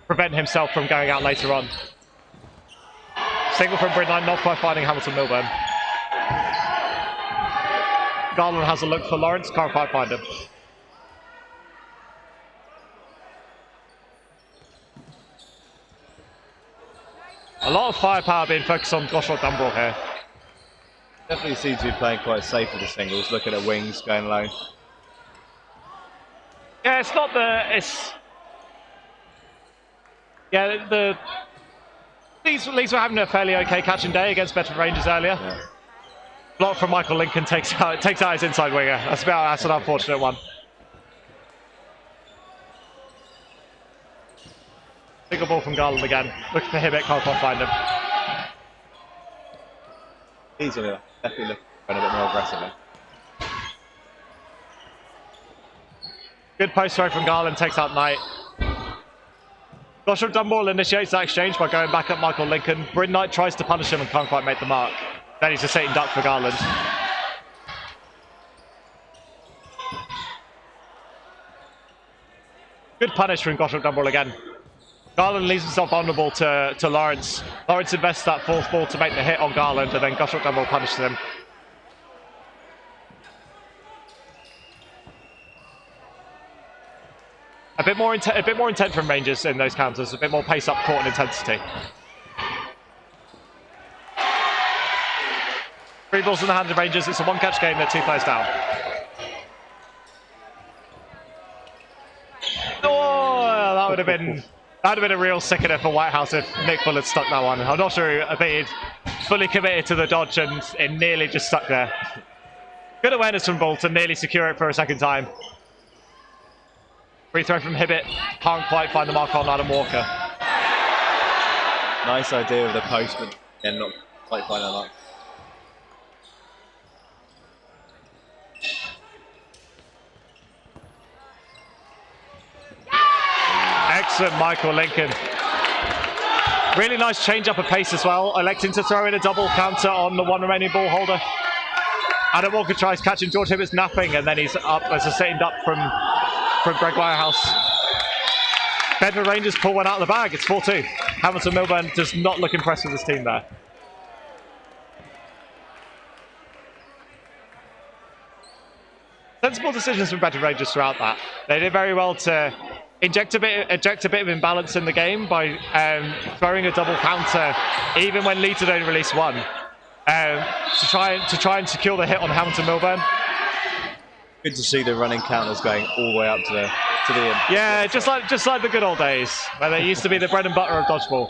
prevent himself from going out later on. Single from Bridline, not quite finding Hamilton Milburn. Garland has a look for Lawrence, can't quite find him. A lot of firepower being focused on Goshawk Dunbrell here. Definitely seems to be playing quite safe with the singles, looking at wings, going low. Yeah, it's not Leeds were having a fairly okay catching day against Bedford Rangers earlier. Yeah. Block from Michael Lincoln takes out his inside winger. That's an unfortunate one. Single ball from Garland again. Looking for Hibbett, can't quite find him. He's definitely looking a bit more aggressively. Good post throw from Garland, takes out Knight. Goshawk Dunbrell initiates that exchange by going back at Michael Lincoln. Bryn Knight tries to punish him and can't quite make the mark. Then he's a sitting duck for Garland. Good punish from Goshawk Dunbrell again. Garland leaves himself vulnerable to Lawrence. Lawrence invests that 4th ball to make the hit on Garland, and then Goshawk Dunbrell punishes him. A bit more intent from Rangers in those counters, a bit more pace up court and intensity. 3 balls in the hands of Rangers. It's a 1-catch game. They're 2 players down. Oh, that would have been a real sickener for Whitehouse if Nick Bull had stuck that one. I'm not sure. I think he'd fully committed to the dodge and it nearly just stuck there. Good awareness from Bull to nearly secure it for a second time. Free throw from Hibbett. Can't quite find the mark on Adam Walker. Nice idea of the post, but again, not quite finding the mark. Excellent, Michael Lincoln. Really nice change up of pace as well, electing to throw in a double counter on the one remaining ball holder. Adam Walker tries catching George Hibbert's napping, and then he's up as a sitting duck from Greg Wirehouse. Bedford Rangers pull one out of the bag. It's 4-2. Hamilton Milburn does not look impressed with his team there. Sensible decisions from Bedford Rangers throughout that. They did very well to inject a bit of imbalance in the game by throwing a double counter, even when Leeds had only released one, to try and secure the hit on Hamilton Milburn. Good to see the running counters going all the way up to the end. Yeah, just like the good old days where they used to be the bread and butter of dodgeball.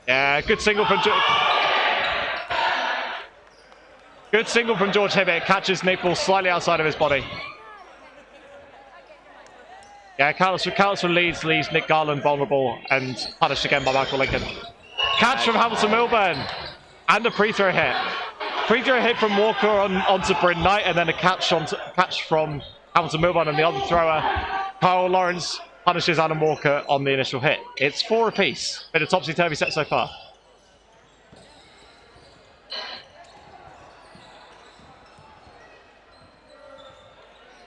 Yeah, good single from George Hibbert. Catches Nick Ball slightly outside of his body. Yeah, counts from Leeds leaves Nick Garland vulnerable and punished again by Michael Lincoln. Catch from Hamilton Milburn and a free-throw hit. Free-throw hit from Walker onto Bryn Knight, and then a catch from Hamilton Milburn and the other thrower. Kyle Lawrence punishes Adam Walker on the initial hit. It's 4 apiece. Been a topsy-turvy set so far.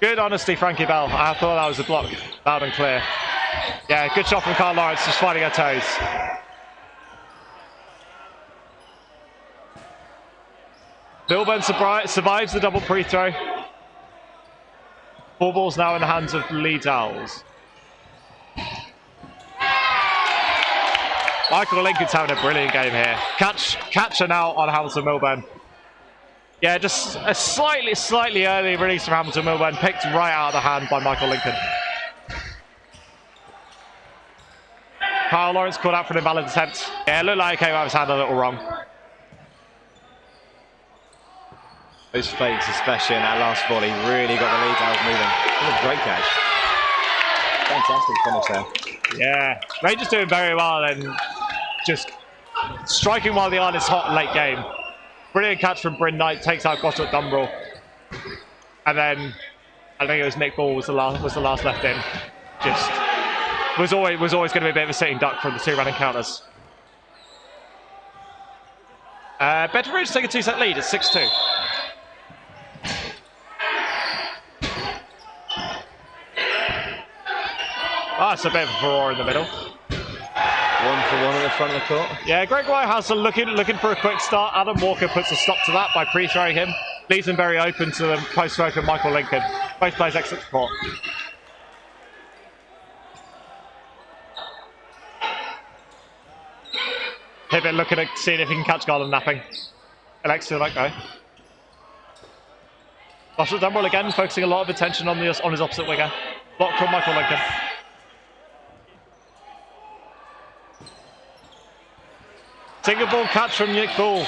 Good honesty, Frankie Bell. I thought that was a block, loud and clear. Yeah, good shot from Kyle Lawrence, just finding her toes. Milburn survives the double free throw. 4 balls now in the hands of the Leeds Owls. Michael Lincoln's having a brilliant game here. Catch and out on Hamilton Milburn. Yeah, just a slightly early release from Hamilton Milburn, picked right out of the hand by Michael Lincoln. Kyle Lawrence called out for an invalid attempt. Yeah, it looked like he came out of his hand a little wrong. Those fakes, especially in that last volley, really got the Leeds Owls moving. What a great catch. Fantastic finish there. Yeah, Rangers doing very well and just striking while the iron is hot late game. Brilliant catch from Bryn Knight, takes out Goshawk Dumbrell. And then I think it was Nick Ball was the last left in. Just was always going to be a bit of a sitting duck from the 2 running counters. Bedford Rangers take a 2-set lead. It's 6-2. That's a bit of a furore in the middle. 1-for-1 at the front of the court. Yeah, Greg Whitehouse looking for a quick start. Adam Walker puts a stop to that by pre-throwing him. Leaves him very open to the post-throw from Michael Lincoln. Both players exit the court. Hibbert looking at seeing if he can catch Garland napping. Elects to let go. Goshawk Dumbrell again, focusing a lot of attention on his opposite winger. Block from Michael Lincoln. Single ball catch from Nick Ball.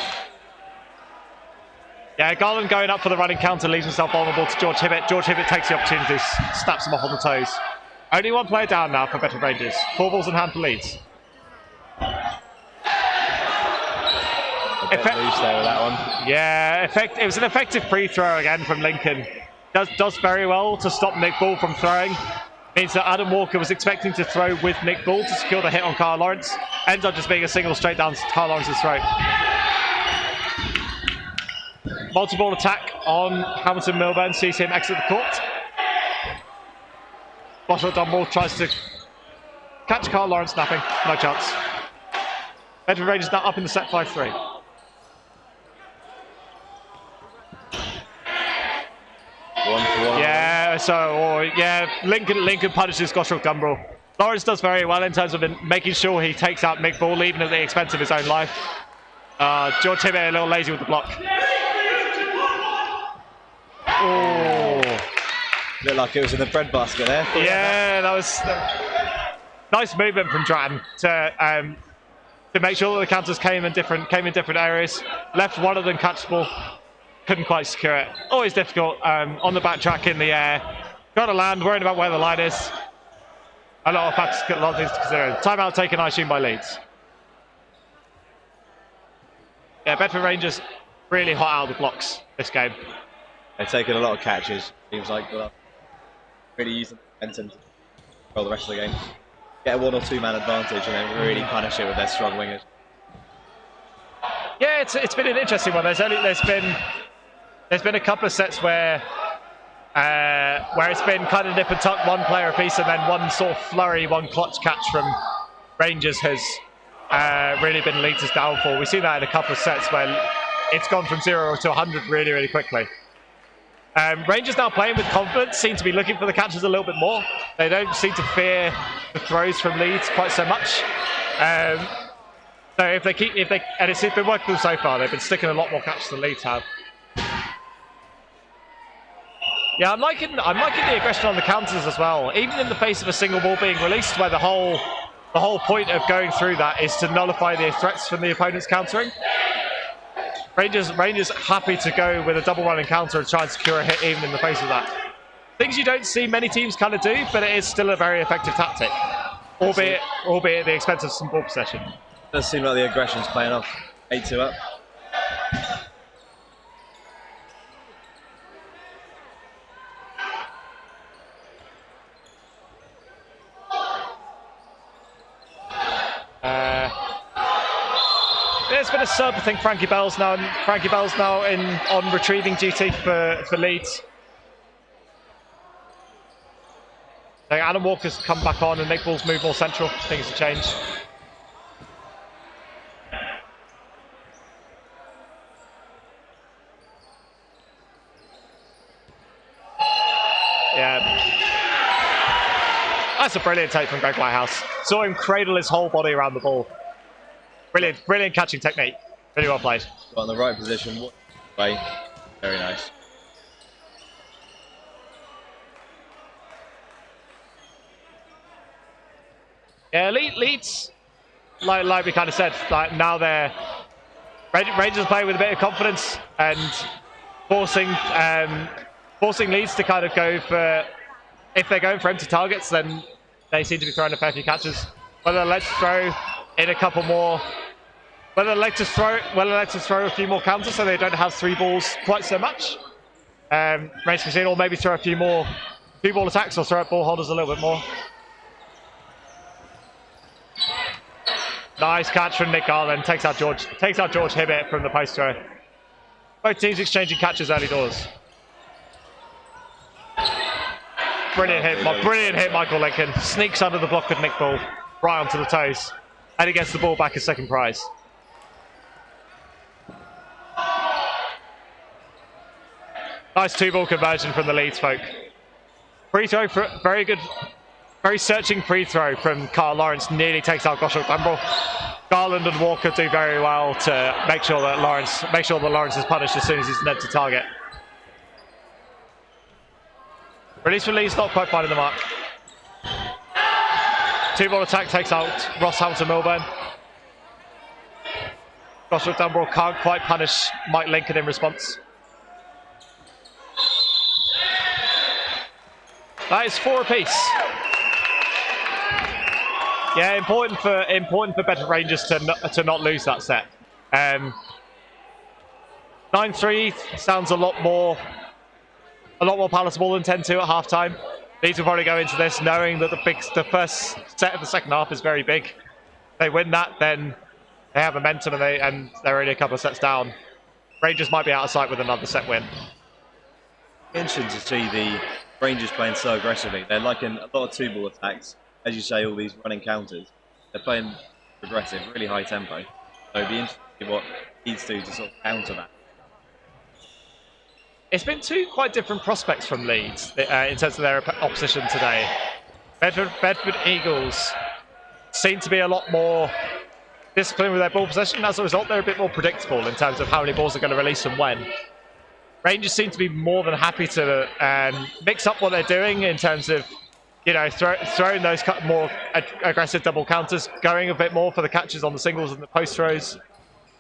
Yeah, Garland going up for the running counter leaves himself vulnerable to George Hibbert. George Hibbert takes the opportunity, snaps him off on the toes. Only 1 player down now for Bedford Rangers. 4 balls in hand for Leeds. A bit loose there with that one. Yeah, it was an effective free throw again from Lincoln. Does very well to stop Nick Ball from throwing. Means that Adam Walker was expecting to throw with Nick Ball to secure the hit on Kyle Lawrence. Ends up just being a single straight down to Kyle Lawrence's throat. Multi-ball attack on Hamilton Milburn, sees him exit the court. Goshawk Dumbrell tries to catch Kyle Lawrence napping, no chance. Bedford Rangers now up in the set 5-3. Yeah, Lincoln punishes Goshawk Dumbrell. Lawrence does very well in terms of making sure he takes out Nick Ball, even at the expense of his own life. George Hibbert a little lazy with the block. Oh, Looked like it was in the bread basket there. Yeah, that was nice movement from Dratton to make sure that the counters came in different areas. Left one of them catchable. Couldn't quite secure it. Always difficult on the backtrack in the air. Got to land, worrying about where the line is. A lot of things to consider. Timeout taken, I assume, by Leeds. Yeah, Bedford Rangers really hot out of the blocks this game. They're taking a lot of catches. Seems like really using momentum to control the rest of the game. Get a 1 or 2 man advantage and then really punish it with their strong wingers. Yeah, it's been an interesting one. There's been a couple of sets where it's been kind of nip and tuck, one player apiece, and then one sort of flurry, one clutch catch from Rangers has really been Leeds' downfall. We've seen that in a couple of sets where it's gone from 0 to 100 really, really quickly. Rangers now playing with confidence, seem to be looking for the catches a little bit more. They don't seem to fear the throws from Leeds quite so much. So and it's been working for them so far. They've been sticking a lot more catches than Leeds have. Yeah, I'm liking the aggression on the counters as well. Even in the face of a single ball being released, where the whole point of going through that is to nullify the threats from the opponent's countering. Rangers happy to go with a double running counter and try and secure a hit even in the face of that. Things you don't see many teams kind of do, but it is still a very effective tactic, albeit at the expense of some ball possession. Does seem like the aggression's paying off. 8-2 up. There's been a sub. I think Frankie Bell's now on retrieving duty for Leeds. I think Adam Walker's come back on and Nick Bull's moved more central. Things have changed. Yeah. That's a brilliant take from Greg Whitehouse. Saw him cradle his whole body around the ball. Brilliant catching technique. Really well played. Got in the right position. Play. Very nice. Yeah, Leeds, like we kind of said, like now they're Rangers play with a bit of confidence and forcing Leeds to kind of go for, if they're going for empty targets, then they seem to be throwing a fair few catches. Whether they'll let to throw in a couple more, whether they'll let to throw a few more counters so they don't have 3 balls quite so much. Rangers can see, or maybe throw a few more 2-ball attacks or throw at ball holders a little bit more. Nice catch from Nick Garland, takes out George Hibbett from the post throw. Both teams exchanging catches early doors. Brilliant hit, Michael Lincoln. Sneaks under the block with Nick Bull, right onto the toes. And he gets the ball back as second prize. Nice 2-ball conversion from the Leeds folk. Free throw, very good. Very searching free throw from Carl Lawrence, nearly takes out Goshawk Dunbrell. Garland and Walker do very well to make sure that Lawrence is punished as soon as he's led to target. Release from Leeds, not quite finding the mark. 2-ball attack takes out Ross Hamilton Milburn. Goshawk Dunbrell can't quite punish Mike Lincoln in response. That is 4 apiece. Yeah, important for Bedford Rangers to not lose that set. 9-3 sounds a lot more palatable than 10-2 at half time. Leeds will probably go into this knowing that the first set of the second half is very big. If they win that, then they have momentum and they're only a couple of sets down. Rangers might be out of sight with another set win. Interesting to see the Rangers playing so aggressively. They're liking a lot of 2-ball attacks. As you say, all these running counters. They're playing aggressive, really high tempo. So it'd be interesting to see what Leeds do to sort of counter that. It's been 2 quite different prospects from Leeds in terms of their opposition today. Bedford Eagles seem to be a lot more disciplined with their ball possession. As a result, they're a bit more predictable in terms of how many balls are going to release and when. Rangers seem to be more than happy to mix up what they're doing in terms of, you know, throwing those more aggressive double counters, going a bit more for the catches on the singles and the post throws.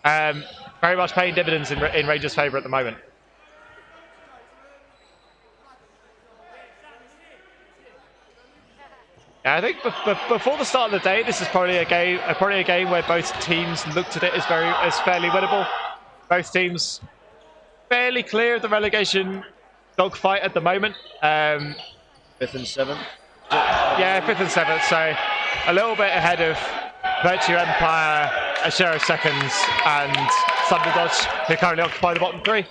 Very much paying dividends in Rangers' favour at the moment. I think before the start of the day, this is probably a game where both teams looked at it as fairly winnable. Both teams fairly clear of the relegation dogfight at the moment. 5th and 7th. Yeah, 5th and 7th. So a little bit ahead of Virtue Empire, a share of seconds, and Thunderdodge, who currently occupy the bottom three.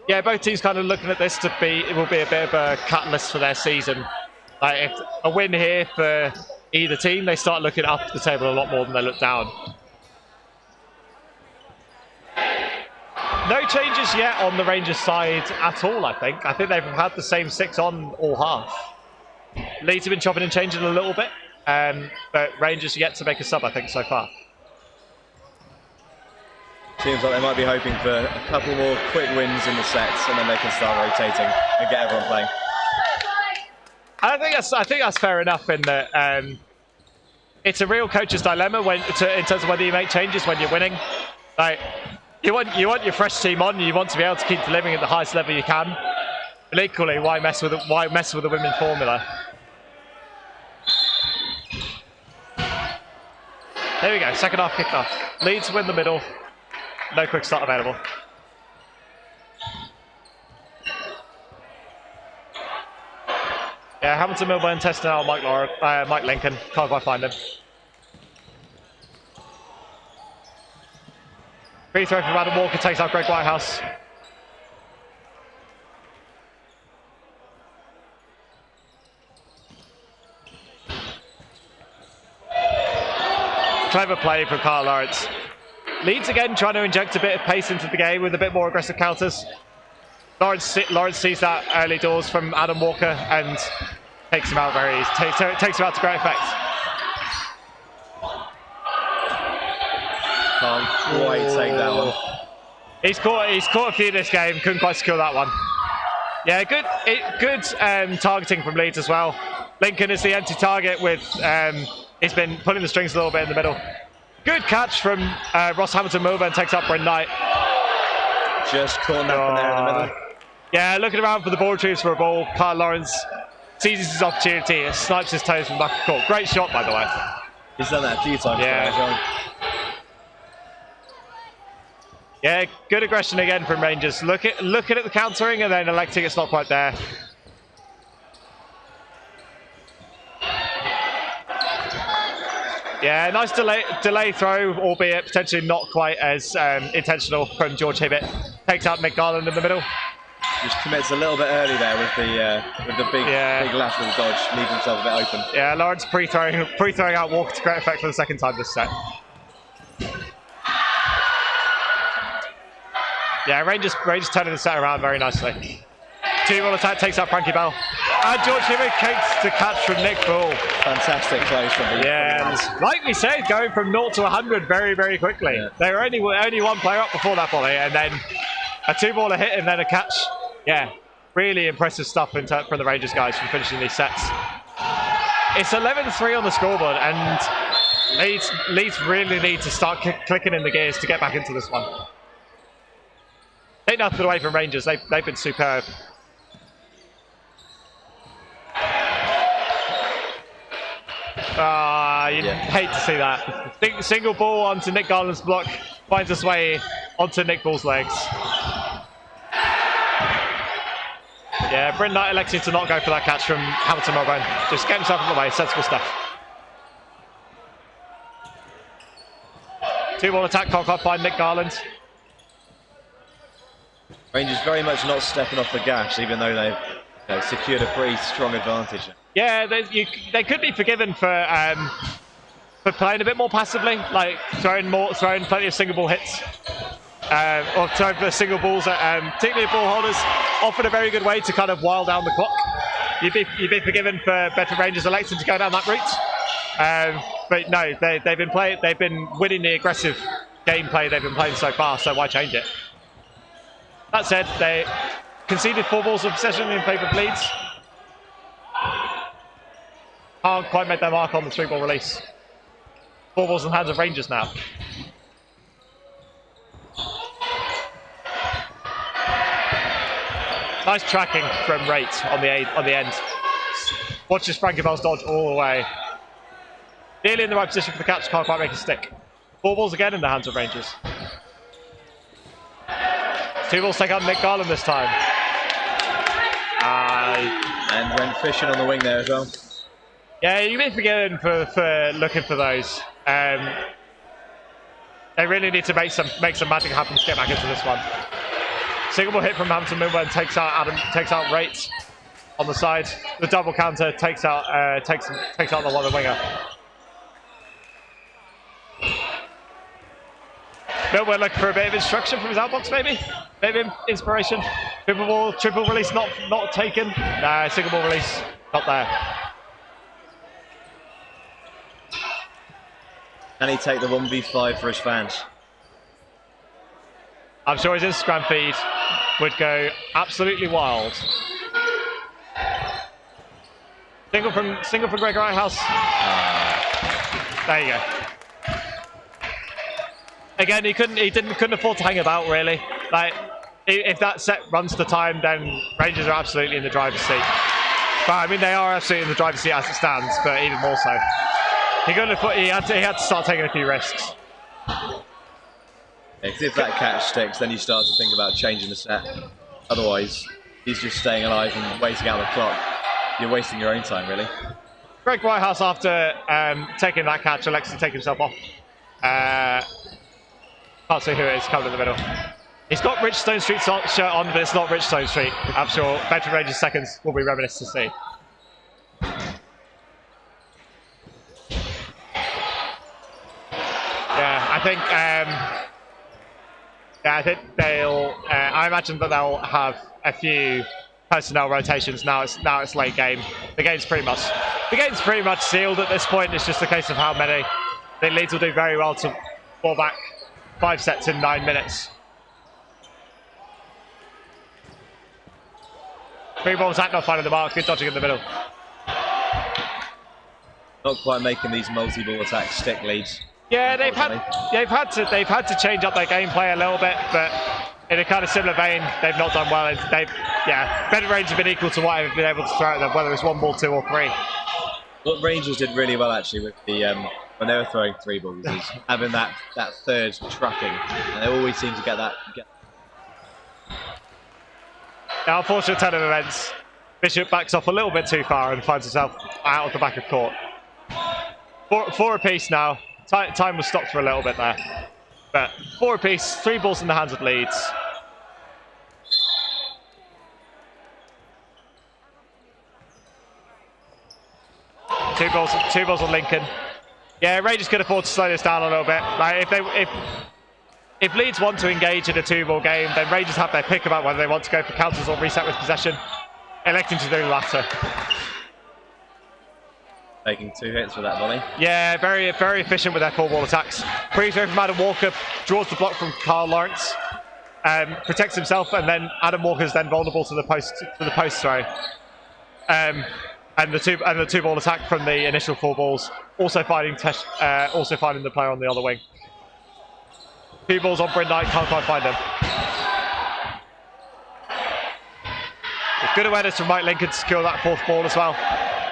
Yeah, both teams kind of looking at this it will be a bit of a catalyst for their season. Like if a win here for either team, they start looking up the table a lot more than they look down. No changes yet on the Rangers side at all, I think. I think they've had the same 6 on all half. Leeds have been chopping and changing a little bit, but Rangers yet to make a sub, I think, so far. Seems like they might be hoping for a couple more quick wins in the sets, and then they can start rotating and get everyone playing. I think that's fair enough in that it's a real coach's dilemma in terms of whether you make changes when you're winning. Like you want your fresh team on, you want to be able to keep delivering at the highest level you can. But equally, why mess with the women's formula? There we go, second half kicked off. Leeds win the middle. No quick start available. Yeah, Hamilton Milburn testing out Mike Lincoln. Can't quite find him. Free throw from Adam Walker takes out Greg Whitehouse. Clever play from Carl Lawrence. Leeds again trying to inject a bit of pace into the game with a bit more aggressive counters. Lawrence sees that early doors from Adam Walker and takes him out very easy. Takes him out to great effect. Can't quite take that one. He's caught a few this game. Couldn't quite secure that one. Yeah, good targeting from Leeds as well. Lincoln is the empty target with. He's been pulling the strings a little bit in the middle. Good catch from Ross Hamilton Milburn, takes up Bryn Knight. Just caught nothing there in the middle. Yeah, looking around for the ball retrieves for a ball. Carl Lawrence seizes his opportunity and snipes his toes from back of court. Great shot, by the way. He's done that a few times. Yeah. Yeah, good aggression again from Rangers. Looking at the countering and then electing it's not quite there. Yeah, nice delay throw, albeit potentially not quite as intentional from George Hibbett. Takes out Nick Garland in the middle. Just commits a little bit early there with the big lateral dodge, leaving himself a bit open. Yeah, Lawrence pre-throwing out Walker to great effect for the second time this set. Yeah, Rangers turning the set around very nicely. 2-ball attack takes out Frankie Bell. And George Hibbett kicks to catch from Nick Bull. Fantastic plays from the like we said, going from 0 to 100 very, very quickly. Yeah. They were only one player up before that volley, and then a 2-baller hit and then a catch. Yeah, really impressive stuff from the Rangers guys from finishing these sets. It's 11-3 on the scoreboard, and Leeds really need to start clicking in the gears to get back into this one. Take nothing away from Rangers, they've been superb. You'd hate to see that. Single ball onto Nick Garland's block, finds its way onto Nick Bull's legs. Yeah, Bryn Knight electing to not go for that catch from Hamilton Milburn. Just get himself out of the way, sensible stuff. 2-ball attack, can't quite find Nick Garland. Rangers very much not stepping off the gas, even though they've secured a pretty strong advantage. Yeah, they could be forgiven for playing a bit more passively, like throwing plenty of single ball hits, or throwing for single balls at particularly ball holders. Often a very good way to kind of while down the clock. You'd be forgiven for Bedford Rangers electing to go down that route, but no, they've been winning the aggressive gameplay they've been playing so far. So why change it? That said, they conceded 4 balls of possession in favour of Leeds. Can't quite make their mark on the 3-ball release. 4 balls in the hands of Rangers now. Nice tracking from Rate on the end. Watches Frankie Bell's dodge all the way. Nearly in the right position for the catch, can't quite make a stick. 4 balls again in the hands of Rangers. 2 balls take out Nick Garland this time. And went fishing on the wing there as well. Yeah, you've been forgiven for looking for those. They They really need to make some magic happen to get back into this one. Single ball hit from Hampton Millburn takes out Rates on the side. The double counter takes out the winger. Millburn looking for a bit of instruction from his outbox, maybe inspiration. Triple release not taken. Nah, single ball release not there. Can he take the 1v5 for his fans? I'm sure his Instagram feed would go absolutely wild. Single from Greg Whitehouse. There you go. Again, he couldn't afford to hang about really. Like, if that set runs to time, then Rangers are absolutely in the driver's seat. But I mean, they are absolutely in the driver's seat as it stands, but even more so. He had to start taking a few risks. If that catch sticks, then you start to think about changing the set. Otherwise, he's just staying alive and waiting out the clock. You're wasting your own time, really. Greg Whitehouse, after taking that catch, elects to take himself off. Can't see who it is coming in the middle. He's got Rich Stone Street's shirt on, but it's not Rich Stone Street. I'm sure Bedford Rangers seconds will be reminiscent to see. Yeah, I think they'll. I imagine that they'll have a few personnel rotations now. It's late game. The game's pretty much sealed at this point. It's just a case of how many. I think Leeds will do very well to fall back 5 sets in 9 minutes. 3 balls attack not finding the mark. Good dodging in the middle. Not quite making these multi-ball attacks stick, Leeds. Yeah, they've had to change up their gameplay a little bit, but in a kind of similar vein, they've not done well. Bedford Rangers have been equal to what they've been able to throw at them, whether it's 1 ball, 2 or 3. What Rangers did really well actually with the when they were throwing 3 balls is having that third trucking, and they always seem to get that. Now, unfortunate turn of events. Bishop backs off a little bit too far and finds himself out of the back of court. 4 apiece now. Time was stopped for a little bit there. But 4 apiece, 3 balls in the hands of Leeds. Two balls on Lincoln. Yeah, Rangers could afford to slow this down a little bit. Like if Leeds want to engage in a 2-ball game, then Rangers have their pick about whether they want to go for counters or reset with possession, electing to do the latter. Taking 2 hits for that volley. Yeah, very efficient with their 4-ball attacks. Free throw from Adam Walker, draws the block from Carl Lawrence, protects himself, and then Adam Walker's then vulnerable to the post throw. And the 2-ball attack from the initial 4 balls, also finding the player on the other wing. 2 balls on Bryn Knight, can't quite find him. Good awareness from Mike Lincoln to secure that 4th ball as well.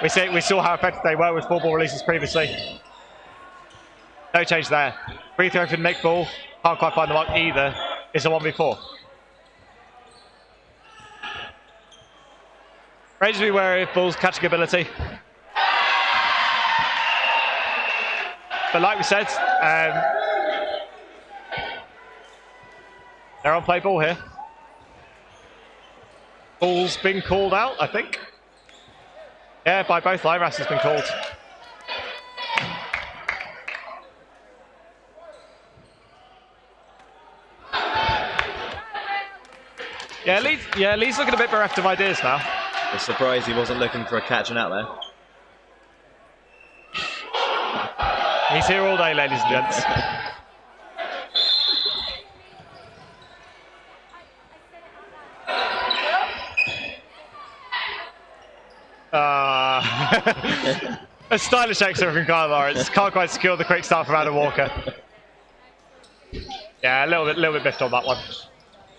We saw how effective they were with 4-ball releases previously. No change there. Free throw for Nick Ball, can't quite find the mark either. It's a 1v4. Rangers be wary of Bull's catching ability. But like we said, they're on play ball here. Ball's been called out, I think. Yeah, by both Lyras has been called. Yeah, Leeds looking a bit bereft of ideas now. I'm surprised he wasn't looking for a catching out there. He's here all day, ladies and gents. A stylish exit from Kyle Lawrence. Can't quite secure the quick start from Adam Walker. Yeah, a little bit biffed on that one.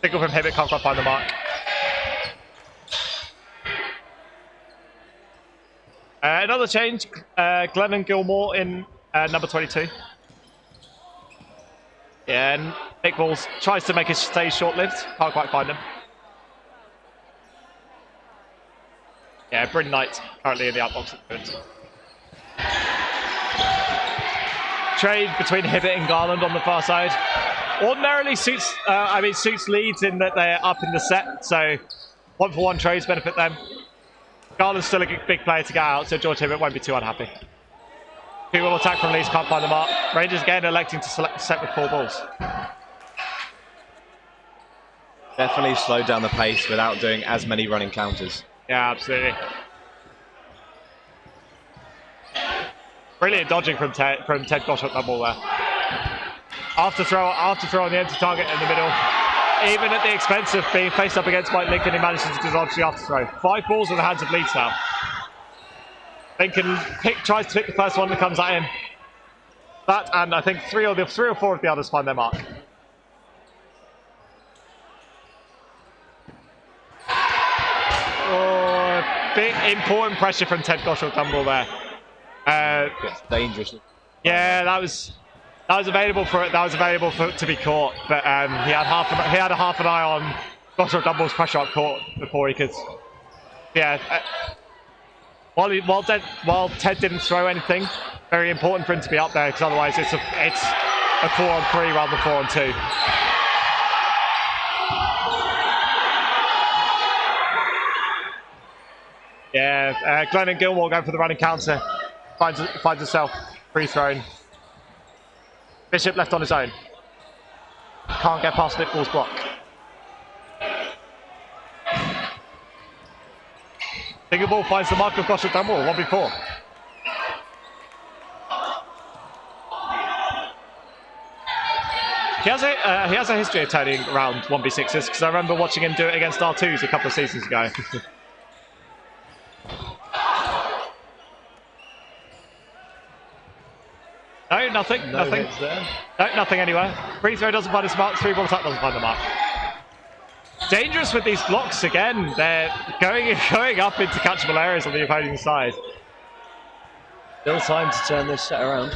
Single from Hibbett, can't quite find the mark. Another change, Glennon Gilmore in number 22. Yeah, and Nick Balls tries to make his stay short-lived, can't quite find him. Yeah, Bryn Knight currently in the outbox at the moment. trade between Hibbett and Garland on the far side. Ordinarily suits Leeds in that they're up in the set, so 1-for-1 trades benefit them. Garland's still a big player to get out, so George Hibbett won't be too unhappy. 2-will attack from Leeds, can't find the mark. Rangers again electing to select the set with 4 balls. Definitely slowed down the pace without doing as many running counters. Yeah, absolutely. Brilliant dodging from Ted Goshawk that ball there. After throw on the empty target in the middle. Even at the expense of being faced up against Mike Lincoln, he manages to dodge the after throw. 5 balls in the hands of Leeds now. Lincoln tries to pick the first one that comes at him. That, and I think 3 or 4 of the others find their mark. Oh, big important pressure from Ted Goshawk Dumble there. It's dangerous. Yeah, that was available for it. That was available for it to be caught, but he had half an eye on Goshawk Dumble's pressure up court before he could. Yeah. While Ted didn't throw anything, very important for him to be up there because otherwise it's a 4-on-3 rather than 4-on-2. Yeah, Glennon Gilmore going for the running counter. Finds himself free thrown. Bishop left on his own. Can't get past Nickball's block. Single ball finds the mark of Goshawk Dumble, 1v4. He has a history of turning around 1v6s because I remember watching him do it against R2s a couple of seasons ago. No, nothing. No, nothing anywhere. Free throw doesn't find his mark, 3-ball attack doesn't find the mark. Dangerous with these blocks again. They're going up into catchable areas on the opposing side. Still time to turn this set around.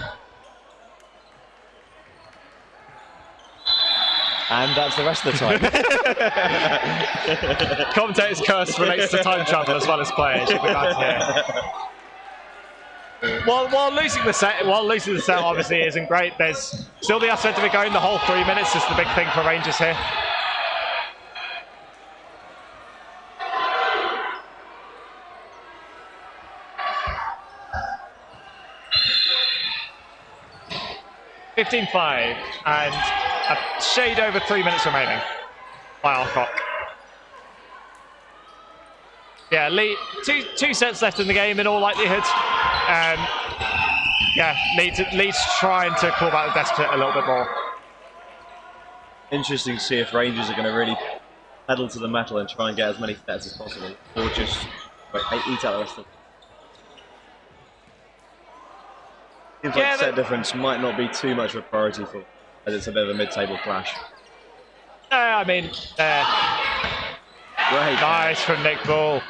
And that's the rest of the time. Commentator's curse relates to time travel as well as players. You'll be glad to hear. While losing the set obviously isn't great. There's still the aspect of it going the whole 3 minutes is the big thing for Rangers here. (15-5) and a shade over 3 minutes remaining by Alcock. Yeah, two sets left in the game in all likelihood. Yeah, Leeds trying to claw back the deficit a little bit more. Interesting to see if Rangers are going to really pedal to the metal and try and get as many sets as possible, or just eat out the rest of it. Seems like set difference might not be too much of a priority for, as it's a bit of a mid-table clash. I mean, Great. Nice from Nick Ball.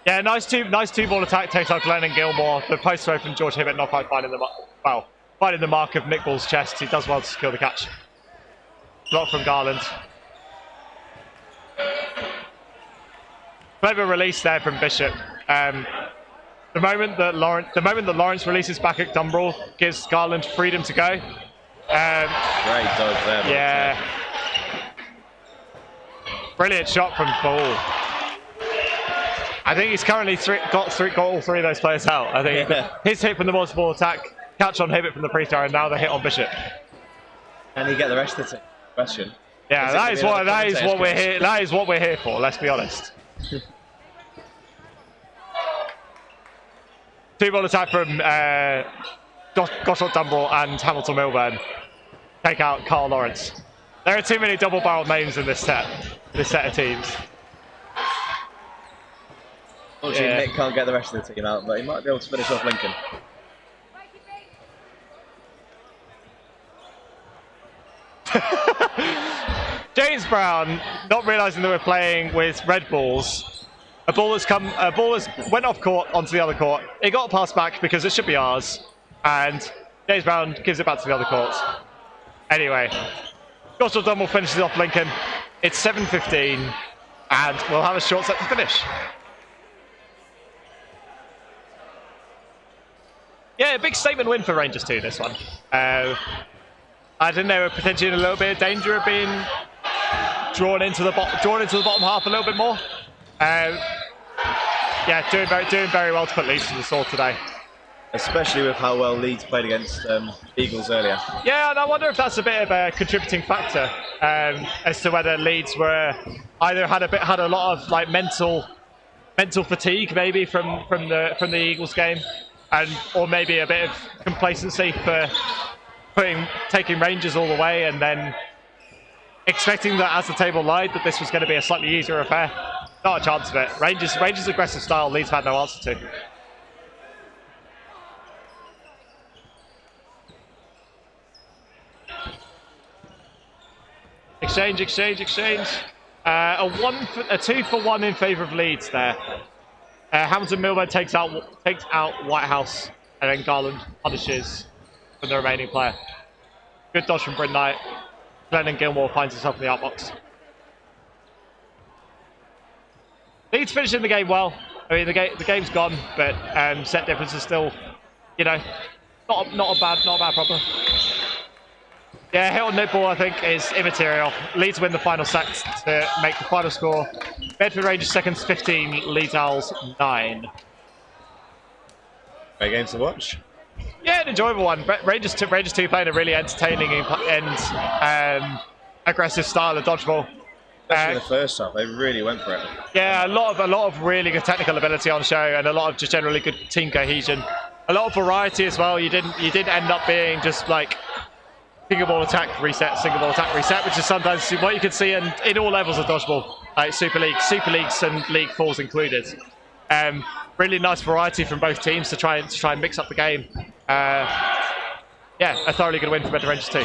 Yeah, nice two-ball attack takes out Glenn and Gilmore. The post throw from George Hibbett not quite finding the mark of Nick Ball's chest. He does well to secure the catch. Block from Garland. Clever release there from Bishop. The moment that Lawrence releases back at Dumbrell gives Garland freedom to go. Great dodge there. Yeah. Brilliant shot from Ball. I think he's currently got all 3 of those players out. I think his hit from the multiple attack, catch on Hibbett from the free throw, and now the hit on Bishop. Can he get the rest of the question? Yeah, that is what we're here for. Let's be honest. 2-ball attack from Goshawk Dumbrell and Hamilton Milburn. Take out Carl Lawrence. There are too many double-barreled names in this set of teams. Unfortunately, Nick can't get the rest of the team out, but he might be able to finish off Lincoln. James Brown, not realising that we're playing with red balls. A ball has went off court onto the other court. It got passed back because it should be ours, and James Brown gives it back to the other court. Anyway, Goshawk Dumbrell finishes off Lincoln. It's 7:15, and we'll have a short set to finish. Yeah, a big statement win for Rangers 2, this one. I think they were potentially in a little bit of danger of being drawn into the bottom half a little bit more. Yeah, doing very well to put Leeds to the sword today. Especially with how well Leeds played against Eagles earlier. Yeah, and I wonder if that's a bit of a contributing factor as to whether Leeds were either had a lot of like mental fatigue maybe from the Eagles game, or maybe a bit of complacency for taking Rangers all the way and then expecting that as the table lied that this was going to be a slightly easier affair. Not a chance of it. Rangers' aggressive style, Leeds had no answer to. Exchange. A 2-for-1 in favour of Leeds there. Hamilton Milburn takes out Whitehouse, and then Garland punishes for the remaining player. Good dodge from Bryn Knight. Glennon Gilmore finds himself in the outbox. Leeds finishing the game well. I mean, the game's gone, but set difference is still, not a bad problem. Yeah, hit on net ball I think is immaterial. Leeds win the final set to make the final score. Bedford Rangers seconds 15, Leeds Owls 9. Great games to watch. Yeah, an enjoyable one. Rangers 2 playing a really entertaining and aggressive style of dodgeball. Especially in the first half, they really went for it. Yeah, a lot of really good technical ability on show, and a lot of just generally good team cohesion. A lot of variety as well. You didn't end up being just like single ball attack reset, which is sometimes what you can see in all levels of dodgeball, like Super Leagues and League 4s included. Really nice variety from both teams to try and mix up the game. Yeah, a thoroughly good win for Bedford Rangers 2.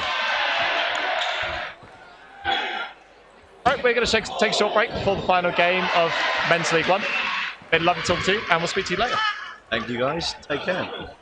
Right, we're going to take a short break before the final game of Men's League 1. Been lovely talking to you, and we'll speak to you later. Thank you guys. Take care.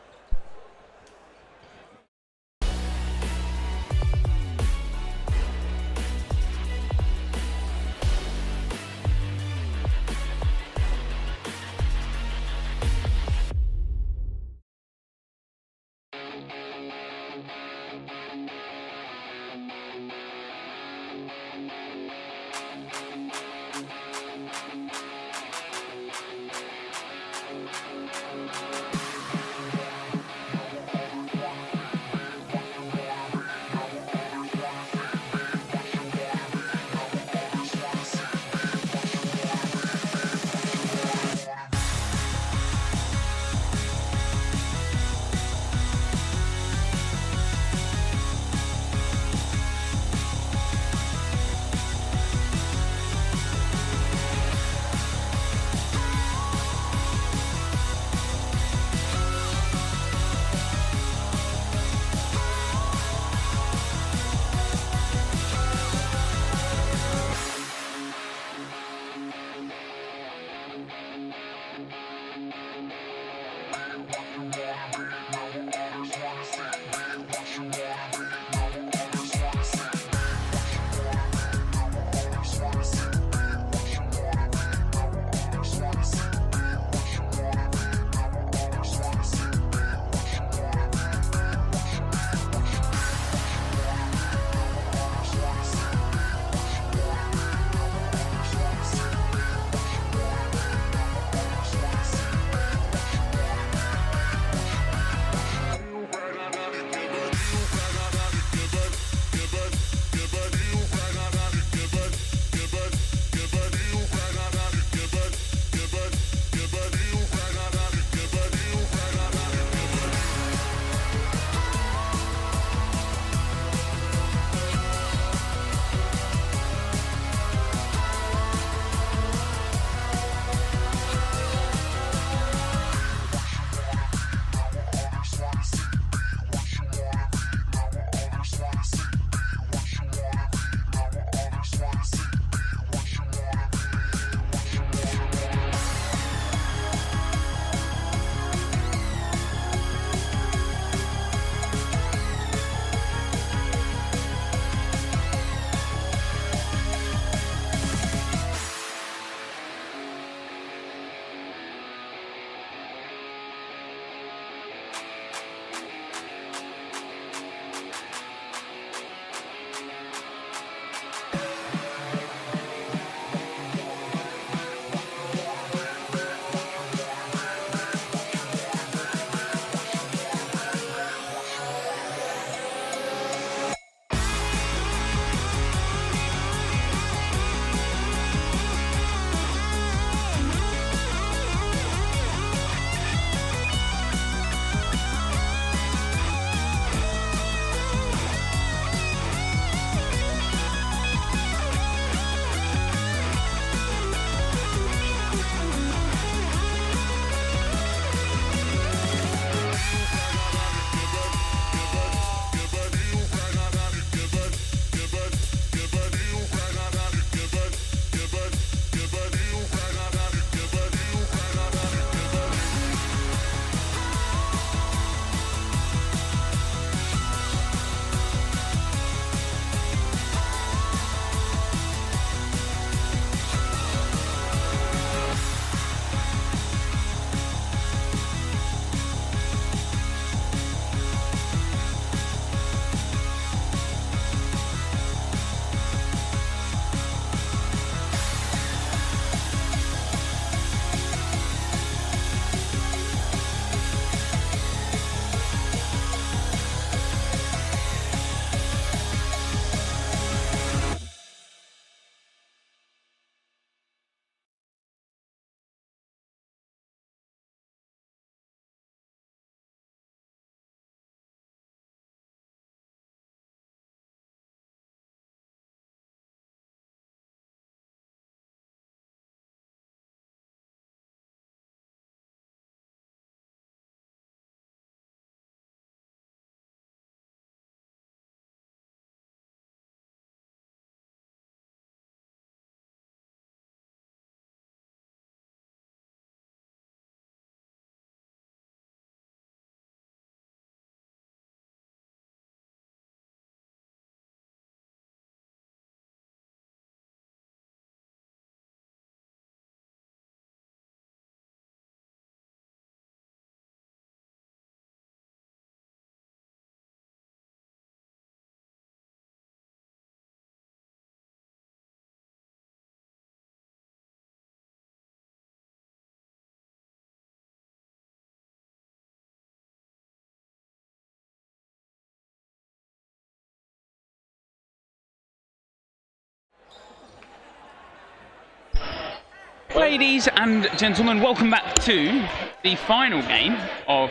Ladies and gentlemen, welcome back to the final game of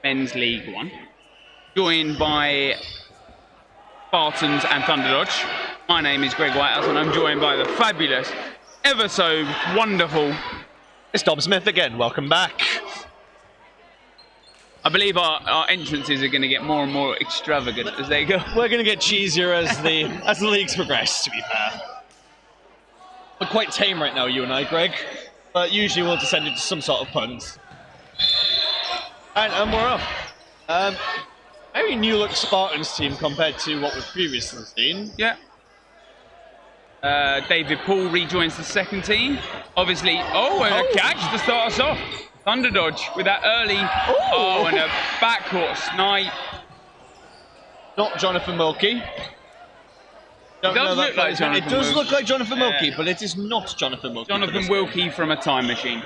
Men's League One. Joined by Spartans and Thunderdodge. My name is Greg Whitehouse and I'm joined by the fabulous, ever so wonderful... It's Dom Smith again, welcome back. I believe our entrances are going to get more and more extravagant as they go. We're going to get cheesier as the leagues progress, to be fair. We're quite tame right now, you and I, Greg. But usually we'll descend into some sort of puns. And we're off. Very new-look Spartans team compared to what we've previously seen. Yeah. David Paul rejoins the second team. Obviously, and a catch to start us off. Thunderdodge with that early, and a backcourt snipe. Not Jonathan Wilkie. It does look like Jonathan It does look like Jonathan Wilkie, but it is not Jonathan Wilkie. Jonathan Wilkie from a time machine.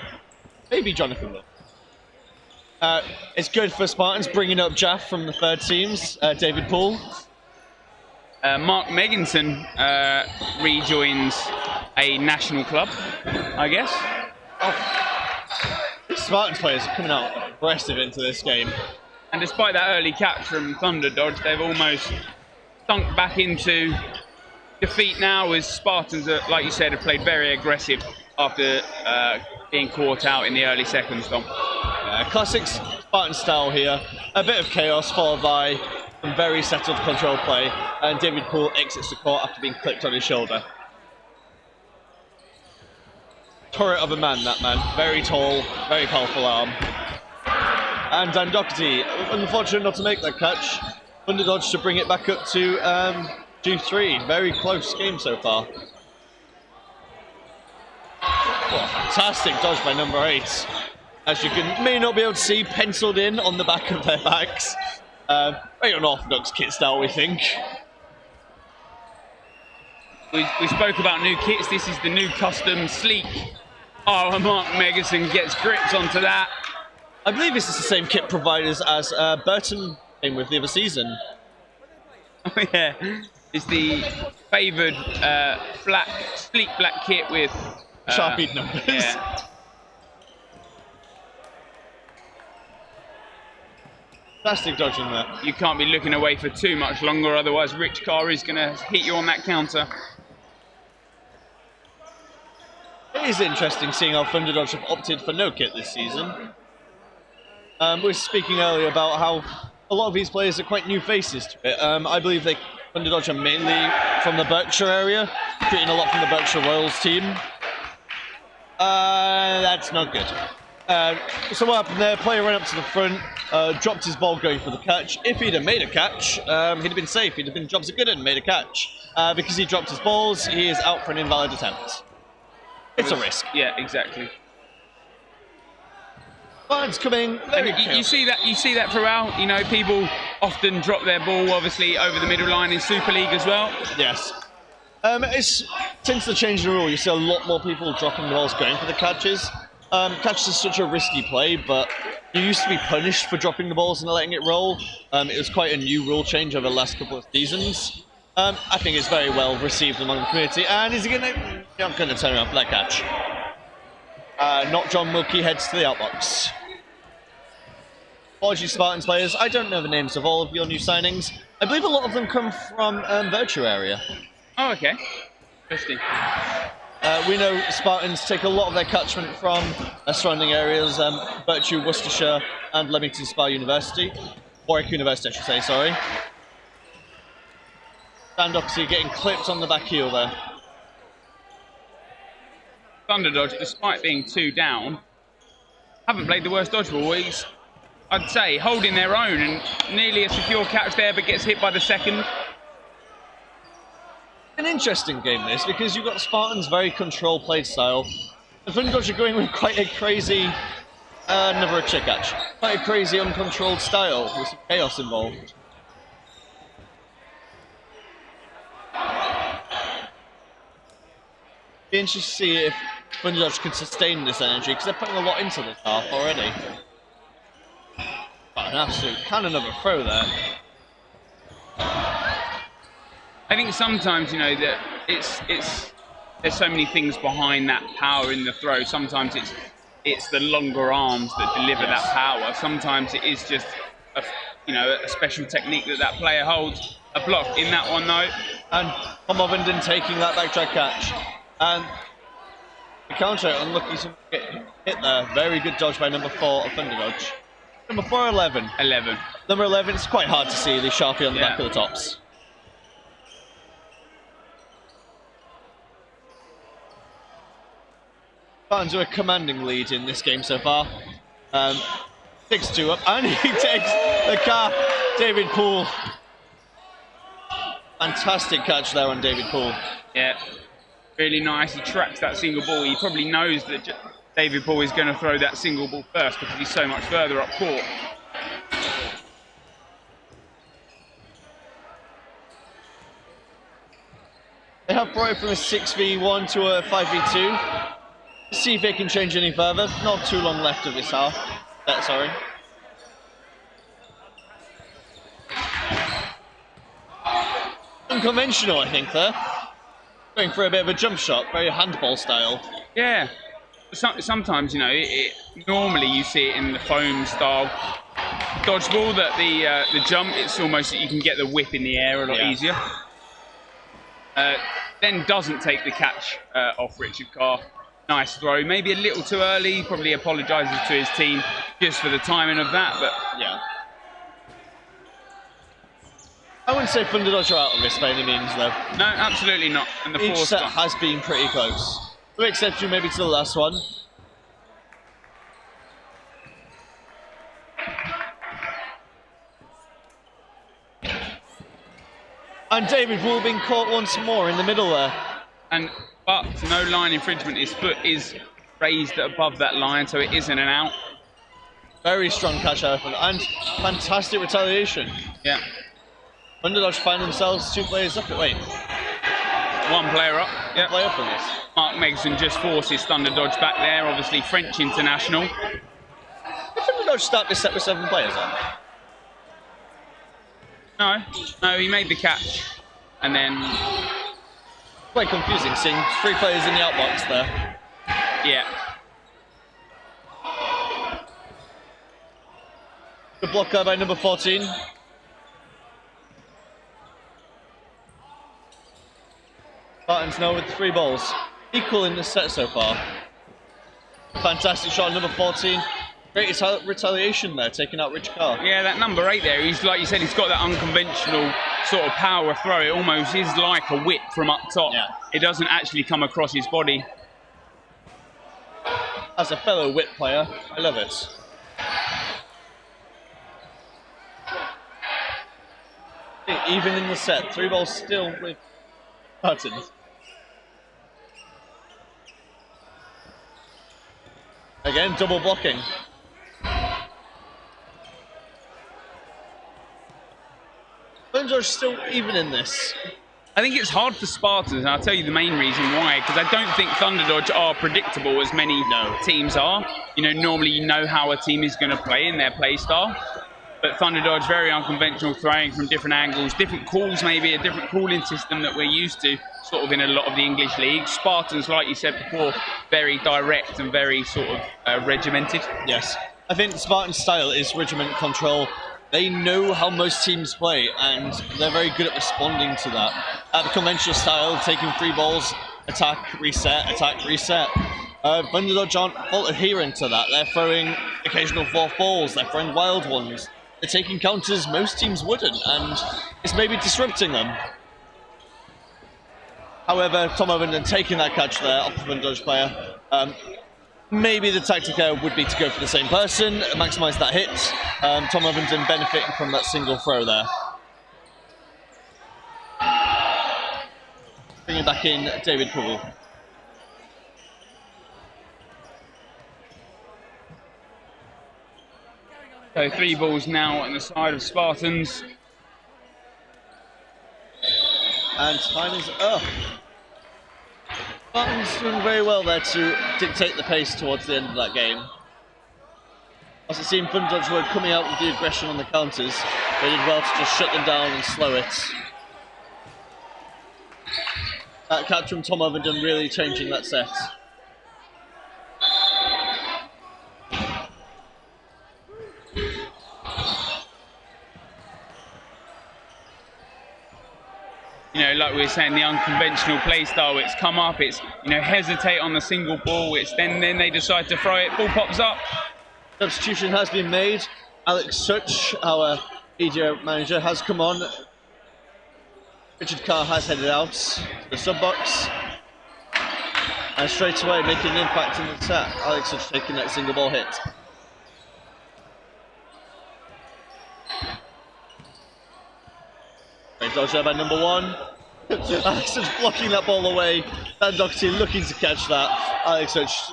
Maybe Jonathan Wilkie. It's good for Spartans bringing up Jaff from the third teams, David Paul. Mark Megginson rejoins a national club, I guess. Spartans players are coming out aggressive into this game. And despite that early catch from Thunderdodge, they've almost sunk back into defeat now, as Spartans, like you said, have played very aggressive after being caught out in the early seconds, Dom. Classic Spartan style here. A bit of chaos followed by some very settled control play, and David Poole exits the court after being clipped on his shoulder. Turret of a man, that man. Very tall, very powerful arm. And Dan Doherty, unfortunate not to make that catch. Thunderdodge to bring it back up to G3. Very close game so far. Fantastic dodge by number 8. As you may not be able to see, penciled in on the back of their backs. Very unorthodox kit style, we think. We spoke about new kits. This is the new custom sleek. And Mark Megginson gets grips onto that. I believe this is the same kit providers as Burton came with the other season. Oh yeah, it's the favoured sleek black kit with Sharpied numbers. Yeah. Fantastic dodge in there. You can't be looking away for too much longer, otherwise Rich Carr is going to hit you on that counter. It is interesting seeing how Thunderdodge have opted for no kit this season. We were speaking earlier about how a lot of these players are quite new faces to it. I believe Thunderdodge are mainly from the Berkshire area, getting a lot from the Berkshire Royals team. That's not good. So what happened there? Player ran up to the front, dropped his ball going for the catch. If he'd have made a catch, he'd have been safe. He'd have been Jobs Good and made a catch. Because he dropped his balls, he is out for an invalid attempt. It's a risk. Yeah, exactly. Spartans coming. You see that throughout. You know, people often drop their ball, obviously, over the middle line in Super League as well. Yes. Since the change in the rule, you see a lot more people dropping the balls going for the catches. Catches is such a risky play, but you used to be punished for dropping the balls and letting it roll. It was quite a new rule change over the last couple of seasons. I think it's very well received among the community. And is he going to... I'm going to turn around for that catch. Not John Wilkie heads to the outbox. Apologies, Spartans players. I don't know the names of all of your new signings. I believe a lot of them come from Virtue area. Oh, okay. Interesting. We know Spartans take a lot of their catchment from surrounding areas, Virtue, Worcestershire, and Leamington Spa University. Warwick University, I should say, sorry. And obviously getting clipped on the back heel there. Thunderdodge, despite being 2 down, haven't played the worst dodgeball. He's, I'd say, holding their own and nearly a secure catch there, but gets hit by the second. An interesting game this, because you've got Spartans' very control play style. The Thunderdodge are going with quite a crazy, never a chick catch, quite a crazy uncontrolled style with some chaos involved. Be interesting to see if Thunderdodge can sustain this energy, because they're putting a lot into this half already. But an absolute cannon of a throw there. I think sometimes, you know, that it's there's so many things behind that power in the throw. Sometimes it's the longer arms that deliver that power. Sometimes it is just a special technique that player holds. A block in that one though. And Tom Ovenden taking that backtrack catch. And the counter, unlucky to get hit there. Very good dodge by number 4 of Thunderdodge. Number 4, 11. 11. Number 11, it's quite hard to see the Sharpie on the back of the tops. Spartans are a commanding lead in this game so far. 6-2 up, and he takes the car. David Poole. Fantastic catch there on David Poole. Yeah, really nice. He tracks that single ball. He probably knows that David Poole is going to throw that single ball first because he's so much further up court. They have brought it from a 6v1 to a 5v2. See if they can change any further. Not too long left of this half. Sorry. Unconventional, I think, there. Going for a bit of a jump shot, very handball style. Yeah. Sometimes, normally you see it in the foam style dodgeball, that the jump, it's almost that you can get the whip in the air a lot easier. Then doesn't take the catch off Richard Carr. Nice throw, maybe a little too early, probably apologises to his team just for the timing of that, but yeah. I wouldn't say Thunderdodge are out of this by any means, though. No, absolutely not. And the each set has been pretty close. With exception maybe to the last one. And David Poole being caught once more in the middle there. But no line infringement. His foot is raised above that line, so it isn't an out. Very strong catch out and fantastic retaliation. Yeah. Thunderdodge find themselves 2 players up. Wait. 1 player up. Yeah. Player up on this. Mark Megson just forces Thunderdodge back there. Obviously French international. Did Thunderdodge start this set with 7 players on? No, he made the catch, and then. Quite confusing seeing 3 players in the outbox there. Yeah. Good block there by number 14. Spartans now with 3 balls. Equal in this set so far. Fantastic shot, number 14. Great retaliation there, taking out Rich Carr. Yeah, that number 8 there, he's like you said, he's got that unconventional sort of power throw. It almost is like a whip from up top. Yeah. It doesn't actually come across his body. As a fellow whip player, I love it. Even in the set, 3 balls still with Spartans. Again, double blocking. Thunderdodge still even in this. I think it's hard for Spartans, and I'll tell you the main reason why, because I don't think Thunderdodge are predictable as many teams are. Normally you know how a team is going to play in their play style, but Thunderdodge, very unconventional, throwing from different angles, different calls, maybe a different calling system that we're used to, sort of in a lot of the English leagues. Spartans, like you said before, very direct and very sort of regimented. Yes, I think Spartan style is regiment control. They know how most teams play, and they're very good at responding to that. The conventional style, taking 3 balls, attack, reset, Thunderdodge aren't full adherent to that. They're throwing occasional 4th balls, they're throwing wild ones. They're taking counters most teams wouldn't, and it's maybe disrupting them. However, Tom Ovenden taking that catch there off the Thunderdodge player. Maybe the tactic would be to go for the same person, maximise that hit. Tom Ovenden benefiting from that single throw there. Bringing back in David Poole. So 3 balls now on the side of Spartans. And time is up. Spartans doing very well there to dictate the pace towards the end of that game. As it seemed Thunderdodge were coming out with the aggression on the counters, they did well to just shut them down and slow it. That catch from Tom Ovenden really changing that set. You know, like we were saying, the unconventional play style, it's come up, it's, you know, hesitate on the single ball, it's then they decide to throw it, ball pops up. Substitution has been made. Alex Such, our media manager, has come on. Richard Carr has headed out to the sub box. And straight away making an impact in the set. Alex Such taking that single ball hit. Great dodge there by number 1. Alex Such blocking that ball away. Dan Doherty looking to catch that. Alex Such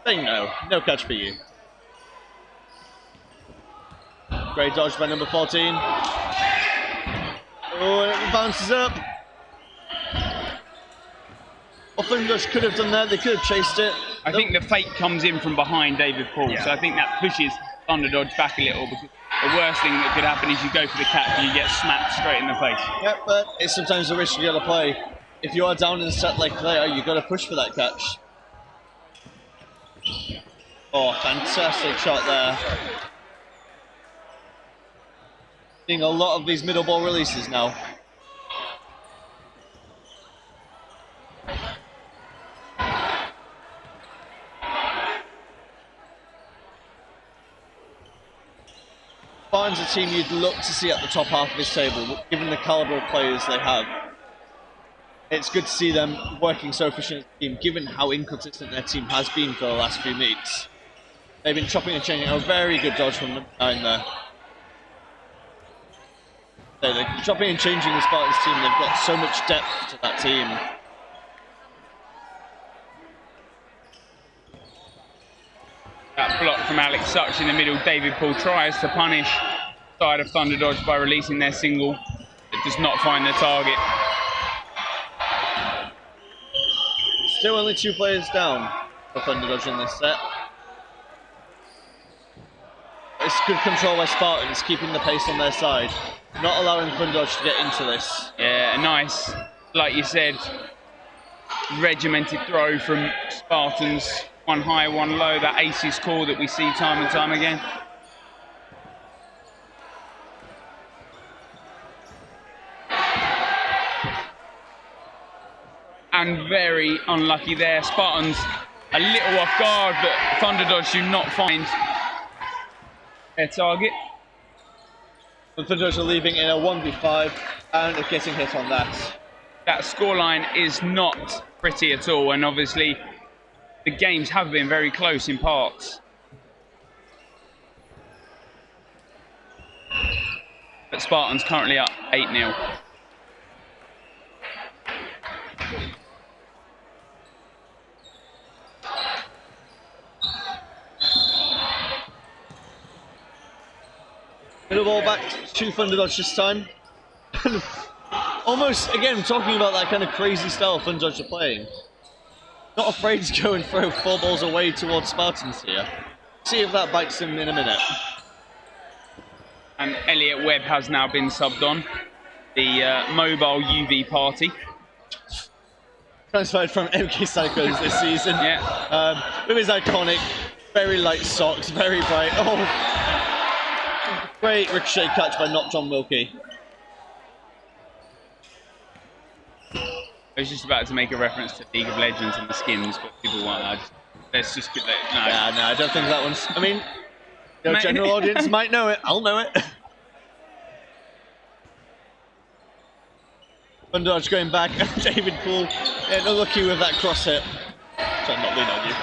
saying no. No catch for you. Great dodge by number 14. Oh, it bounces up. What Thunderdodge could have done there, they could have chased it. I think the fake comes in from behind David Paul, so I think that pushes Thunderdodge back a little, because the worst thing that could happen is you go for the catch and you get smacked straight in the face. Yeah, but it's sometimes a risk you gotta play. If you are down in a set like there, you gotta push for that catch. Oh, fantastic shot there. Seeing a lot of these middle ball releases now. Spartans a team you'd look to see at the top half of this table, given the calibre of players they have. It's good to see them working so efficiently as a team, given how inconsistent their team has been for the last few meets. They've been chopping and changing. A very good dodge from number 9 there. They're chopping and changing the Spartans team. They've got so much depth to that team. That block from Alex Such in the middle. David Paul tries to punish side of Thunderdodge by releasing their single. It does not find the target. Still only 2 players down for Thunderdodge in this set. It's good control by Spartans, keeping the pace on their side. Not allowing Thunderdodge to get into this. Yeah, a nice, like you said, regimented throw from Spartans. One high, one low, that aces call that we see time and time again. And very unlucky there. Spartans a little off guard, but Thunderdodge do not find their target. The Thunderdodge are leaving in a 1v5 and are getting hit on that. That scoreline is not pretty at all, and obviously the games have been very close in parts. But Spartans currently up 8-0. Middle ball back to Thunderdodge this time. Almost, again, talking about that kind of crazy style Thunderdodge are playing. Not afraid to go and throw 4 balls away towards Spartans here. See if that bites them in a minute. And Elliot Webb has now been subbed on. The mobile UV party. Transferred from MK Cyclones this season. Yeah. With his iconic, very light socks, very bright. Oh, great ricochet catch by Not John Wilkie. I was just about to make a reference to League of Legends and the skins, but people won't. Let's just get that. No. Yeah, no, I don't think that one's. I mean, the general audience might know it. I'll know it. Thunderdodge going back. David Poole, yeah, not lucky with that cross hit. Try not lean on you.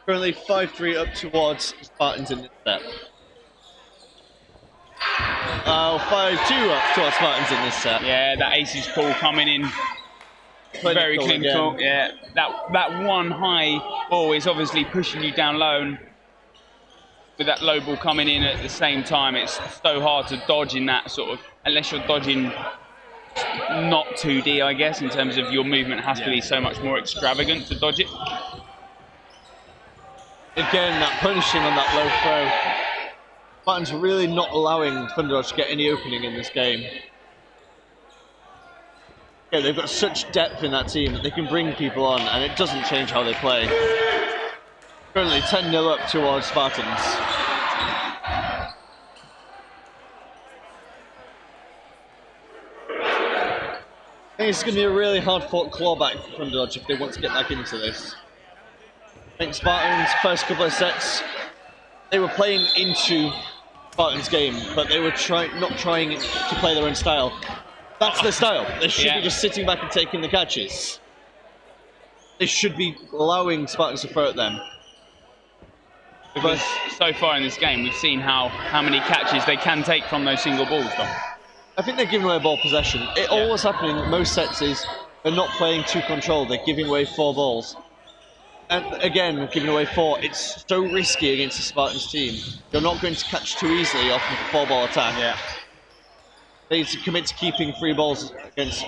Currently 5-3 up towards Spartans in this set. 5-2 up towards Spartans in this set. Yeah, that aces call coming in very clinical. Yeah, that one high ball is obviously pushing you down low, and with that low ball coming in at the same time, it's so hard to dodge in that sort of, unless you're dodging not 2D, I guess, in terms of your movement has to be so much more extravagant to dodge it. Again, that punishing on that low throw. Spartans really not allowing Thunderdodge to get any opening in this game. Yeah, they've got such depth in that team that they can bring people on, and it doesn't change how they play. Currently 10-0 up towards Spartans. I think it's going to be a really hard-fought clawback for Thunderdodge if they want to get back into this. I think Spartans' first couple of sets, they were playing into Spartans' game, but they were not trying to play their own style. That's their style. They should be just sitting back and taking the catches. They should be allowing Spartans to throw at them. Because so far in this game, we've seen how many catches they can take from those single balls, though. I think they're giving away ball possession. All what's happening in most sets is they're not playing too controlled. They're giving away 4 balls. And again, giving away 4. It's so risky against the Spartans team. You're not going to catch too easily off of a 4-ball attack. Yeah. They need to commit to keeping 3 balls against.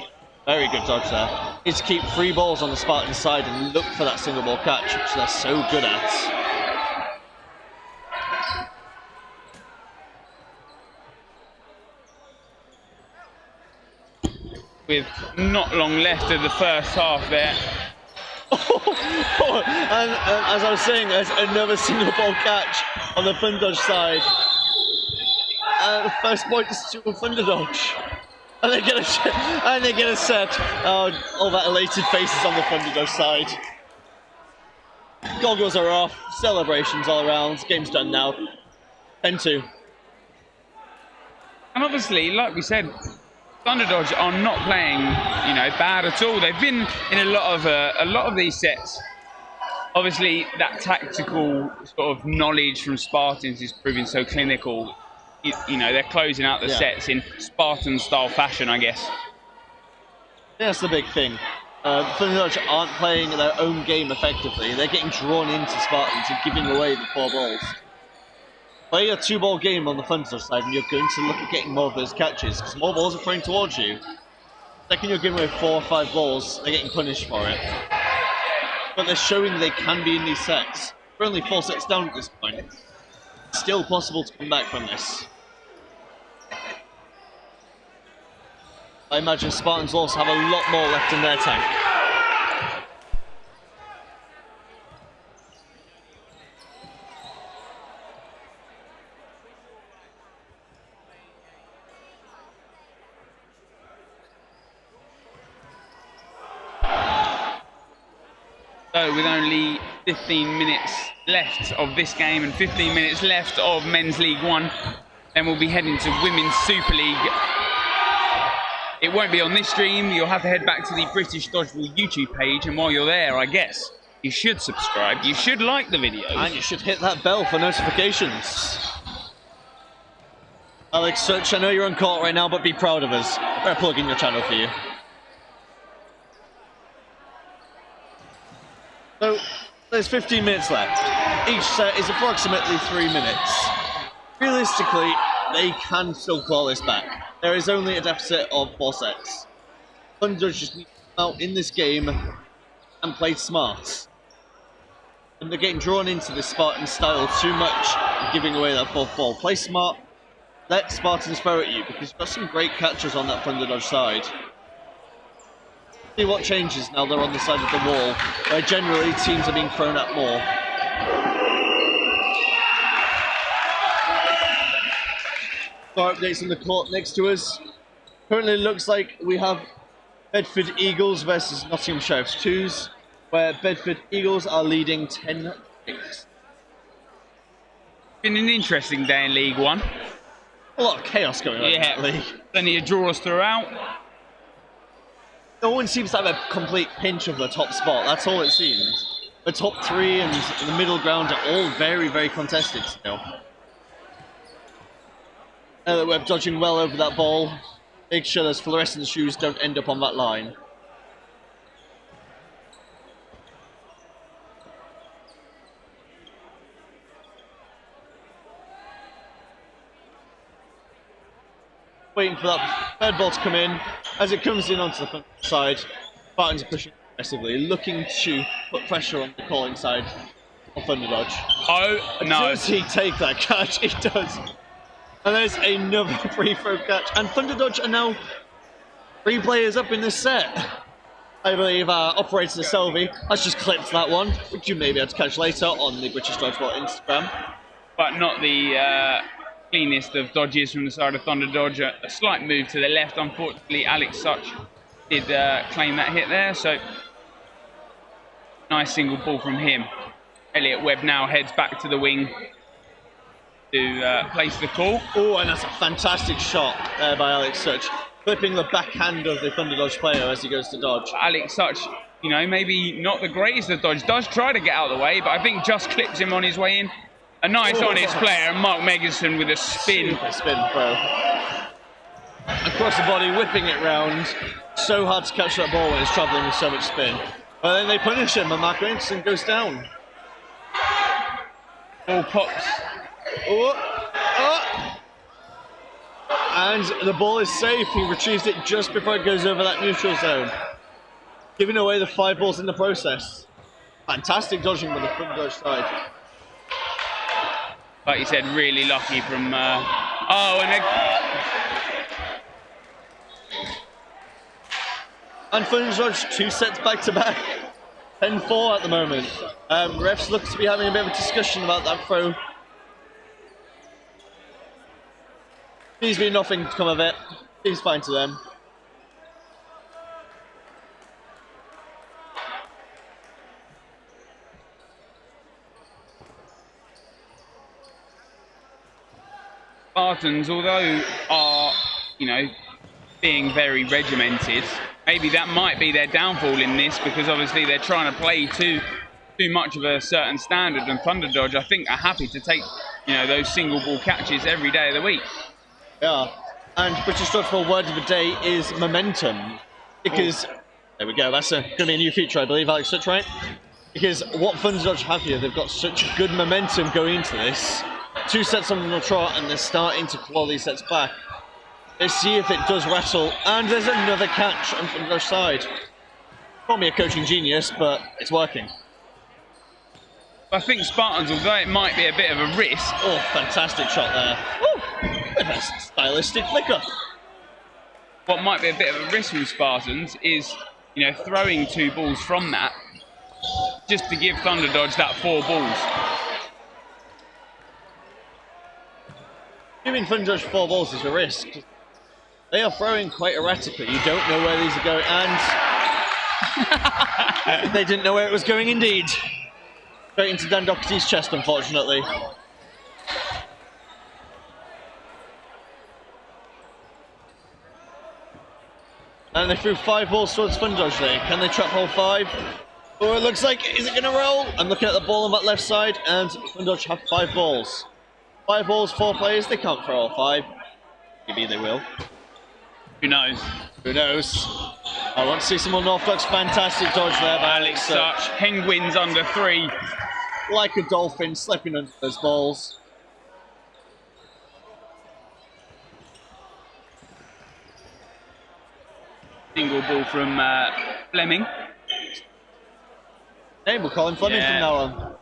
Very good dodge there. They need to keep 3 balls on the Spartan side and look for that single ball catch, which they're so good at. With not long left of the first half there. And as I was saying, there's another single ball catch on the Thunderdodge side. The first point is to Thunderdodge. And they get a set. All that elated faces on the Thunderdodge side. Goggles are off, celebrations all around. Game's done now. 10-2. And obviously, like we said, Thunderdodge are not playing, bad at all. They've been in a lot of these sets. Obviously, that tactical sort of knowledge from Spartans is proving so clinical. They're closing out the sets in Spartan-style fashion, I guess. That's the big thing. Thunderdodge aren't playing their own game effectively. They're getting drawn into Spartans and giving away the 4 balls. Play a 2-ball game on the Thunderdodge side and you're going to look at getting more of those catches because more balls are thrown towards you. The second you're giving away 4 or 5 balls, they're getting punished for it. But they're showing they can be in these sets. We're only 4 sets down at this point. It's still possible to come back from this. I imagine Spartans also have a lot more left in their tank. So with only 15 minutes left of this game and 15 minutes left of Men's League 1, then we'll be heading to Women's Super League. It won't be on this stream. You'll have to head back to the British Dodgeball YouTube page, and while you're there, I guess, you should subscribe, you should like the video. And you should hit that bell for notifications. Alex Such, I know you're on court right now, but be proud of us. We're plugging your channel for you. So, there's 15 minutes left. Each set is approximately 3 minutes. Realistically, they can still claw this back. There is only a deficit of 4 sets. Thunderdodge just need to come out in this game and play smart. And they're getting drawn into this Spartan style too much and giving away that 4th ball. Play smart, let Spartans throw at you because you've got some great catchers on that Thunderdodge side. See what changes now they're on the side of the wall, where generally teams are being thrown at more. More updates on the court next to us. Currently looks like we have Bedford Eagles versus Nottingham Sheriffs 2s, where Bedford Eagles are leading 10-6. Been an interesting day in League 1. A lot of chaos going on in that league. Plenty of draws throughout. No one seems to have a complete pinch of the top spot, that's all it seems. The top 3 and the middle ground are all very, very contested still. We're dodging well over that ball. Make sure those fluorescent shoes don't end up on that line. Waiting for that third ball to come in. As it comes in onto the front side, Spartans are pushing aggressively, looking to put pressure on the calling side of Thunderdodge. Oh, no. Does he take that catch? He does. And there's another free throw catch. And Thunderdodge are now 3 players up in this set. I believe Operator Selby has just clipped that one, which you may be able to catch later on the British Dodgeball Instagram. But not the cleanest of dodges from the side of Thunderdodge. A slight move to the left. Unfortunately, Alex Such did claim that hit there, so nice single ball from him. Elliot Webb now heads back to the wing to place the call. Oh, and that's a fantastic shot there by Alex Such, clipping the backhand of the Thunderdodge player as he goes to dodge. Alex Such, you know, maybe not the greatest of dodge, does try to get out of the way, but I think just clips him on his way in. A nice honest player, Mark Megerson with a spin. Super spin throw. Across the body, whipping it round. So hard to catch that ball when it's travelling with so much spin. But then they punish him and Mark Megerson goes down. Ball pops. Oh, oh. And the ball is safe. He retrieves it just before it goes over that neutral zone, giving away the 5 balls in the process. Fantastic dodging by the Thunderdodge side. Like you said, really lucky from... And Thunderdodge 2 sets back to back. 10-4 at the moment. Refs look to be having a bit of a discussion about that throw. Seems to be nothing to come of it. Seems fine to them. Spartans, although are, you know, being very regimented, maybe that might be their downfall in this, because obviously they're trying to play too much of a certain standard, and Thunderdodge, I think, are happy to take, you know, those single ball catches every day of the week. Yeah, and British Dodgeball word of the day is momentum, because there we go. That's going to be a new feature, I believe, Alex. Such right? Because what Thunderdodge have here, they've got such good momentum going into this. 2 sets on the trot, and they're starting to claw these sets back. Let's see if it does wrestle, and there's another catch on Thunderdodge side. Call me a coaching genius, but it's working. I think Spartans, although it might be a bit of a risk... Oh, fantastic shot there. Ooh, with a stylistic flicker. What might be a bit of a risk from Spartans is, you know, throwing 2 balls from that, just to give Thunderdodge that 4 balls. Giving Thunderdodge 4 balls is a risk. They are throwing quite erratically. You don't know where these are going, and they didn't know where it was going indeed. Straight into Dan Doherty's chest, unfortunately. And they threw 5 balls towards Thunderdodge there. Can they trap hole 5? Oh, it looks like, is it going to roll? I'm looking at the ball on that left side, and Thunderdodge have 5 balls. 5 balls, 4 players, they can't throw all 5. Maybe they will. Who knows? Who knows? I want to see some more Norfolk's fantastic dodge there by Alex Such. Penguins under 3. Like a dolphin, slipping under those balls. Single ball from Fleming. Hey, we'll call him Fleming from now on.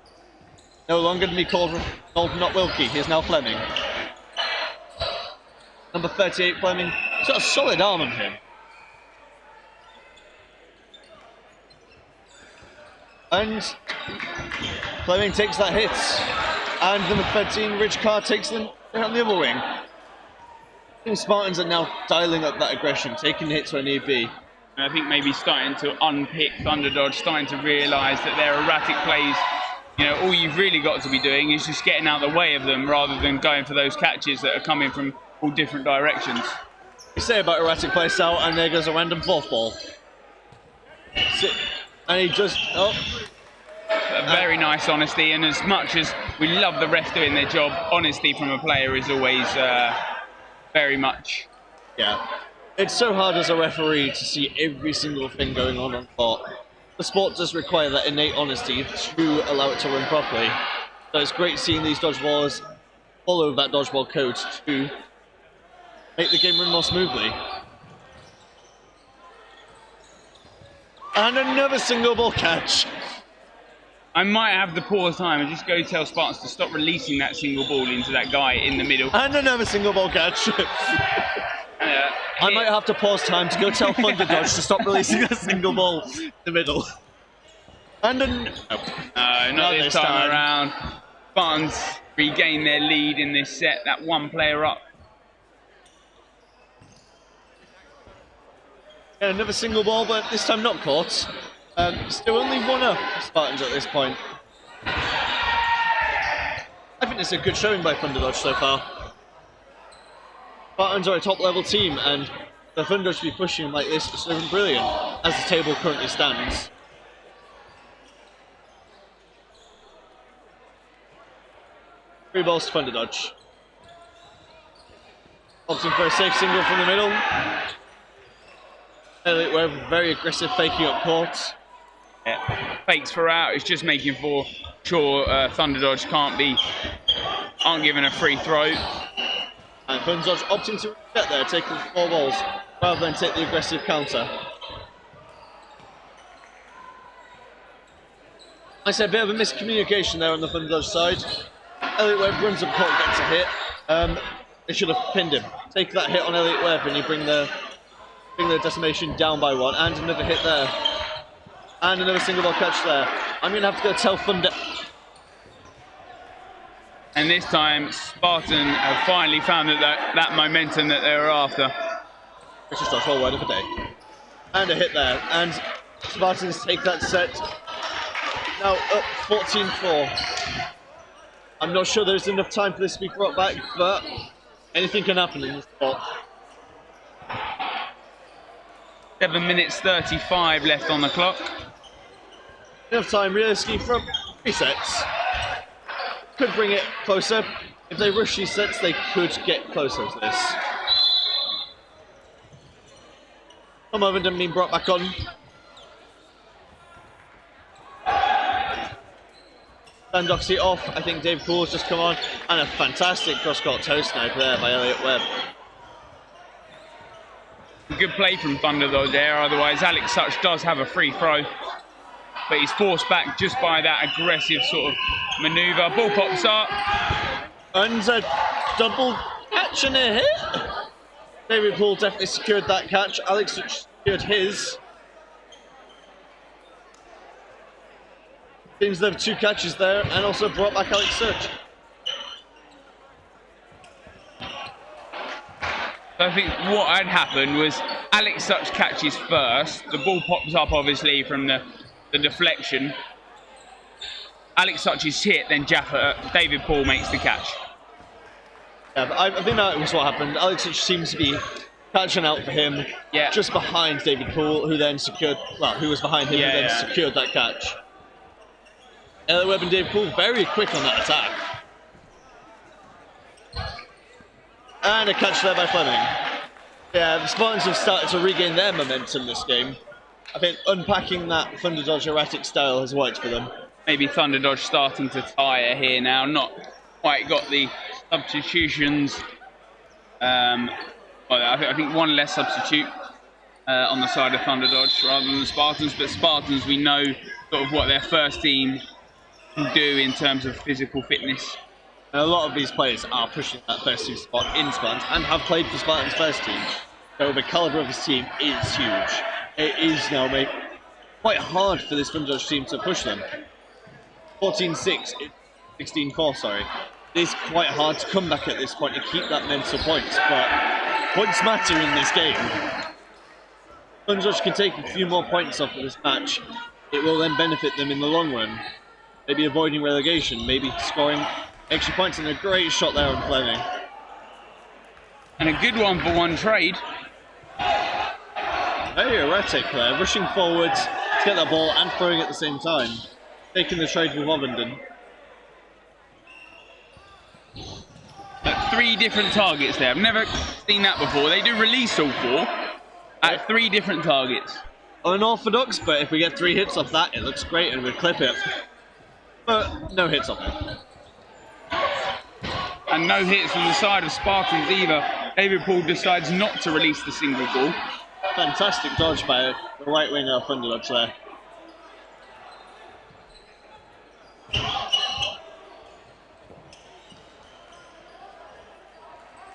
No longer to be called not Wilkie, he's now Fleming. Number 38 Fleming. He's got a solid arm on him. And Fleming takes that hit. And number 13, Rich Carr, takes them on the other wing. I think Spartans are now dialing up that aggression, taking hits where need be. And I think maybe starting to unpick Thunderdodge, starting to realise that their erratic plays, you know, all you've really got to be doing is just getting out of the way of them rather than going for those catches that are coming from all different directions. You say about erratic play, Sal, and there goes a random 4th ball. And he just, A very nice honesty, and as much as we love the ref doing their job, honesty from a player is always very much. Yeah. It's so hard as a referee to see every single thing going on court. The sport does require that innate honesty to allow it to run properly. So it's great seeing these dodgeballers follow that dodgeball code to make the game run more smoothly. And another single ball catch. I might have to pause time and just go tell Spartans to stop releasing that single ball into that guy in the middle. And another single ball catch. I might have to pause time to go tell Thunderdodge to stop releasing a single ball in the middle. And then... No, not this time around. Spartans regain their lead in this set, that one player up. Yeah, another single ball, but this time not caught. Still only one up Spartans at this point. I think it's a good showing by Thunderdodge so far. Spartans are a top level team, and the Thunderdodge to be pushing like this is so brilliant as the table currently stands. Three balls to Thunderdodge. Opting for a safe single from the middle. Elliot Webb very aggressive, faking up court. Yeah. Fakes for out. It's just making for sure Thunderdodge aren't given a free throw. And Thunderdodge opting to reset there, taking 4 balls rather than take the aggressive counter. I said a bit of a miscommunication there on the Thunderdodge side. Elliot Webb runs up court, gets a hit. They should have pinned him. Take that hit on Elliot Webb and you bring the decimation down by 1, and another hit there. And another single ball catch there. I'm going to have to go tell Thunder. And this time, Spartan have finally found that momentum that they were after. It's just a whole word of a day. And a hit there. And Spartans take that set. Now up 14-4. I'm not sure there's enough time for this to be brought back, but anything can happen in this spot. 7 minutes 35 left on the clock. Enough time, realistically, from 3 sets. Could bring it closer. If they rush these sets, they could get closer to this. Some of them being brought back on. Standoffs it off. I think Dave Poole's just come on. And a fantastic cross-court toe snipe there by Elliot Webb. Good play from Thunderdodge there, otherwise Alex Such does have a free throw. But he's forced back just by that aggressive sort of manoeuvre. Ball pops up. And a double catch and a hit. David Poole definitely secured that catch. Alex Such secured his. Seems there were 2 catches there and also brought back Alex Such. So I think what had happened was Alex Such catches first. The ball pops up obviously from the deflection. Alex Such is hit, then David Poole makes the catch. Yeah, I think that was what happened. Alex Such seems to be catching out for him, just behind David Poole, who then secured, who was behind him, who then secured that catch. Elliot Webb and David Poole very quick on that attack. And a catch there by Fleming. Yeah, the Spartans have started to regain their momentum this game. I think unpacking that Thunderdodge erratic style has worked for them. Maybe Thunderdodge starting to tire here now, not quite got the substitutions. I think one less substitute on the side of Thunderdodge rather than the Spartans, but Spartans, we know sort of what their first team can do in terms of physical fitness. And a lot of these players are pushing that first team spot in Spartans and have played for Spartans' first team. So the calibre of this team is huge. It is now quite hard for this Thunderdodge team to push them. 14-6, 16-4, sorry. It is quite hard to come back at this point and keep that mental points, but points matter in this game. Thunderdodge can take a few more points off of this match. It will then benefit them in the long run. Maybe avoiding relegation, maybe scoring extra points, and a great shot there on Fleming. And a good one for one trade. Very erratic there, rushing forwards to get that ball and throwing at the same time. Taking the trade with Ovenden. 3 different targets there. I've never seen that before. They do release all 4 at 3 different targets. Unorthodox, but if we get 3 hits off that, it looks great and we clip it. But no hits off it. And no hits from the side of Spartans either. David Poole decides not to release the single ball. Fantastic dodge by the right winger of Thunderdodge there.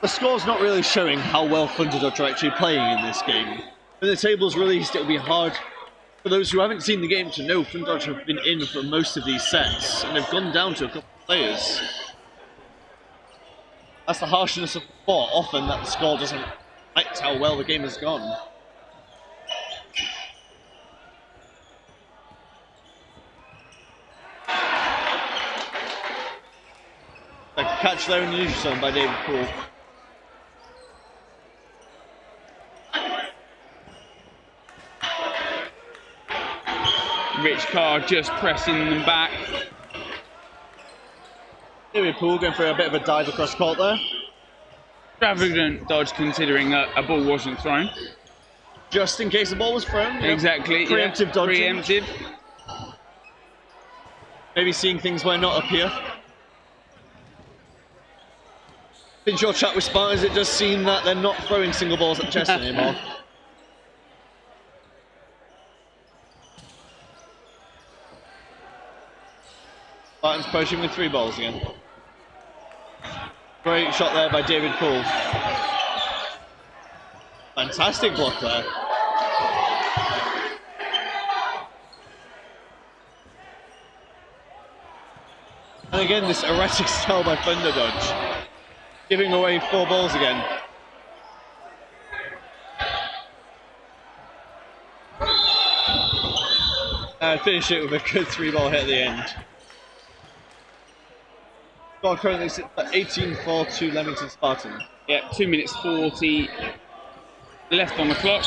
the score's not really showing how well Thunderdodge are actually playing in this game. When the table's released, it'll be hard for those who haven't seen the game to know Thunderdodge have been in for most of these sets, and they've gone down to a couple of players. That's the harshness of the sport, often that the score doesn't reflect how well the game has gone. A catch there in the neutral zone by David Poole. Rich Carr just pressing them back. David Poole going for a bit of a dive across court there. Extravagant dodge considering a ball wasn't thrown. Just in case the ball was thrown. Exactly. Preemptive yeah. dodging. Preemptive. Maybe seeing things where not up here. In your chat with Spartans, it does seem that they're not throwing single balls at the chest anymore. Spartans pushing with 3 balls again. Great shot there by David Poole. Fantastic block there. And again, this erratic style by Thunderdodge. Giving away 4 balls again. And finish it with a good 3-ball hit at the end. Score currently sits at 18-4 to Leamington Spartans. Yeah, 2 minutes 40 left on the clock.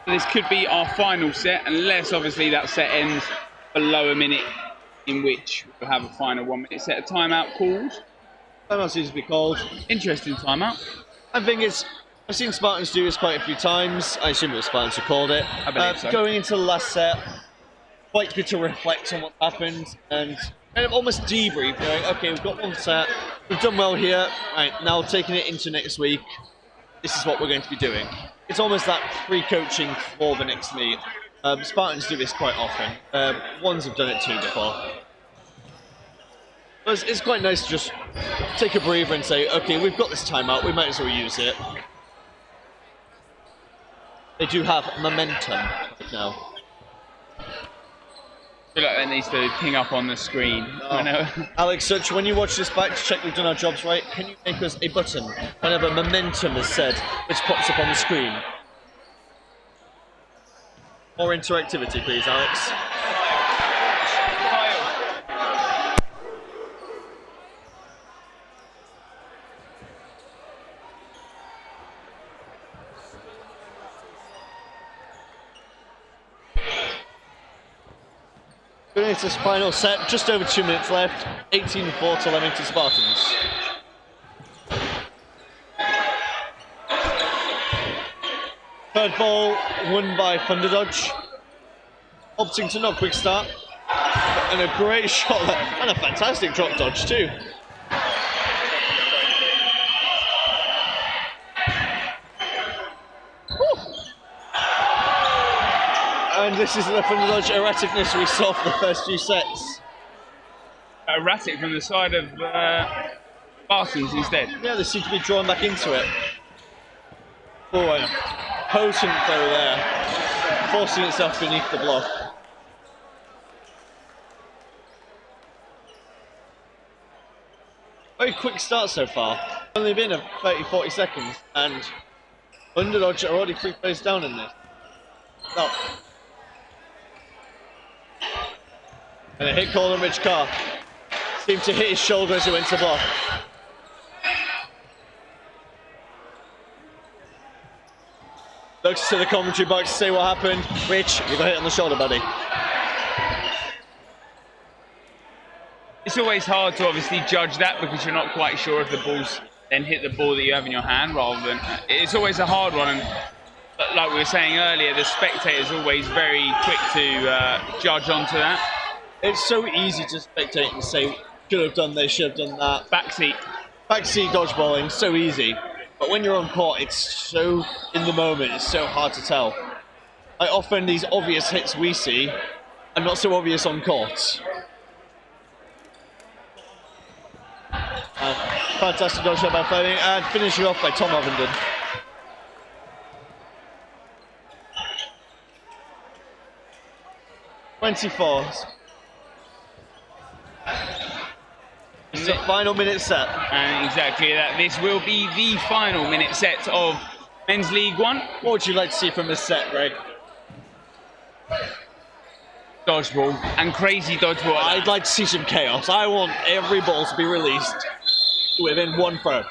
This could be our final set, unless obviously that set ends below a minute, in which we'll have a final 1 minute set. A timeout called. Timeout seems to be called. Interesting timeout. I think I've seen Spartans do this quite a few times. I assume it was Spartans who called it. I believe so. Going into the last set, quite good to reflect on what happened and kind of almost debrief. Going, okay, we've got 1 set, we've done well here. Right, now taking it into next week, this is what we're going to be doing. It's almost that pre-coaching for the next meet. Spartans do this quite often. Ones have done it too before. It's quite nice to just take a breather and say, okay, we've got this timeout, we might as well use it. They do have momentum right now. I feel like that needs to ping up on the screen. I know. Alex Such, when you watch this back to check we've done our jobs right, can you make us a button whenever momentum is said, which pops up on the screen? More interactivity, please, Alex. Going into this final set, just over 2 minutes left, 18-4 to Leamington Spartans. Third ball won by Thunderdodge, opting to not quick start, and a great shot there, and a fantastic drop dodge too. And this is the Thunderdodge erraticness we saw for the first few sets. Erratic from the side of Spartans instead. Yeah, they seem to be drawn back into it. Oh, a potent throw there, forcing itself beneath the block. Very quick start so far. Only been 30-40 seconds, and Thunderdodge are already 3 players down in this. No. And a hit call on Rich Carr. Seemed to hit his shoulder as he went to block. Looks to the commentary box to say what happened. Rich, you got hit on the shoulder, buddy. It's always hard to obviously judge that because you're not quite sure if the ball's then hit the ball that you have in your hand rather than... It's always a hard one, and like we were saying earlier, the spectator's always very quick to judge onto that. It's so easy to spectate and say, should have done this, should have done that. Backseat dodgeballing, so easy. But when you're on court, it's so in the moment, it's so hard to tell. Like often these obvious hits we see are not so obvious on court. Fantastic dodge shot by Fleming, and finishing off by Tom Ovenden. "24. This is the final minute set. And exactly that. This will be the final minute set of Men's League One. What would you like to see from this set, Greg? Dodgeball and crazy dodgeball. I'd like to see some chaos. I want every ball to be released within one throw.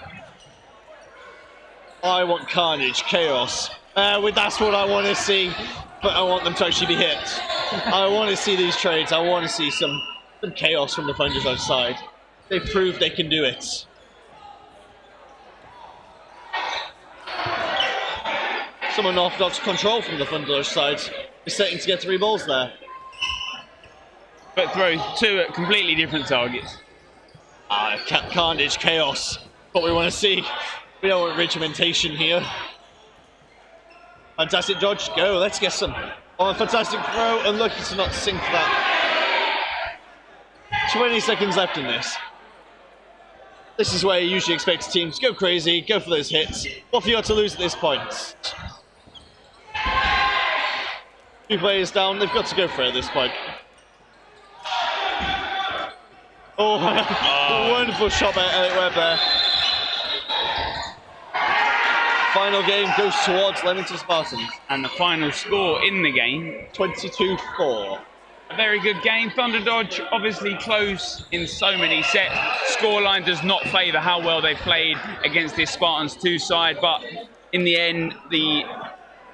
I want carnage, chaos. That's what I want to see, but I want them to actually be hit. I want to see these trades. I want to see some chaos from the Thunderdodge side. They've proved they can do it. Some unorthodox control from the Thunderdodge side. They're setting to get 3 balls there. But throw 2 at completely different targets. Carnage, chaos. What we want to see. We don't want regimentation here. Fantastic dodge, go, let's get some. Oh, a fantastic throw, unlucky to not sink that. 20 seconds left in this. This is where you usually expect teams to go crazy, go for those hits. What have you got to lose at this point? 2 players down, they've got to go for it at this point. Oh, wonderful shot by Elliot Webb there. Final game goes towards Leamington Spartans. And the final score in the game, 22-4. a very good game. Thunderdodge obviously close in so many sets. Scoreline does not favour how well they played against this Spartans 2 side, but in the end, the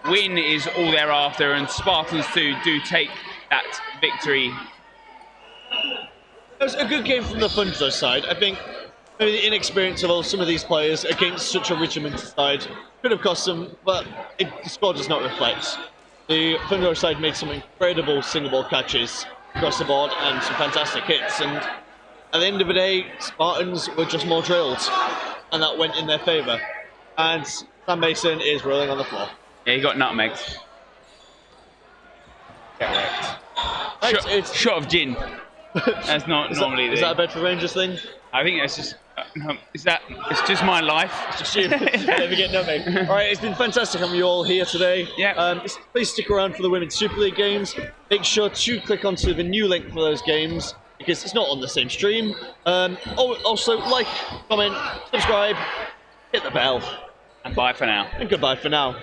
win is all they're after, and Spartans 2 do take that victory. It was a good game from the Thunderdodge side. I think maybe the inexperience of some of these players against such a regimented side could have cost them, but the score does not reflect. The Thunderdodge side made some incredible single ball catches across the board and some fantastic hits, and at the end of the day, Spartans were just more drilled, and that went in their favour. And Sam Mason is rolling on the floor. Yeah, he got nutmegged. Right, Shot of gin. That's not normally is that a Bedford Rangers thing? I think that's just. It's just my life. Just you. Never get nutmeg. All right, it's been fantastic having you all here today. Yeah. Please stick around for the Women's Super League games. Make sure to click onto the new link for those games because it's not on the same stream. Also, like, comment, subscribe, hit the bell. And bye for now. And goodbye for now.